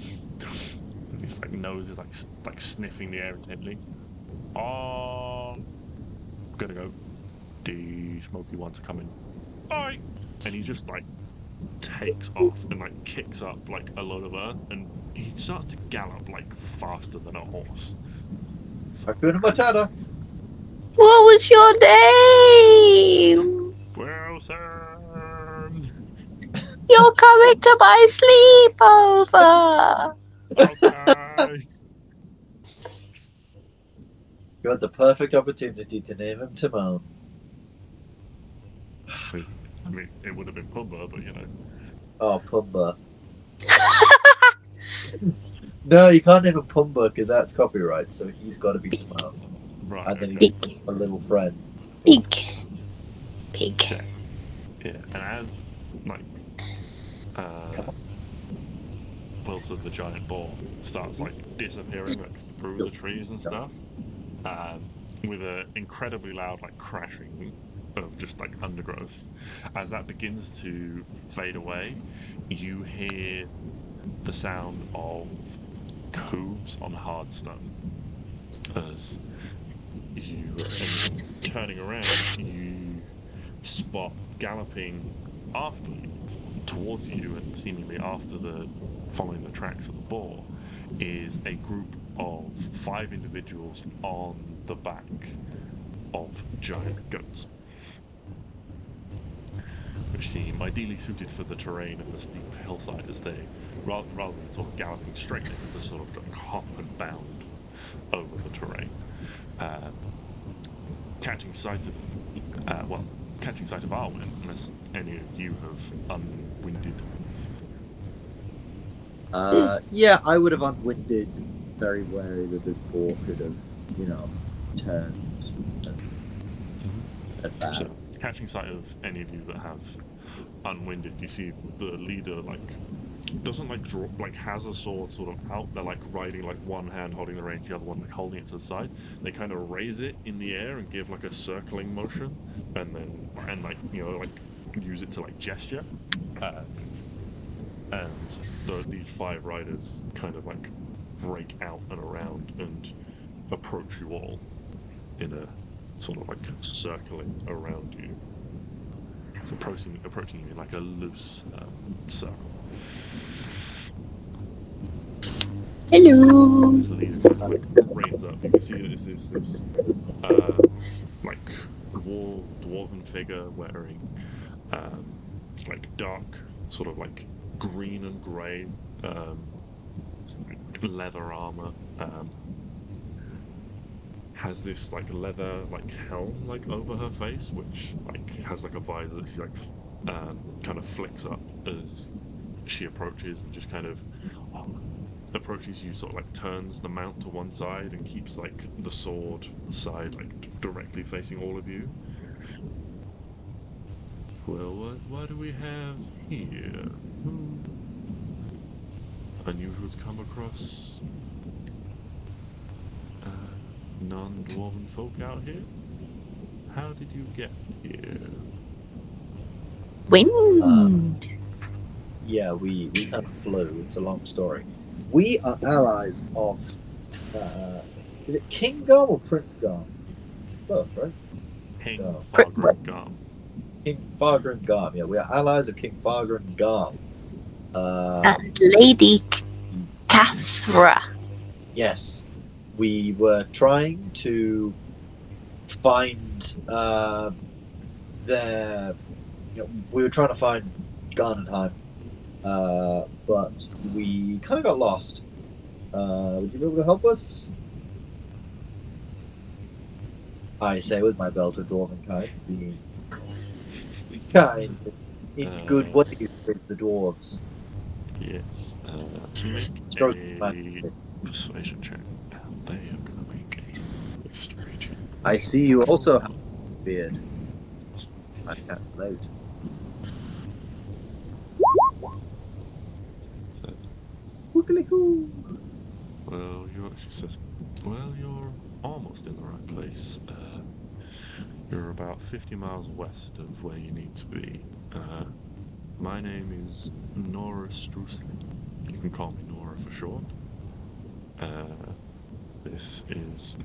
his like nose is like sniffing the air intently. Oh, gonna go. The smoky ones are coming. Bye. And he just like takes off and like kicks up like a load of earth, and he starts to gallop like faster than a horse. Hakuna Matata. What was your name? Wilson. You're coming to my sleepover. Okay. You had the perfect opportunity to name him Timon. I mean, it would have been Pumbaa, but you know. Oh, Pumbaa. No, you can't name him Pumbaa because that's copyright, so he's got to be Timon. Right. And then Okay. he's a little friend. Pig. Okay. Yeah, and as like Wilson the giant boar starts like disappearing like through the trees and stuff, with an incredibly loud like crashing of just like undergrowth. As that begins to fade away, you hear the sound of hooves on hard stone. As you turning around, you spot galloping after you, towards you, and seemingly following the tracks of the boar, is a group of 5 individuals on the back of giant goats, which seem ideally suited for the terrain and the steep hillside, as they, rather than sort of galloping straight, they can just sort of like hop and bound over the terrain. Catching sight of Arwen, unless any of you have unwinded. Yeah, I would have unwinded, very wary that this boar could have, turned at that. So, catching sight of any of you that have unwinded, you see the leader doesn't draw, has a sword sort of out. They're riding one hand holding the reins, the other one holding it to the side. They kind of raise it in the air and give a circling motion, and then use it to gesture. And these 5 riders kind of break out and around and approach you all in a sort of circling around you. So approaching you in a loose circle. Hello. As the leader kind of reins up, you can see that this is this dwarven figure wearing dark sort of green and grey leather armor. Has this leather helm over her face, which has a visor that she kind of flicks up as she approaches, and just kind of approaches you, sort of turns the mount to one side and keeps the sword side directly facing all of you. Well, what do we have here? unusual to come across non-dwarven folk out here? How did you get here? Wind. Yeah, we kind of flew. It's a long story. We are allies of. Is it King Garm or Prince Garm? Both, right? Hang No. Fargrim Gum. King Fargrim Garm. Yeah, we are allies of King Fargrim Garm. And Lady Cathra. Yes, we were trying to find their. We were trying to find Garnenheim, but we kind of got lost. Would you be able to help us? I say with my belt of dwarven kind, being kind in good ways with the dwarves. Yes. Make Strokes a persuasion check. And they are going to make a history check. I see you also have a beard. I can't note. So, Whookily-hoo. well, she says, well, you're almost in the right place. You're about 50 miles west of where you need to be. My name is Nora Strusley. You can call me Nora for short. This is...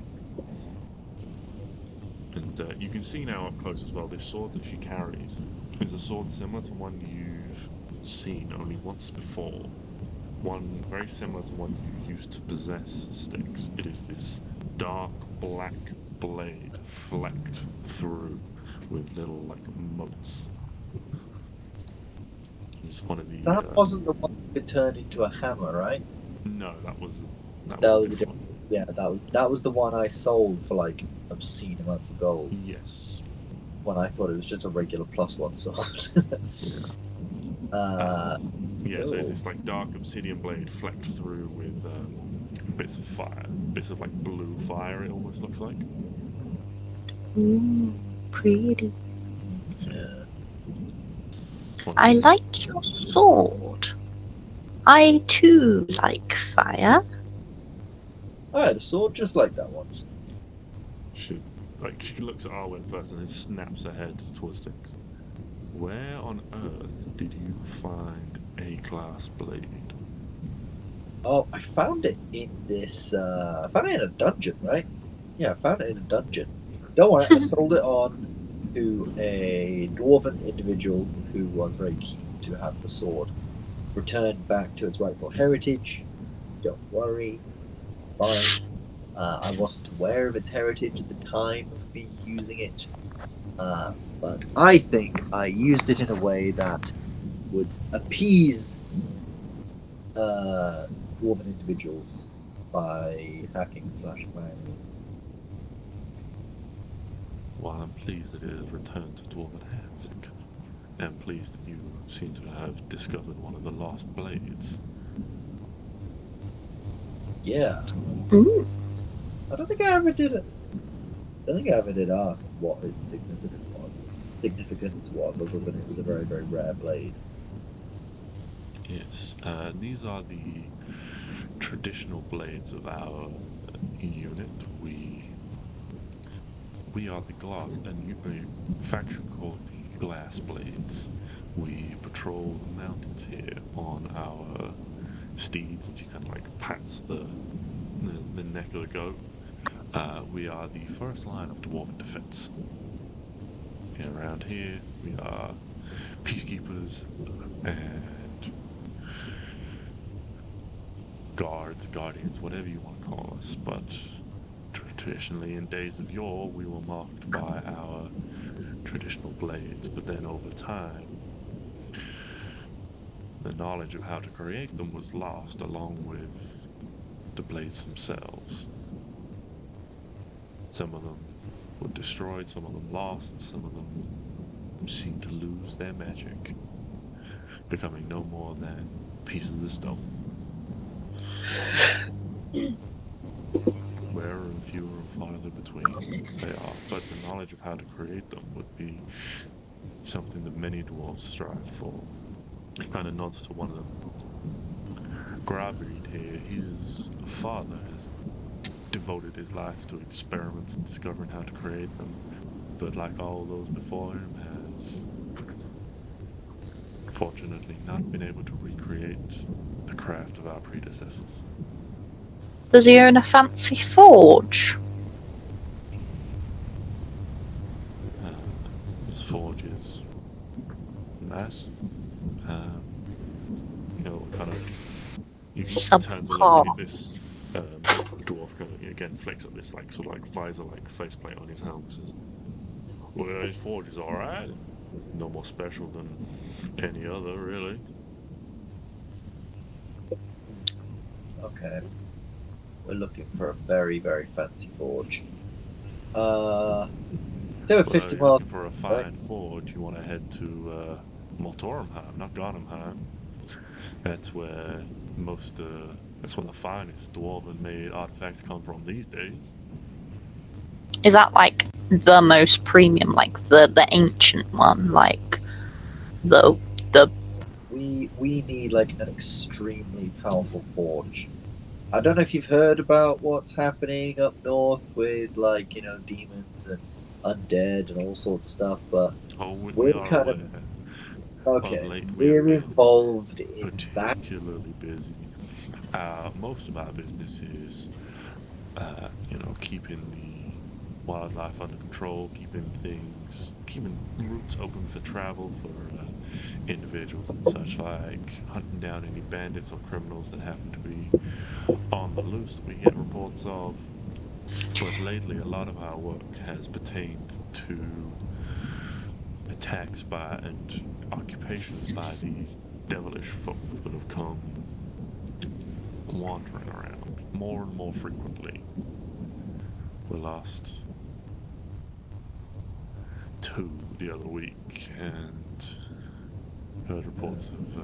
And you can see now up close as well, this sword that she carries is a sword similar to one you've seen only once before. One very similar to one you used to possess, Stix. It is this dark black blade flecked through with little, like, motes. It's one of the... That wasn't the one that turned into a hammer, right? No, that was a was different one. Yeah, that was the one I sold for like obscene amounts of gold. Yes. When I thought it was just a regular +1 sword. Yeah, so it's this like dark obsidian blade flecked through with bits of fire, bits of like blue fire. It almost looks like. Pretty. Yeah. I like your sword. I too like fire. I had a sword just like that once. She looks at Arwen first and then snaps her head towards Stix. Where on earth did you find a glass blade? Oh, I found it in this. I found it in a dungeon, right? Yeah, I found it in a dungeon. Don't worry, I sold it on to a dwarven individual who was very keen to have the sword returned back to its rightful heritage. Don't worry, fine. I wasn't aware of its heritage at the time of me using it, but I think I used it in a way that would appease dwarven individuals by hacking / mining. Well, I'm pleased that it has returned to dwarven hands, and I'm pleased that you seem to have discovered one of the lost blades. Yeah. Ooh. I don't think I ever did it. I don't think I ever did ask what its significance was, other than it was a very, very rare blade. Yes, these are the traditional blades of our unit. We are the a faction called the Glass Blades. We patrol the mountains here on our steeds, and she kind of like pats the neck of the goat. We are the first line of dwarven defense. And around here, we are peacekeepers and guards, guardians, whatever you want to call us. But traditionally, in days of yore, we were marked by our traditional blades. But then over time, the knowledge of how to create them was lost along with the blades themselves. Some of them were destroyed, some of them lost, some of them seemed to lose their magic, becoming no more than pieces of stone. Rarer and fewer and farther between they are, but the knowledge of how to create them would be something that many dwarves strive for. It kind of nods to one of them. Grabbered here, his father has devoted his life to experiments and discovering how to create them, but like all those before him, has fortunately not been able to recreate the craft of our predecessors. Does he own a fancy forge? His forge is nice. Kind of, you can turn to look at this dwarf kind of again flicks up this like sort of like visor like faceplate on his helm and says, well, his forge is alright. No more special than any other, really. Okay. We're looking for a very, very fancy forge. There were 50 you're miles. looking for a fine forge, you want to head to Mortorumheim, not Garnhamheim. That's where that's where the finest dwarven-made artifacts come from these days. Is that like the most premium, like the ancient one, like the We need like an extremely powerful forge. I don't know if you've heard about what's happening up north with like, demons and undead and all sorts of stuff, but We we're are kind aware. of Of late, we're involved in that. particularly busy. Most of our business is, keeping the wildlife under control, keeping routes open for travel for individuals and such like, hunting down any bandits or criminals that happen to be on the loose that we get reports of. But lately, a lot of our work has pertained to attacks by and occupations by these devilish folk that have come wandering around more and more frequently. We lost 2 the other week and heard reports of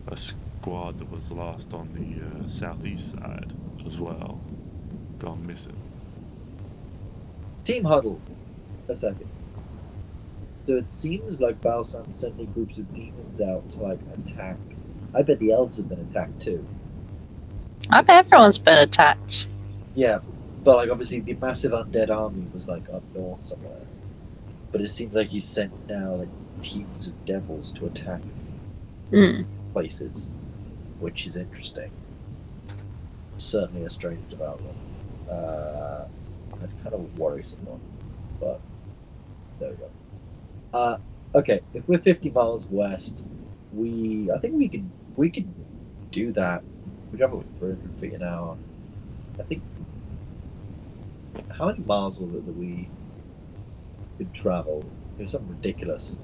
a squad that was lost on the southeast side as well, gone missing. Team huddle. A second. So it seems like Balsam's sending groups of demons out to like attack. I bet the elves have been attacked too. I bet everyone's been attacked. Yeah, but like obviously the massive undead army was like up north somewhere. But it seems like he's sent now like teams of devils to attack places, which is interesting. Certainly a strange development. And kind of a worrisome one, but there we go. Okay, if we're 50 miles west, I think we can do that. We travel at 300 feet an hour. I think. How many miles was it that we could travel? It was something ridiculous.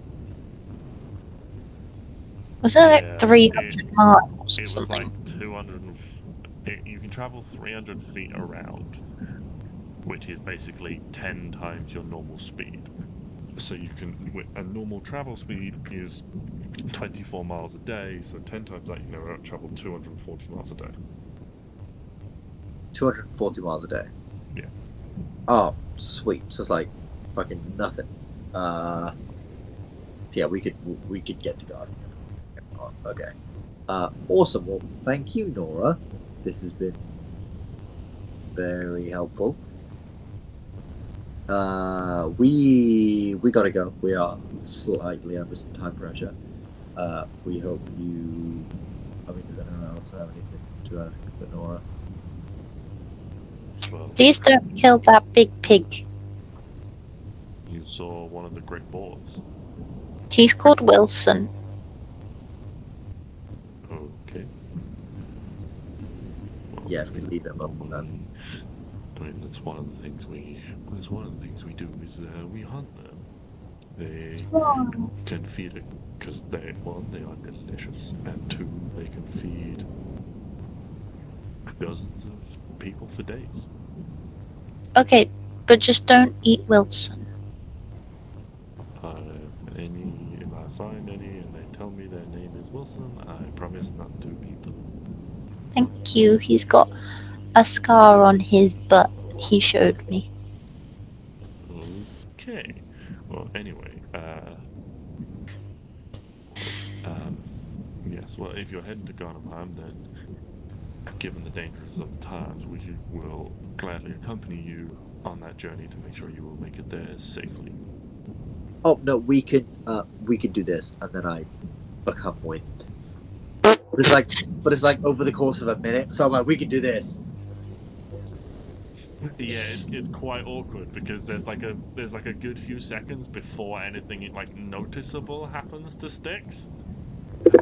Was it like 300 miles or It was something? like 200. You can travel 300 feet around, which is basically 10 times your normal speed. So a normal travel speed is 24 miles a day, so 10 times that, travel 240 miles a day. 240 miles a day. Yeah. Oh, sweet. So it's like fucking nothing. So yeah, we could get to God. Okay. Awesome. Well, thank you, Nora. This has been very helpful. We gotta go. We are slightly under some time pressure. We hope you. I mean, does anyone else have anything to ask for Nora? Well, Please don't kill that big pig. you saw one of the great boars. He's called Wilson. Okay. Well, Yeah, if we leave him up. normally, I mean, that's one of the things we do is we hunt them. They can feed it because they are delicious, and 2, they can feed dozens of people for days. Okay, but just don't eat Wilson. If I find any and they tell me their name is Wilson, I promise not to eat them. Thank you. He's got a scar on his butt. He showed me. Okay. Well, anyway, Yes, well, if you're heading to Garnheim, then, given the dangers of the times, we will gladly accompany you on that journey to make sure you will make it there safely. Oh no, we can do this, and then I become wind. But it's like over the course of a minute. So I'm like, we can do this. Yeah, it's quite awkward because there's like a good few seconds before anything like noticeable happens to Stix,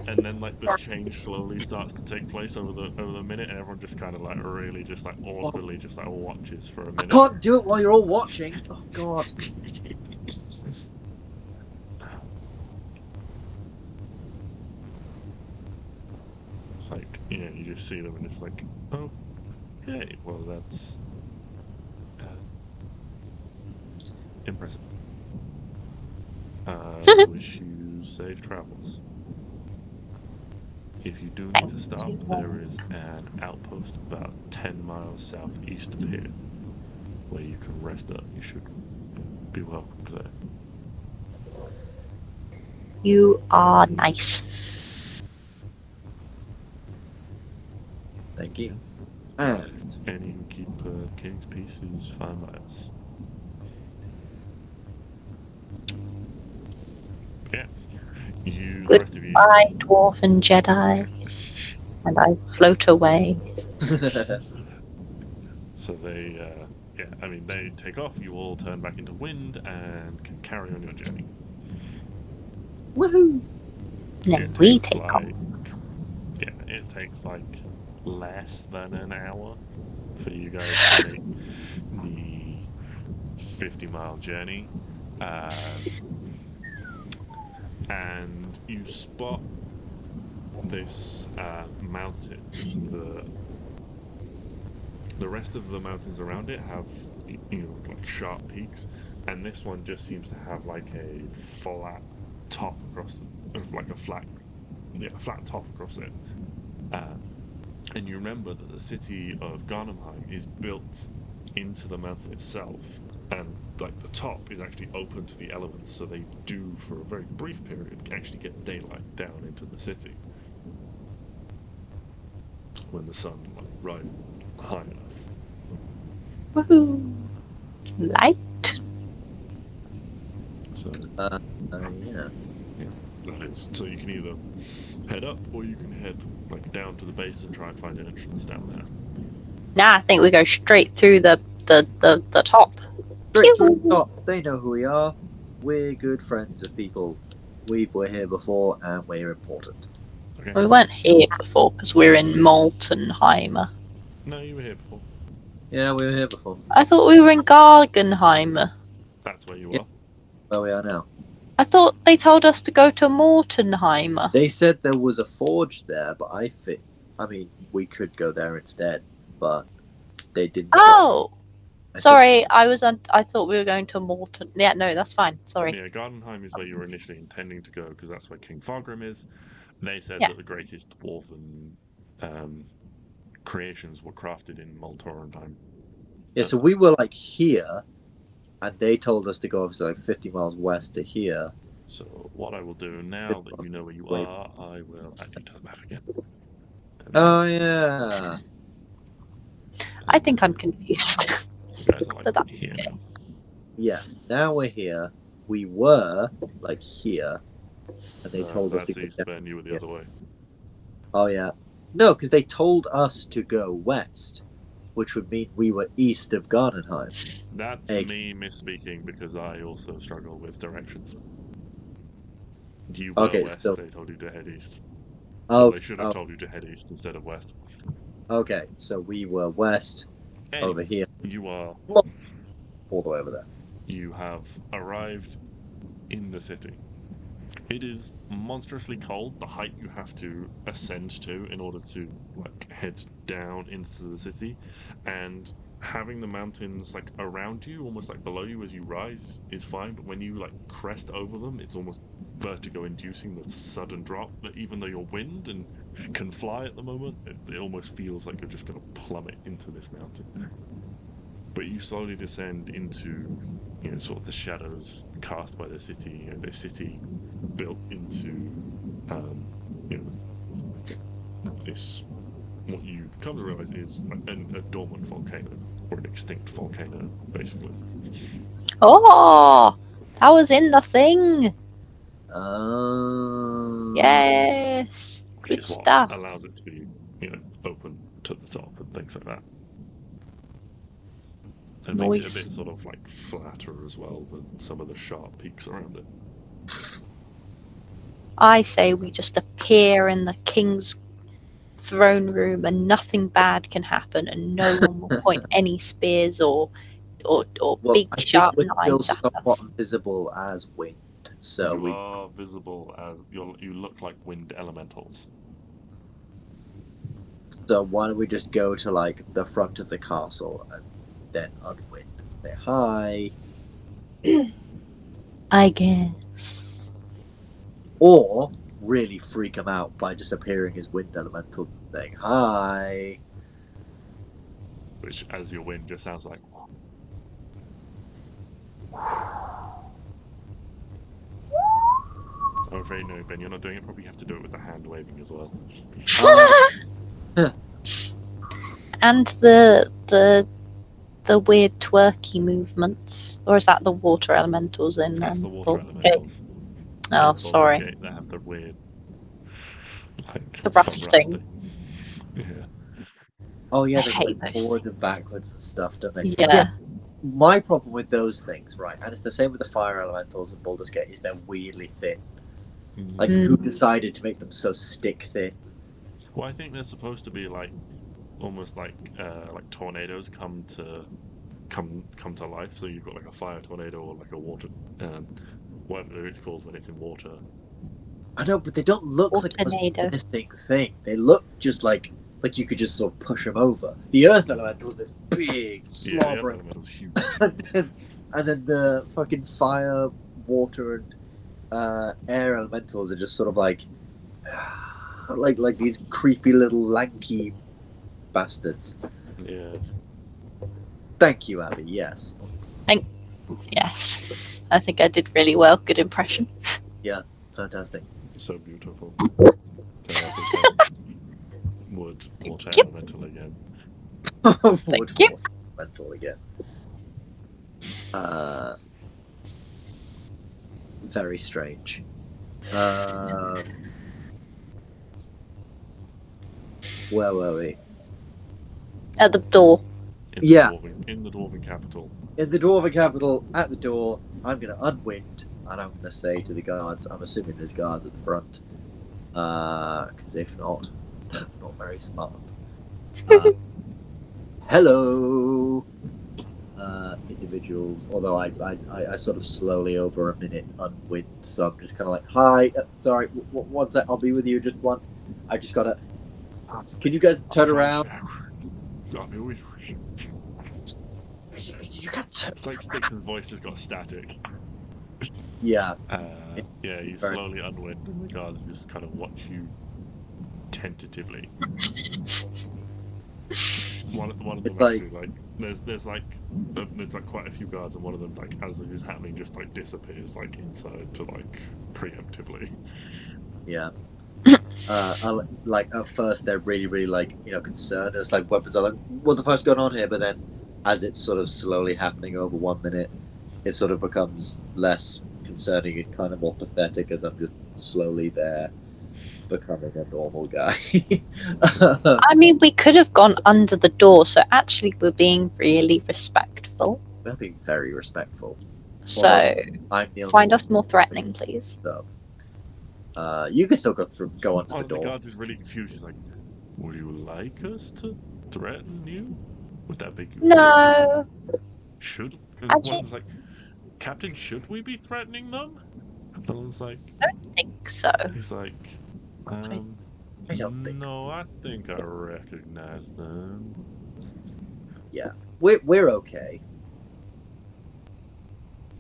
and then like this change slowly starts to take place over the minute, and everyone just kind of like really just like awkwardly just like watches for a I minute. can't do it while you're all watching. Oh god. It's like, yeah, you just see them and it's like, oh, hey, well that's impressive. I wish you safe travels. If you do need Thank to stop, you. there is an outpost about 10 miles southeast of here where you can rest up. You should be welcome there. You are nice. Thank you. And any who keep King's peace is 5 miles. Yeah. The rest of you. Goodbye, dwarf and Jedi. And I float away. So they, I mean, they take off. You all turn back into wind and can carry on your journey. Woohoo! And then we take off. Yeah, it takes like less than an hour for you guys to make the 50-mile journey. And you spot this mountain. The rest of the mountains around it have, like sharp peaks, and this one just seems to have like a flat top across, like a flat top across it. And you remember that the city of Garnheim is built into the mountain itself, and like the top is actually open to the elements, so they do, for a very brief period, actually get daylight down into the city when the sun rises high enough. Woohoo! Light. So Yeah. that is, so you can either head up or you can head like down to the base and try and find an entrance down there. Now I think we go straight through the top. Straight to the top. They know who we are. We're good friends of people. We were here before, and we're important. Okay. We weren't here before because we're in Moltenheimer. No, you were here before. Yeah, we were here before. I thought we were in Gargenheimer. That's where you Yeah. are. Where we are now. I thought they told us to go to Moltenheimer. They said there was a forge there, but I mean, we could go there instead, but they didn't. Oh, say. sorry. I thought we were going to Molten. Yeah, no, that's fine. Sorry. Yeah, Gardenheim is where you were initially intending to go because that's where King Fargrim is. They said Yeah. that the greatest dwarven creations were crafted in Moltornheim. Yeah, so we were like here, and they told us to go obviously like 50 miles west to here. So what I will do now that you know where you are, I will add you to the map again. Oh yeah. I think I'm confused. You guys are But like that's here okay. now. Yeah. Now we're here. We were like here, and they told us to That's go east, down. Ben. You were the other way. Oh yeah. No, because they told us to go west, which would mean we were east of Gardenheim. That's me misspeaking because I also struggle with directions. You were Okay, west, so they told you to head east. oh, Well, they should have told you to head east instead of west. okay, so we were west Anyway, over here, you are. all the way over there. You have arrived in the city. It is monstrously cold, the height you have to ascend to in order to like head down into the city, and having the mountains like around you, almost like below you as you rise, is fine, but when you like crest over them, it's almost vertigo inducing, the sudden drop that even though you're wind and can fly at the moment, it almost feels like you're just going to plummet into this mountain. But you slowly descend into, sort of the shadows cast by the city, the city built into, this, what you've come to realize is like a dormant volcano or an extinct volcano, basically. Oh, that was in the thing. Yes, Which good is what stuff. allows it to be, open to the top and things like that. It makes it a Nice. bit sort of like flatter as well than some of the sharp peaks around it. I say we just appear in the king's throne room and nothing bad can happen and no one will point any spears or Well, big I think sharp we're still knives at somewhat us. visible as wind, so You we. are visible as you look like wind elementals. So why don't we just go to like the front of the castle and then unwind and say hi, I guess. or really freak them out by just appearing as wind elemental and saying hi. Which, as your wind, just sounds like. I'm afraid no, Ben, you're not doing it properly. You have to do it with the hand waving as well. And the weird twerky movements, or is that the water elementals in? That's the water Baldur's Gate? elementals. Oh, In Baldur's sorry. Gate, they have the weird, like Thrusting. Yeah. Oh yeah, I they hate go those forward and backwards and stuff, don't they? Yeah. My problem with those things, right, and it's the same with the fire elementals in Baldur's Gate, is they're weirdly thin. Like, who decided to make them so stick thin? Well, I think they're supposed to be like almost like tornadoes come to life. So you've got like a fire tornado or like a water, whatever it's called when it's in water. I know, but they don't look like the most Tornado. menacing thing. They look just like you could just sort of push them over. The earth elemental's this big, Yeah, the slobbering, elemental's huge. and then the fucking fire, water, and air elementals are just sort of like these creepy little lanky bastards. Yeah. Thank you, Abby. Yes. Yes. I think I did really well. Good impression. Fantastic. So beautiful. Wood Thank water you. elemental again. Wood you. water elemental again. Very strange. Where were we? At the door. In the dwarven capital. In the dwarven capital, at the door, I'm going to unwind, and I'm going to say to the guards, I'm assuming there's guards at the front, because if not, that's not very smart. Hello, individuals, although I sort of slowly over a minute unwind, so I'm just kind of like, hi, sorry, one sec, I'll be with you, just one, I just got to, can you guys turn around? You got to. It's like Stix's voice has got static. Yeah. Yeah, you slowly unwind, and the guards just kind of watch you tentatively. One of them actually there's quite a few guards, and one of them as it is happening just disappears inside to preemptively. Yeah. At first they're really concerned. It's like weapons are what the fuck's going on here? But then as it's sort of slowly happening over 1 minute, it sort of becomes less concerning and kind of more pathetic as I'm just slowly there becoming a normal guy. I mean, we could have gone under the door, so actually we're being really respectful. We're being very respectful. So I'm the only find us more threatening, please. So, you can still go onto One the of the door. guards is really confused. He's like, "Would you like us to threaten you? Would that make you feel No. Should Actually- one was like, Captain, should we be threatening them? And the one's like, I don't think so. he's like, I don't think. no, I think I recognize them. Yeah, we're okay.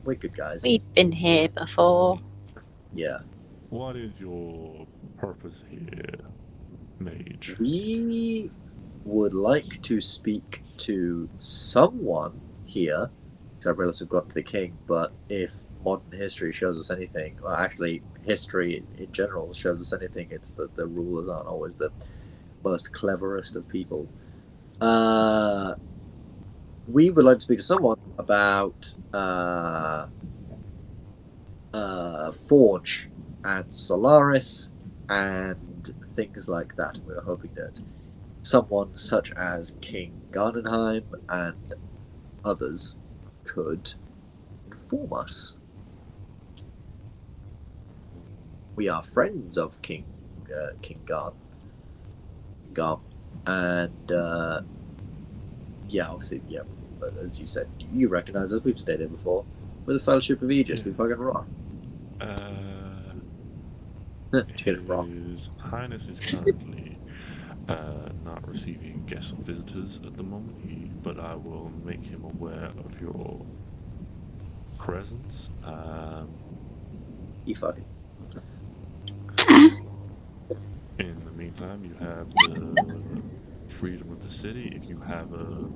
We're good guys. We've been here before. Yeah. What is your purpose here, mage? We would like to speak to someone here, because I realize we've got to the king, but if modern history shows us anything, or actually history in general shows us anything, it's that the rulers aren't always the most cleverest of people. We would like to speak to someone about Forge and Solaris and things like that. We were hoping that someone such as King Gardenheim and others could inform us. We are friends of King Garn, and obviously, but as you said, you recognise us. We've stayed here before. We're the Fellowship of Aegis. We fucking rock. His Highness is currently not receiving guests or visitors at the moment, but I will make him aware of your presence. You fucking. In the meantime, you have the freedom of the city. If you have a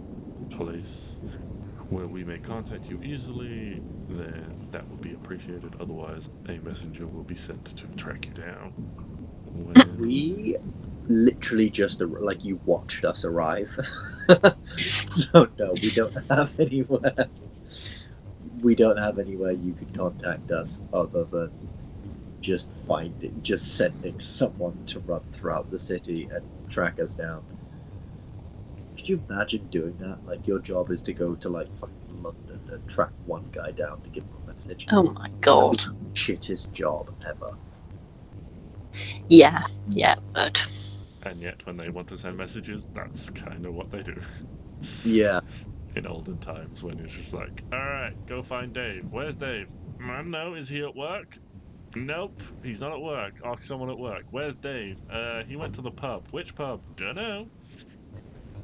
place where we may contact you easily, then that would be appreciated. Otherwise, a messenger will be sent to track you down. We literally just you watched us arrive. So no, we don't have anywhere. We don't have anywhere you can contact us other than just sending someone to run throughout the city and track us down. Could you imagine doing that? Like, your job is to go to fucking London and track one guy down to give him a message. Oh my god. Shittest job ever. Yeah, but And yet, when they want to send messages, that's kind of what they do. Yeah. In olden times, when it's just like, alright, go find Dave. Where's Dave? I don't know, is he at work? Nope, he's not at work. Ask someone at work. Where's Dave? He went to the pub. Which pub? Dunno.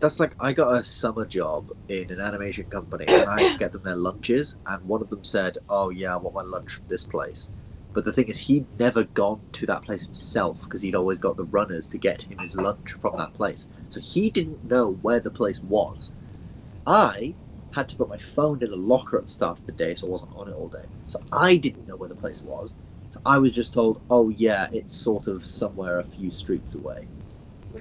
That's like, I got a summer job in an animation company and I had to get them their lunches, and one of them said, oh yeah, I want my lunch from this place. But the thing is, he'd never gone to that place himself because he'd always got the runners to get him his lunch from that place. So he didn't know where the place was. I had to put my phone in a locker at the start of the day, so I wasn't on it all day. So I didn't know where the place was. So I was just told, oh yeah, it's sort of somewhere a few streets away.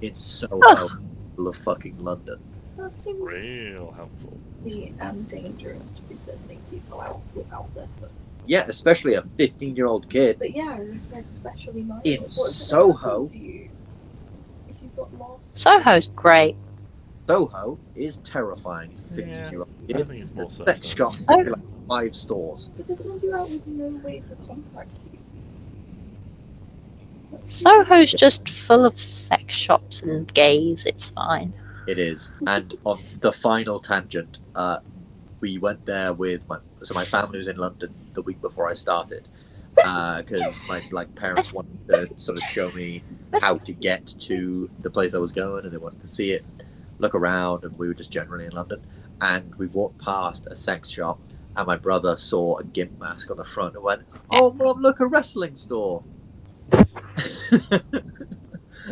In Soho, middle of fucking London. That seems Real helpful. dangerous to be sending people out without their phone. Yeah, especially a 15-year-old kid. But yeah, it's especially mine. In Soho. If you got lost. Soho's great. Soho is terrifying. It's a 15-year-old kid. I think it's more so. Sex shop, Oh. like 5 stores. But to send you out with no way to contact you. Soho's just full of sex shops and gays, it's fine. It is. And on the final tangent, we went there with my family was in London the week before I started, because my parents wanted to sort of show me how to get to the place I was going, and they wanted to see it, look around, and we were just generally in London. And we walked past a sex shop, and my brother saw a gimp mask on the front and went, "Oh, Mum, look, a wrestling store!"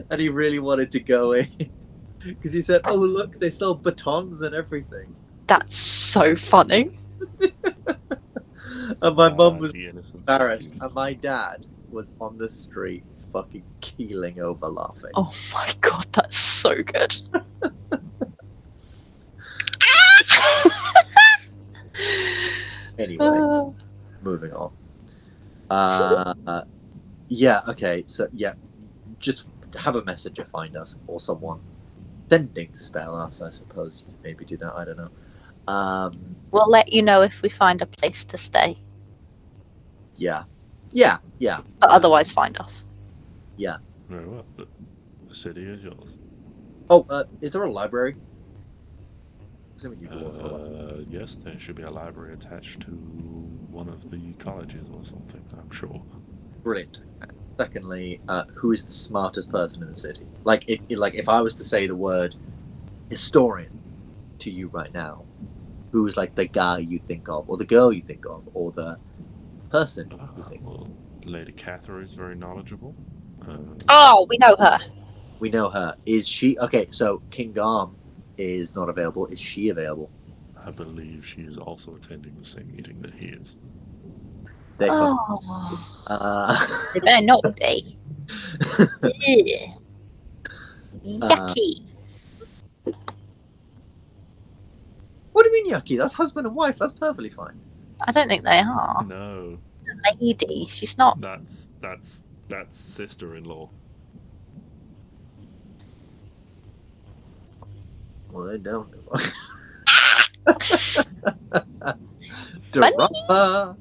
And he really wanted to go in because he said, "Oh, look, they sell batons and everything." That's so funny. And my mum was The innocence. embarrassed, and my dad was on the street fucking keeling over laughing. Oh my god, that's so good. Anyway, moving on. Okay, so just have a messenger find us, or someone sending spell us, I suppose. You could maybe do that, I don't know. We'll let you know if we find a place to stay. Yeah. But otherwise, find us. Very well. The city is yours. Oh, is there a library? Assuming you go Yes, there should be a library attached to one of the colleges or something, I'm sure. Brilliant. Secondly, who is the smartest person in the city? If I was to say the word historian to you right now, who is the guy you think of, or the girl you think of, or the person you think of? Well, Lady Catherine is very knowledgeable. Oh, we know her. We know her. Is she okay? So King Garm is not available. Is she available? I believe she is also attending the same meeting that he is. They Oh, they better not be. Yeah. Yucky. What do you mean yucky? That's husband and wife. That's perfectly fine. I don't think they are. No, It's a lady. She's not. that's sister-in-law. Well, they don't. Funny. Drama.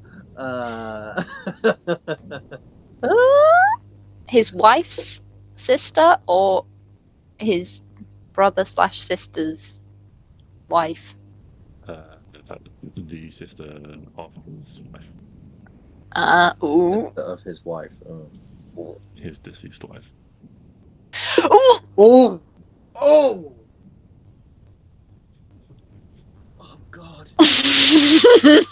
His wife's sister or his brother/sister's wife? The sister of his wife. Ooh. Of his wife. Oh. His deceased wife. Ooh. Oh! Oh! Oh God! It's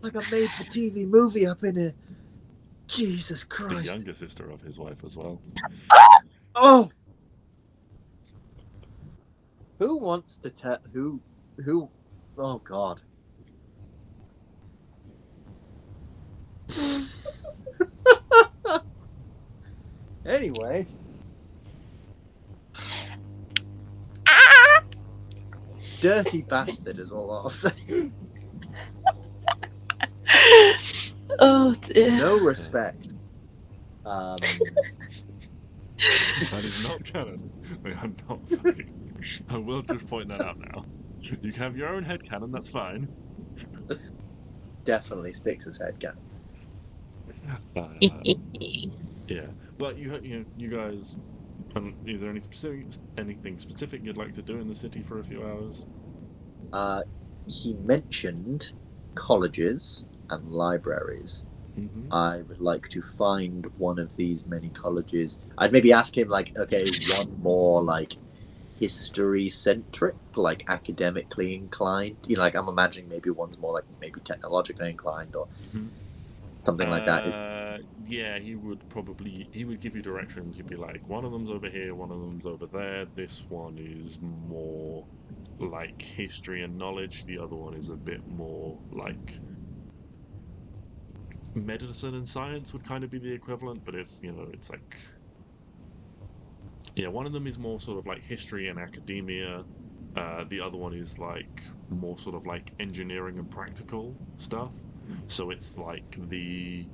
like a made-for-TV movie up in here. Jesus The Christ! younger sister of his wife as well. Oh! Who wants to tell? Who? Oh God! Anyway. Dirty bastard is all I'll say. Oh dear. No respect. That is not canon. They are not fucking. I will just point that out now. You can have your own headcanon, that's fine. Definitely Stix's headcanon. Yeah, but you guys. Is there anything specific you'd like to do in the city for a few hours? He mentioned colleges and libraries. Mm-hmm. I would like to find one of these many colleges. I'd maybe ask him, like, okay, one more, like, history-centric, like, academically inclined. You know, like, I'm imagining maybe one's more, like, maybe technologically inclined or something like that. Yeah, he would give you directions. He'd be like, one of them's over here, one of them's over there. This one is more like history and knowledge. The other one is a bit more like medicine and science would kind of be the equivalent, but it's like, yeah, one of them is more sort of like history and academia. The other one is like more sort of like engineering and practical stuff. So it's like the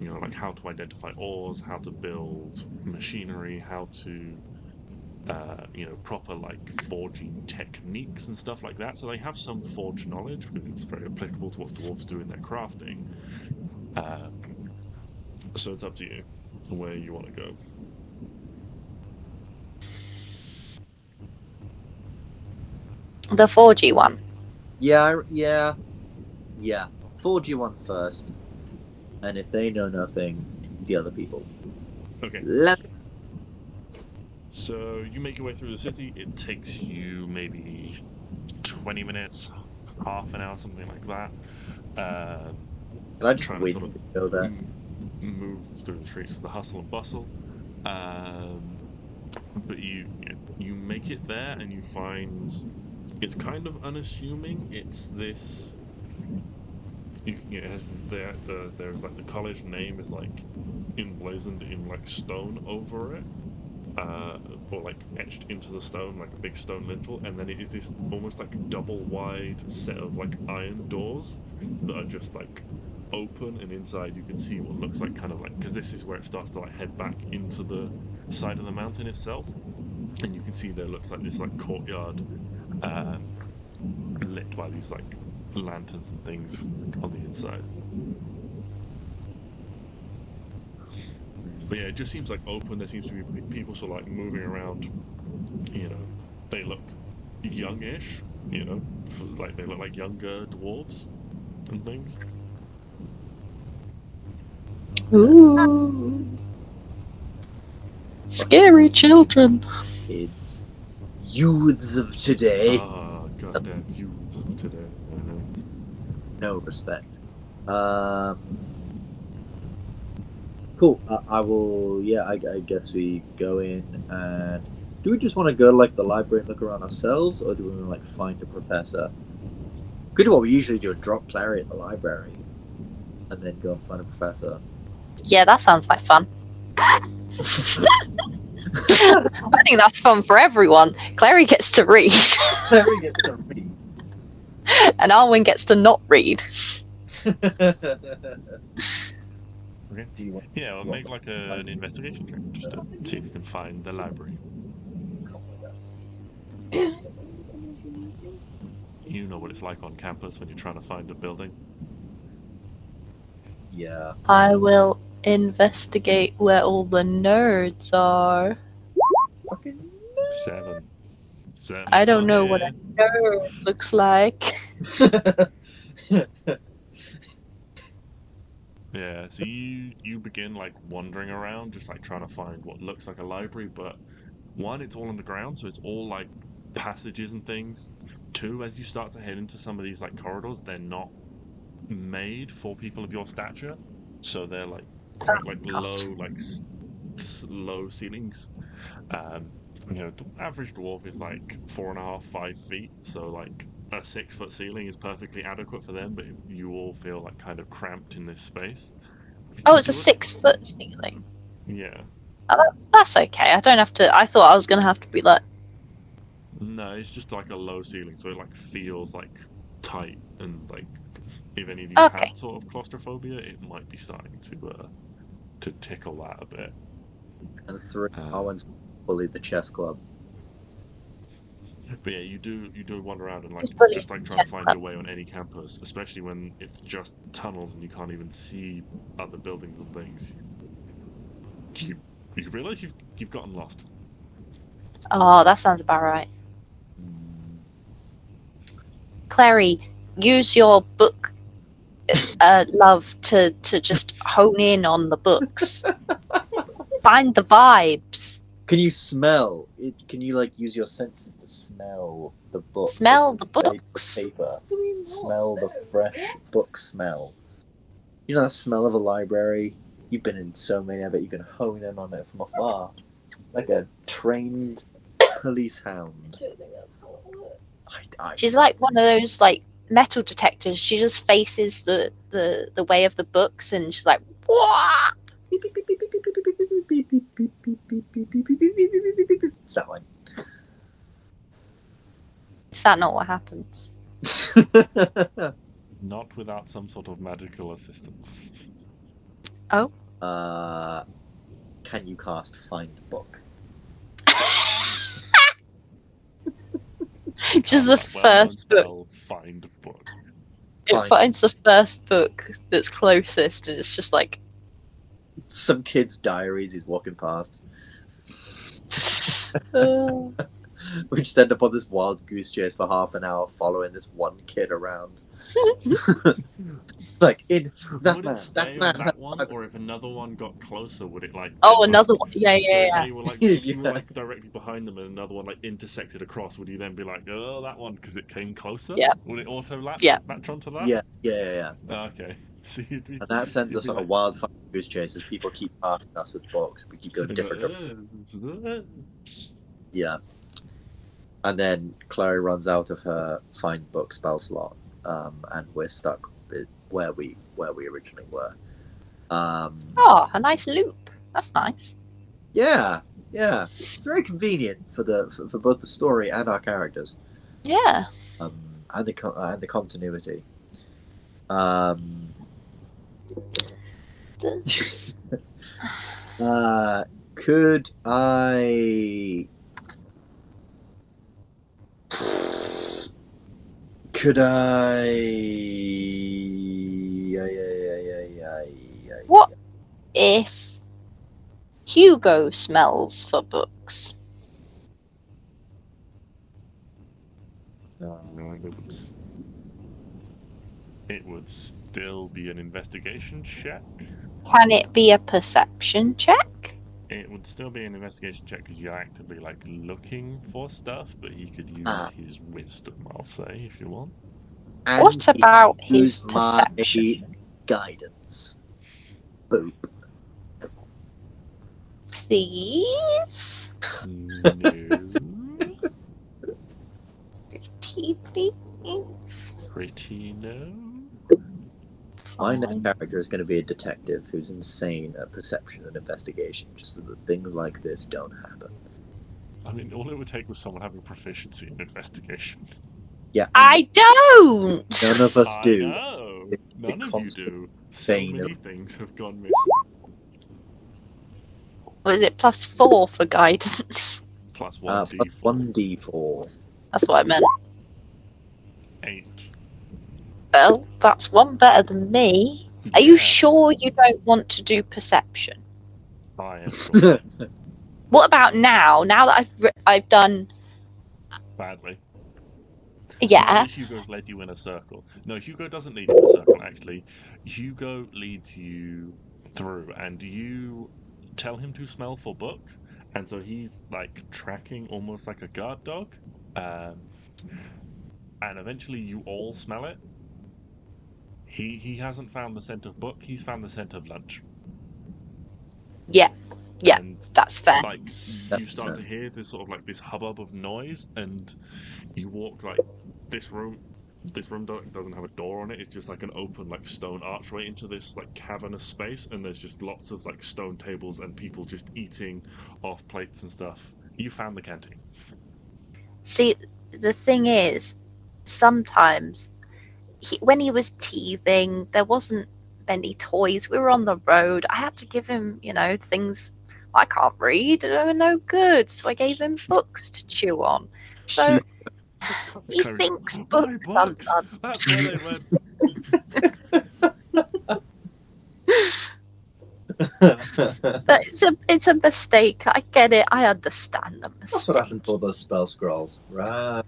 like how to identify ores, how to build machinery, how to proper like forging techniques and stuff like that. So they have some forge knowledge because it's very applicable to what dwarves do in their crafting. So it's up to you where you want to go. The 4G one. Yeah. 4G one first. And if they know nothing, the other people. Okay. So you make your way through the city. It takes you maybe 20 minutes, half an hour, something like that. Can I just wait to go there? Move through the streets with the hustle and bustle. But you make it there and you find it's kind of unassuming. It's this. There's like the college name is like emblazoned in like stone over it. Or like etched into the stone, like a big stone lintel, and then it is this almost like double wide set of like iron doors that are just like open, and inside you can see what looks like kind of like, because this is where it starts to like head back into the side of the mountain itself, and you can see there looks like this like courtyard lit by these like lanterns and things on the inside. But yeah, it just seems like open. There seems to be people sort of like moving around. They look youngish. Like they look like younger dwarves and things. Ooh. Scary children. It's youths of today. Ah, goddamn youths of today. No respect. Cool. I will. Yeah, I guess we go in and. Do we just want to go to like the library and look around ourselves, or do we want to like find the professor? Could do what we usually do: drop Klari at the library, and then go and find a professor. Yeah, that sounds like fun. I think that's fun for everyone. Klari gets to read, Very good to read. and Arwen gets to not read. Okay. Do you want Yeah, well, make like an investigation check just to see if you can find the library. to come with us? You know what it's like on campus when you're trying to find a building. Yeah. I will investigate where all the nerds are. Fucking 7. 7 I don't got know what here. a nerd looks like. Yeah, so you begin like wandering around, just like trying to find what looks like a library, but one, it's all underground, so it's all like passages and things. Two, as you start to head into some of these like corridors, they're not made for people of your stature, so they're like quite like low, like low ceilings. The average dwarf is like 4.5, 5 feet, so like a 6-foot ceiling is perfectly adequate for them, but you all feel like kind of cramped in this space. Oh, it's a You would- 6-foot ceiling. Yeah. Oh, that's okay. I don't have to. I thought I was gonna have to be like. No, it's just like a low ceiling, so it like feels like tight and like if any of you Okay. have sort of claustrophobia, it might be starting to tickle that a bit. and 3. Um, Arwen's bullied the chess club. But yeah, you do wander around and like Just bully just like the trying to chess find club. your way on any campus, especially when it's just tunnels and you can't even see other buildings and things. You realize you've gotten lost. Oh, that sounds about right. Klari, use your book love to just hone in on the books. Find the vibes. Can you smell it? Can you like use your senses to smell the book? Smell the the books. paper. Smell the fresh book smell. You know that smell of a library? You've been in so many of it, you can hone in on it from afar. Like a trained police hound. She's like one of those like metal detectors. She just faces the way of the books, and she's like, "What?" It's that one. Is that not what happens? Not without some sort of magical assistance. Can you cast Find Book? Just the first book. Find book. It finds the first book that's closest, and it's just like, Some kid's diaries he's walking past. We just end up on this wild goose chase for half an hour following this one kid around. Like, in that Would man, it stay that on man. that one, or if another one got closer, would it like? oh, then, another one. Yeah, So yeah, if yeah. they were like, if you were Yeah. like directly behind them and another one like intersected across, would you then be like, oh, that one because it came closer? Yeah. Would it auto latch onto that? Yeah. Oh, okay. So you'd be, And that sends you'd us be on a like, wild goose chase as people keep passing us with books. We keep going different. Yeah. And then Klari runs out of her Find Book spell slot, and we're stuck with where we originally were. Oh, a nice loop. That's nice. Yeah. It's very convenient for both the story and our characters, Yeah. and the continuity. Could I? What if Hugo smells for books? It would still be an investigation check. Can it be a perception check? It would still be an investigation check because you're actively like looking for stuff, but he could use his wisdom, I'll say, if you want. What about his use my perception? guidance? Boop. Please? No. Pretty please? Pretty no. My next fine. character is going to be a detective who's insane at perception and investigation, just so that things like this don't happen. I mean, all it would take was someone having proficiency in investigation. Yeah, I don't. none of us I do. know. It's None a of you constant do. So vein many of- things have gone missing. Was it +4 for guidance? Plus 1d4. 1d4. That's what I meant. 8. Well, that's one better than me. Are you Yeah, sure you don't want to do perception? I am sure. What about now? Now that I've done, Badly. Now yeah, that Hugo's led you in a circle. No, Hugo doesn't lead you in a circle, actually. Hugo leads you through, and you tell him to smell for book. And so he's like tracking almost like a guard dog. And eventually you all smell it. He hasn't found the scent of book, he's found the scent of lunch. yeah, And that's fair. like That you makes start to sense. hear this sort of like this hubbub of noise, and you walk like this room doesn't have a door on it. It's just like an open like stone archway into this like cavernous space, and there's just lots of like stone tables and people just eating off plates and stuff. You found the canteen. See, the thing is, sometimes when he was teething, there wasn't many toys. We were on the road. I had to give him, things. I can't read. They're no good. So I gave him books to chew on. So he Klari, thinks "My books are books! That's where they went." But it's a mistake. I get it. I understand the That's what mistake. happened for those spell scrolls. Right.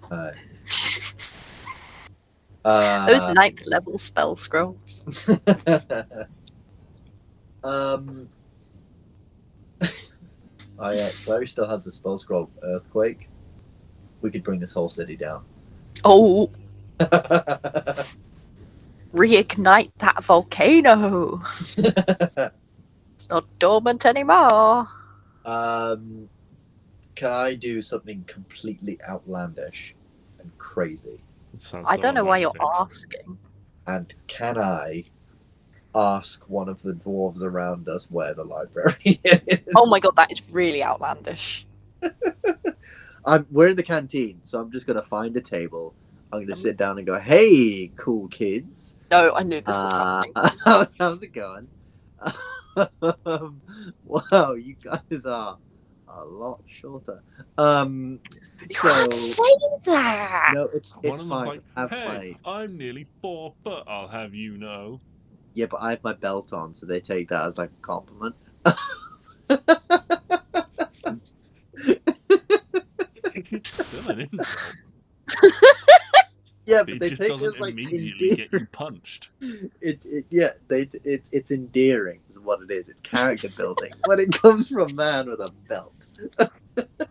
Those 9th level spell scrolls. Oh yeah, Klari still has the spell scroll Earthquake. We could bring this whole city down. Oh, reignite that volcano. It's not dormant anymore. Can I do something completely outlandish and crazy? Sounds I so don't know why you're unlike Stix. asking. And can I ask one of the dwarves around us where the library is? Oh my god, that is really outlandish. We're in the canteen, so I'm just gonna find a table. I'm gonna sit down and go, "Hey, cool kids. No, I knew this was happening. How's it going? Wow, you guys are a lot shorter. You So can't say that. no, it's One of them's fine. like, I have "Hey, I'm nearly 4 foot, I'll have you know." yeah, but I have my belt on, so they take that as like a compliment. It's still an insult. Yeah, but It they just take it doesn't as like immediately get you punched. it's endearing is what it is. It's character building when it comes from a man with a belt.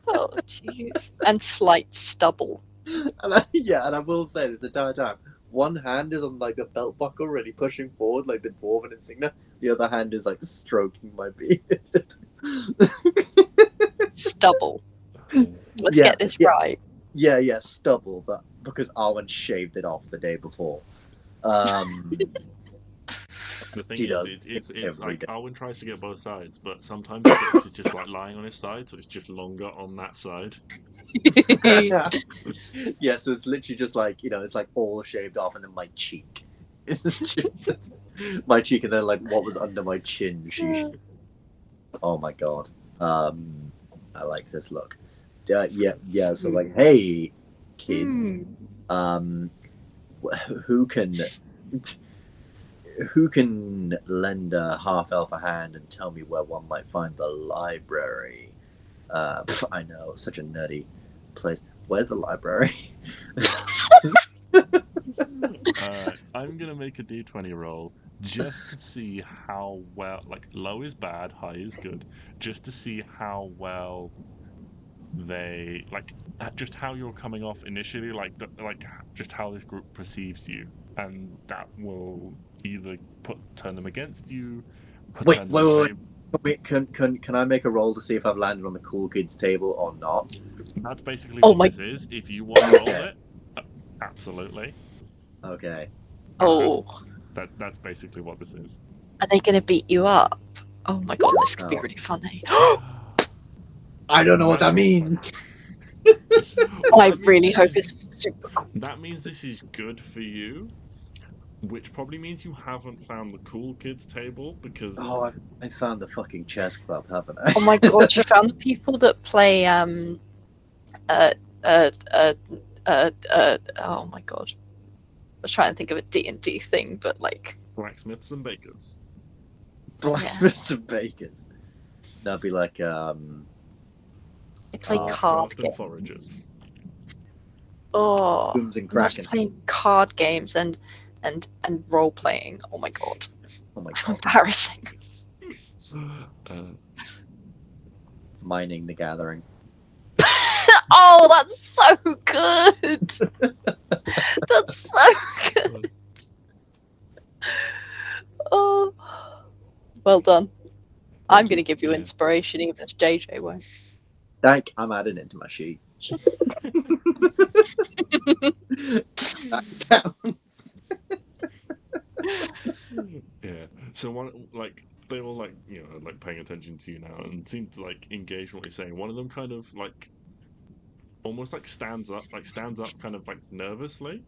Oh, jeez. And slight stubble. And I will say this entire time, one hand is on like the belt buckle, really pushing forward like the dwarven insignia. The other hand is like stroking my beard. Stubble. Let's Yeah, get this yeah. right. Yeah, stubble, but because Arwen shaved it off the day before. The thing She is, does. it's Every like day. Arwen tries to get both sides, but sometimes Stix is just like lying on his side, so it's just longer on that side. Yeah, so it's literally just like, it's like all shaved off, and then my cheek. It's just my cheek, and then like what was under my chin. Oh my god. I like this look. Yeah. So like, hey, kids. Who can lend a half elf a hand and tell me where one might find the library? I know, such a nerdy place. Where's the library? I'm gonna make a d20 roll just to see how well, like, low is bad, high is good, just to see how well they just how you're coming off initially, just how this group perceives you, and that will either turn them against you. Wait. Can I make a roll to see if I've landed on the cool kids table or not? That's basically Oh what my- this is. If you want to roll it, absolutely. Okay. Oh. That's basically what this is. Are they going to beat you up? Oh my god, this could be No. really funny. I don't know what that Natural means. I That means really this hope is- it's super cool. That means this is good for you, which probably means you haven't found the cool kids table because Oh, I found the fucking chess club, haven't I? Oh my god, you found the people that play oh my god. I was trying to think of a D&D thing, but like blacksmiths and bakers. Blacksmiths and bakers. That'd be like they play card Craft and games. foragers. Oh, Booms and imagine Kraken. playing card games and role playing. Oh my god, Oh my how god. embarrassing. Mining the Gathering. Oh, that's so good. That's so good. Oh, well done. I'm going to give you Yeah. inspiration, even if JJ won't. Thank, I'm adding it to my sheet. That counts. Yeah. So one like they all like like paying attention to you now and seem to like engage in what you're saying. One of them kind of like almost like stands up kind of like nervously,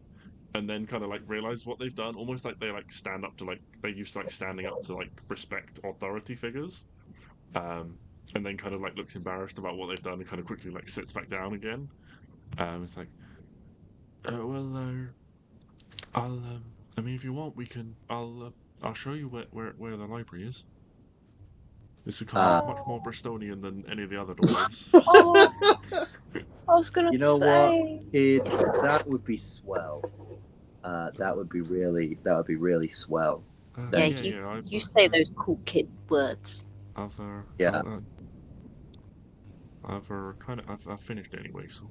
and then kind of like realize what they've done. Almost like they like stand up to like they used to like standing up to like respect authority figures. And then kind of like looks embarrassed about what they've done and kind of quickly like sits back down again. It's like, I'll I mean, if you want, we can. I'll show you where the library is. This is kind of much more Bristolian than any of the other doors. Oh, I was going to You know what? say. Kid, that would be swell. That would be really swell. Yeah, you say those cool kid words. Yeah. I've finished anyway, so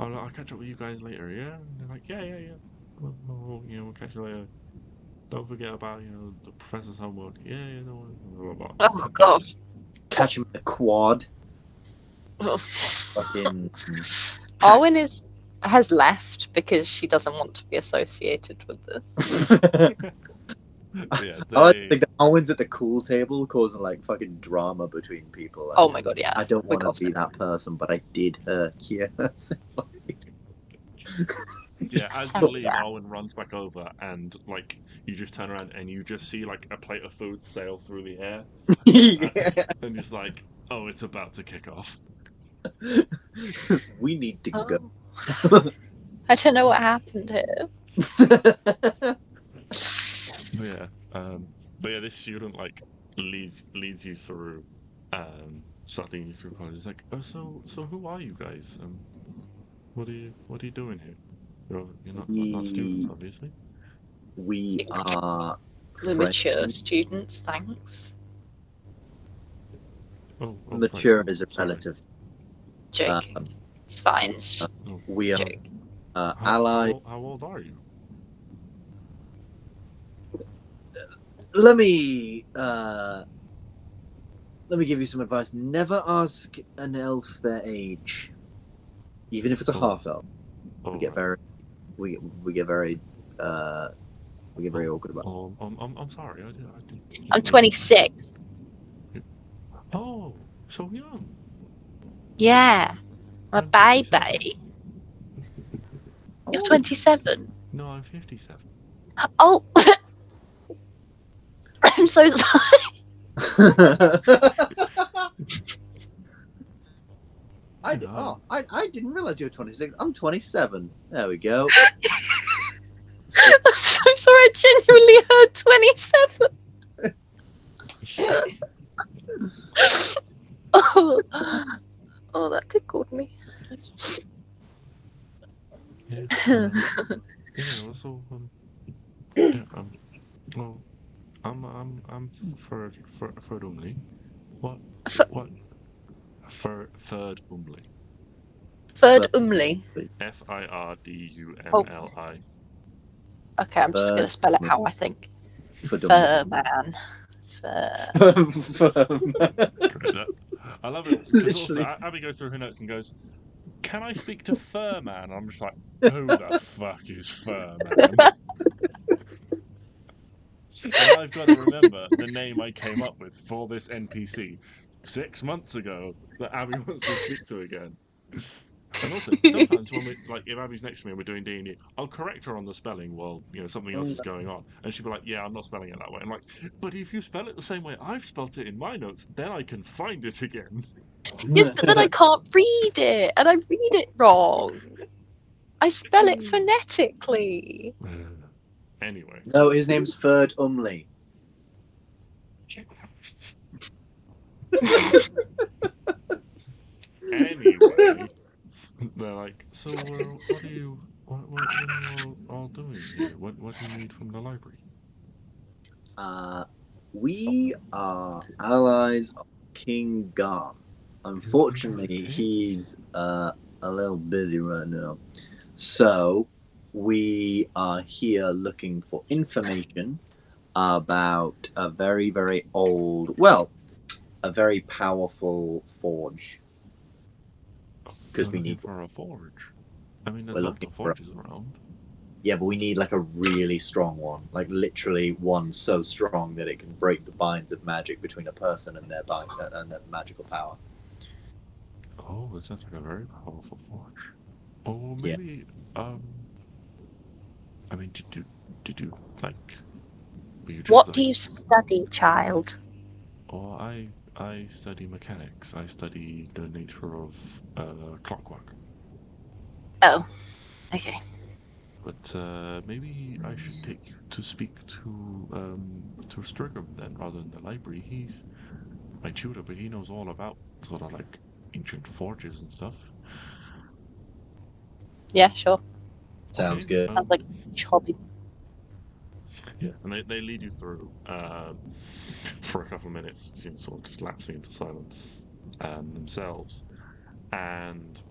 I'll catch up with you guys later. Yeah, and they're like, yeah. We'll catch you later. Don't forget about the professor's homework. Yeah, no, blah, blah, blah. Oh god. Catch him in a quad. Fucking. Arwen has left because she doesn't want to be associated with this. Yeah, I like to think that Owen's at the cool table causing like fucking drama between people. Oh my god, yeah. I don't want to Because be that person, but I did hurt you. Yeah, as you leave, Arwen runs back over, and like you just turn around and you just see like a plate of food sail through the air, and it's like, oh, it's about to kick off. We need to go. I don't know what happened here. Yeah, but yeah, this student like leads you through, starting you through college. It's like, oh, so who are you guys? What are you doing here? You're not students, obviously. We are We're mature students, thanks. Oh, mature right. is a Sorry. relative. Joking. It's fine. It's just We are joke. ally. How old are you? Let me give you some advice. Never ask an elf their age, even if it's a half elf. We get very awkward about it. I'm sorry. I did. I'm 26. Oh, so young. Yeah. I'm a I'm baby. You're 27. No, I'm 57. Oh! I'm so sorry. I didn't realize you were 26. I'm 27. There we go. I'm so sorry. I genuinely heard 27. Oh, that tickled me. Yeah. Also, well, I'm third Umli. What? Third Umli. Third Umli. FIRDUMLI. Okay, I'm just gonna spell it how I think. Man. I love it. Because also, Abby goes through her notes and goes, "Can I speak to Furman?" I'm just like, "Who the fuck is Furman?" And I've got to remember the name I came up with for this NPC 6 months ago that Abby wants to speak to again. And also, sometimes when we like, if Abby's next to me and we're doing D&D, I'll correct her on the spelling while something else is going on, and she'll be like, "Yeah, I'm not spelling it that way." I'm like, "But if you spell it the same way I've spelt it in my notes, then I can find it again." Yes, but then I can't read it, and I read it wrong. I spell it phonetically. Anyway, No, his name's Ferd Umley. anyway, they're like, "So, what are you all doing here? What do you need from the library?" We are allies of King Garn. Unfortunately, he's a little busy right now. So, we are here looking for information about a very, very old, well, a very powerful forge. Because we need for a forge. I mean, there's we're lots looking of for forges around. Yeah, but we need like a really strong one. Like literally one so strong that it can break the binds of magic between a person and their magical power. Oh, it sounds like a very powerful forge. Or Yeah. maybe, I mean, did you like? Were you just What like? do you study, child? Oh, I study mechanics. I study the nature of clockwork. Oh, okay. But maybe I should take you to speak to Strickam then, rather than the library. He's my tutor, but he knows all about sort of like ancient forges and stuff. Yeah, sure. Sounds Okay, good. Sounds like a hobby. Yeah, and they lead you through for a couple of minutes, sort of just lapsing into silence themselves, and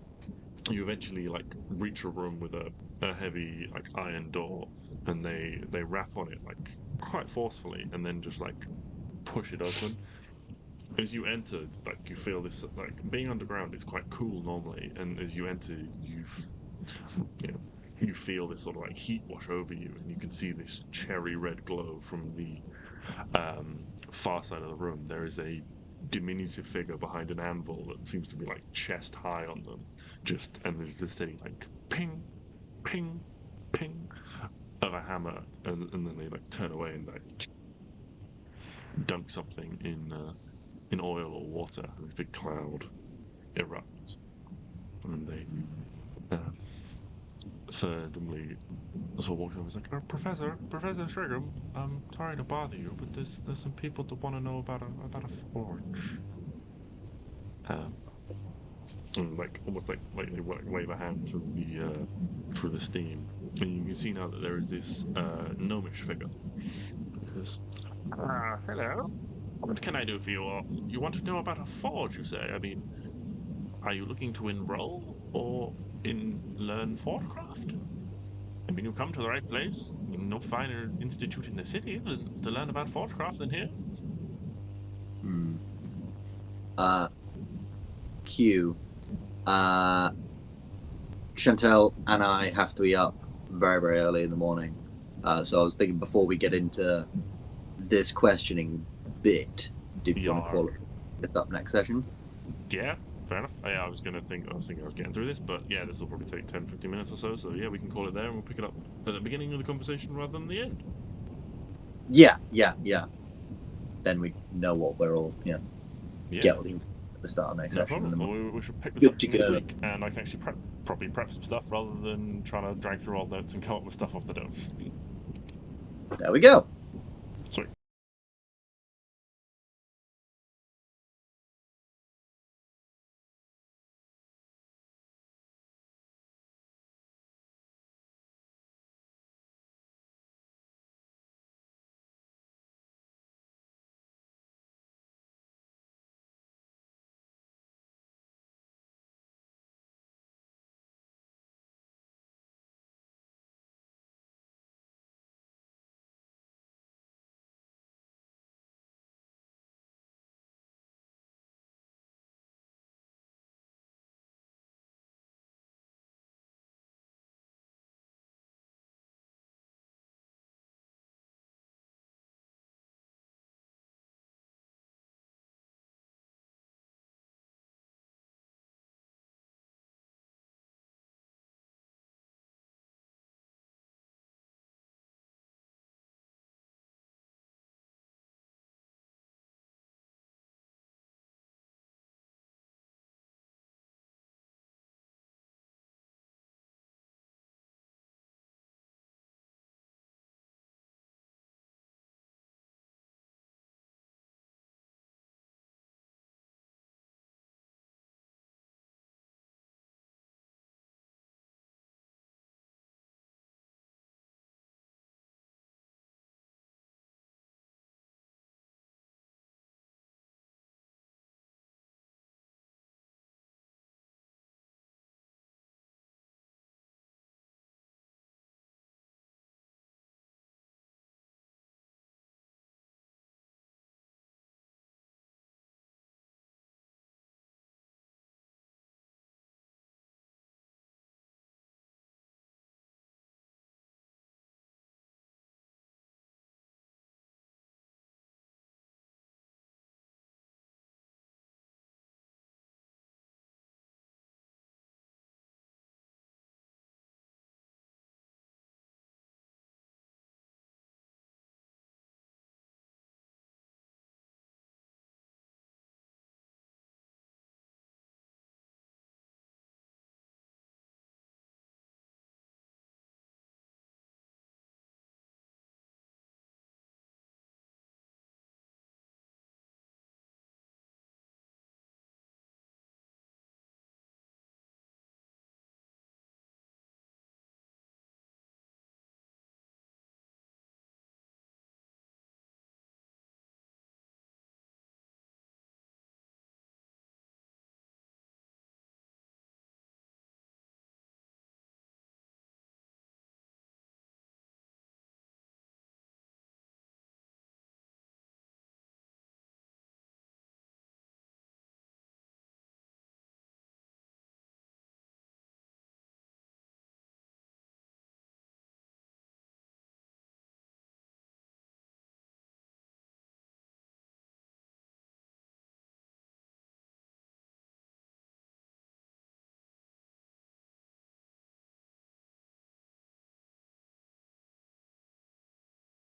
you eventually like reach a room with a heavy like iron door, and they rap on it like quite forcefully, and then just like push it open. As you enter, like you feel this like being underground is quite cool normally, and as you enter, you feel this sort of like heat wash over you, and you can see this cherry red glow from the far side of the room. There is a diminutive figure behind an anvil that seems to be like chest high on them, and there's this steady like ping, ping, ping of a hammer, and then they like turn away and like dunk something in oil or water, and this big cloud erupts, and they thirdly sort of walks over and is like, Professor Shrigham, I'm sorry to bother you, but there's some people that want to know about a forge. And like almost like they wave a hand through the steam, and you can see now that there is this gnomish figure. Because hello, what can I do for you all? You want to know about a forge, you say? I mean, are you looking to enroll or learn forgecraft? I mean, you come to the right place. No finer institute in the city to learn about forgecraft than here. Hmm. Q. Chantel and I have to be up very, very early in the morning. So I was thinking before we get into this questioning bit, did you want to call it up next session? Yeah, fair enough. I was thinking I was getting through this, but yeah, this will probably take 10, 15 minutes or so. So yeah, we can call it there, and we'll pick it up at the beginning of the conversation rather than the end. Yeah. Then we know what we're all, get all the info at the start of next session. Problem. And We should pick this good up to next go. week, and I can actually properly prep some stuff rather than trying to drag through old notes and come up with stuff off the dome. There we go.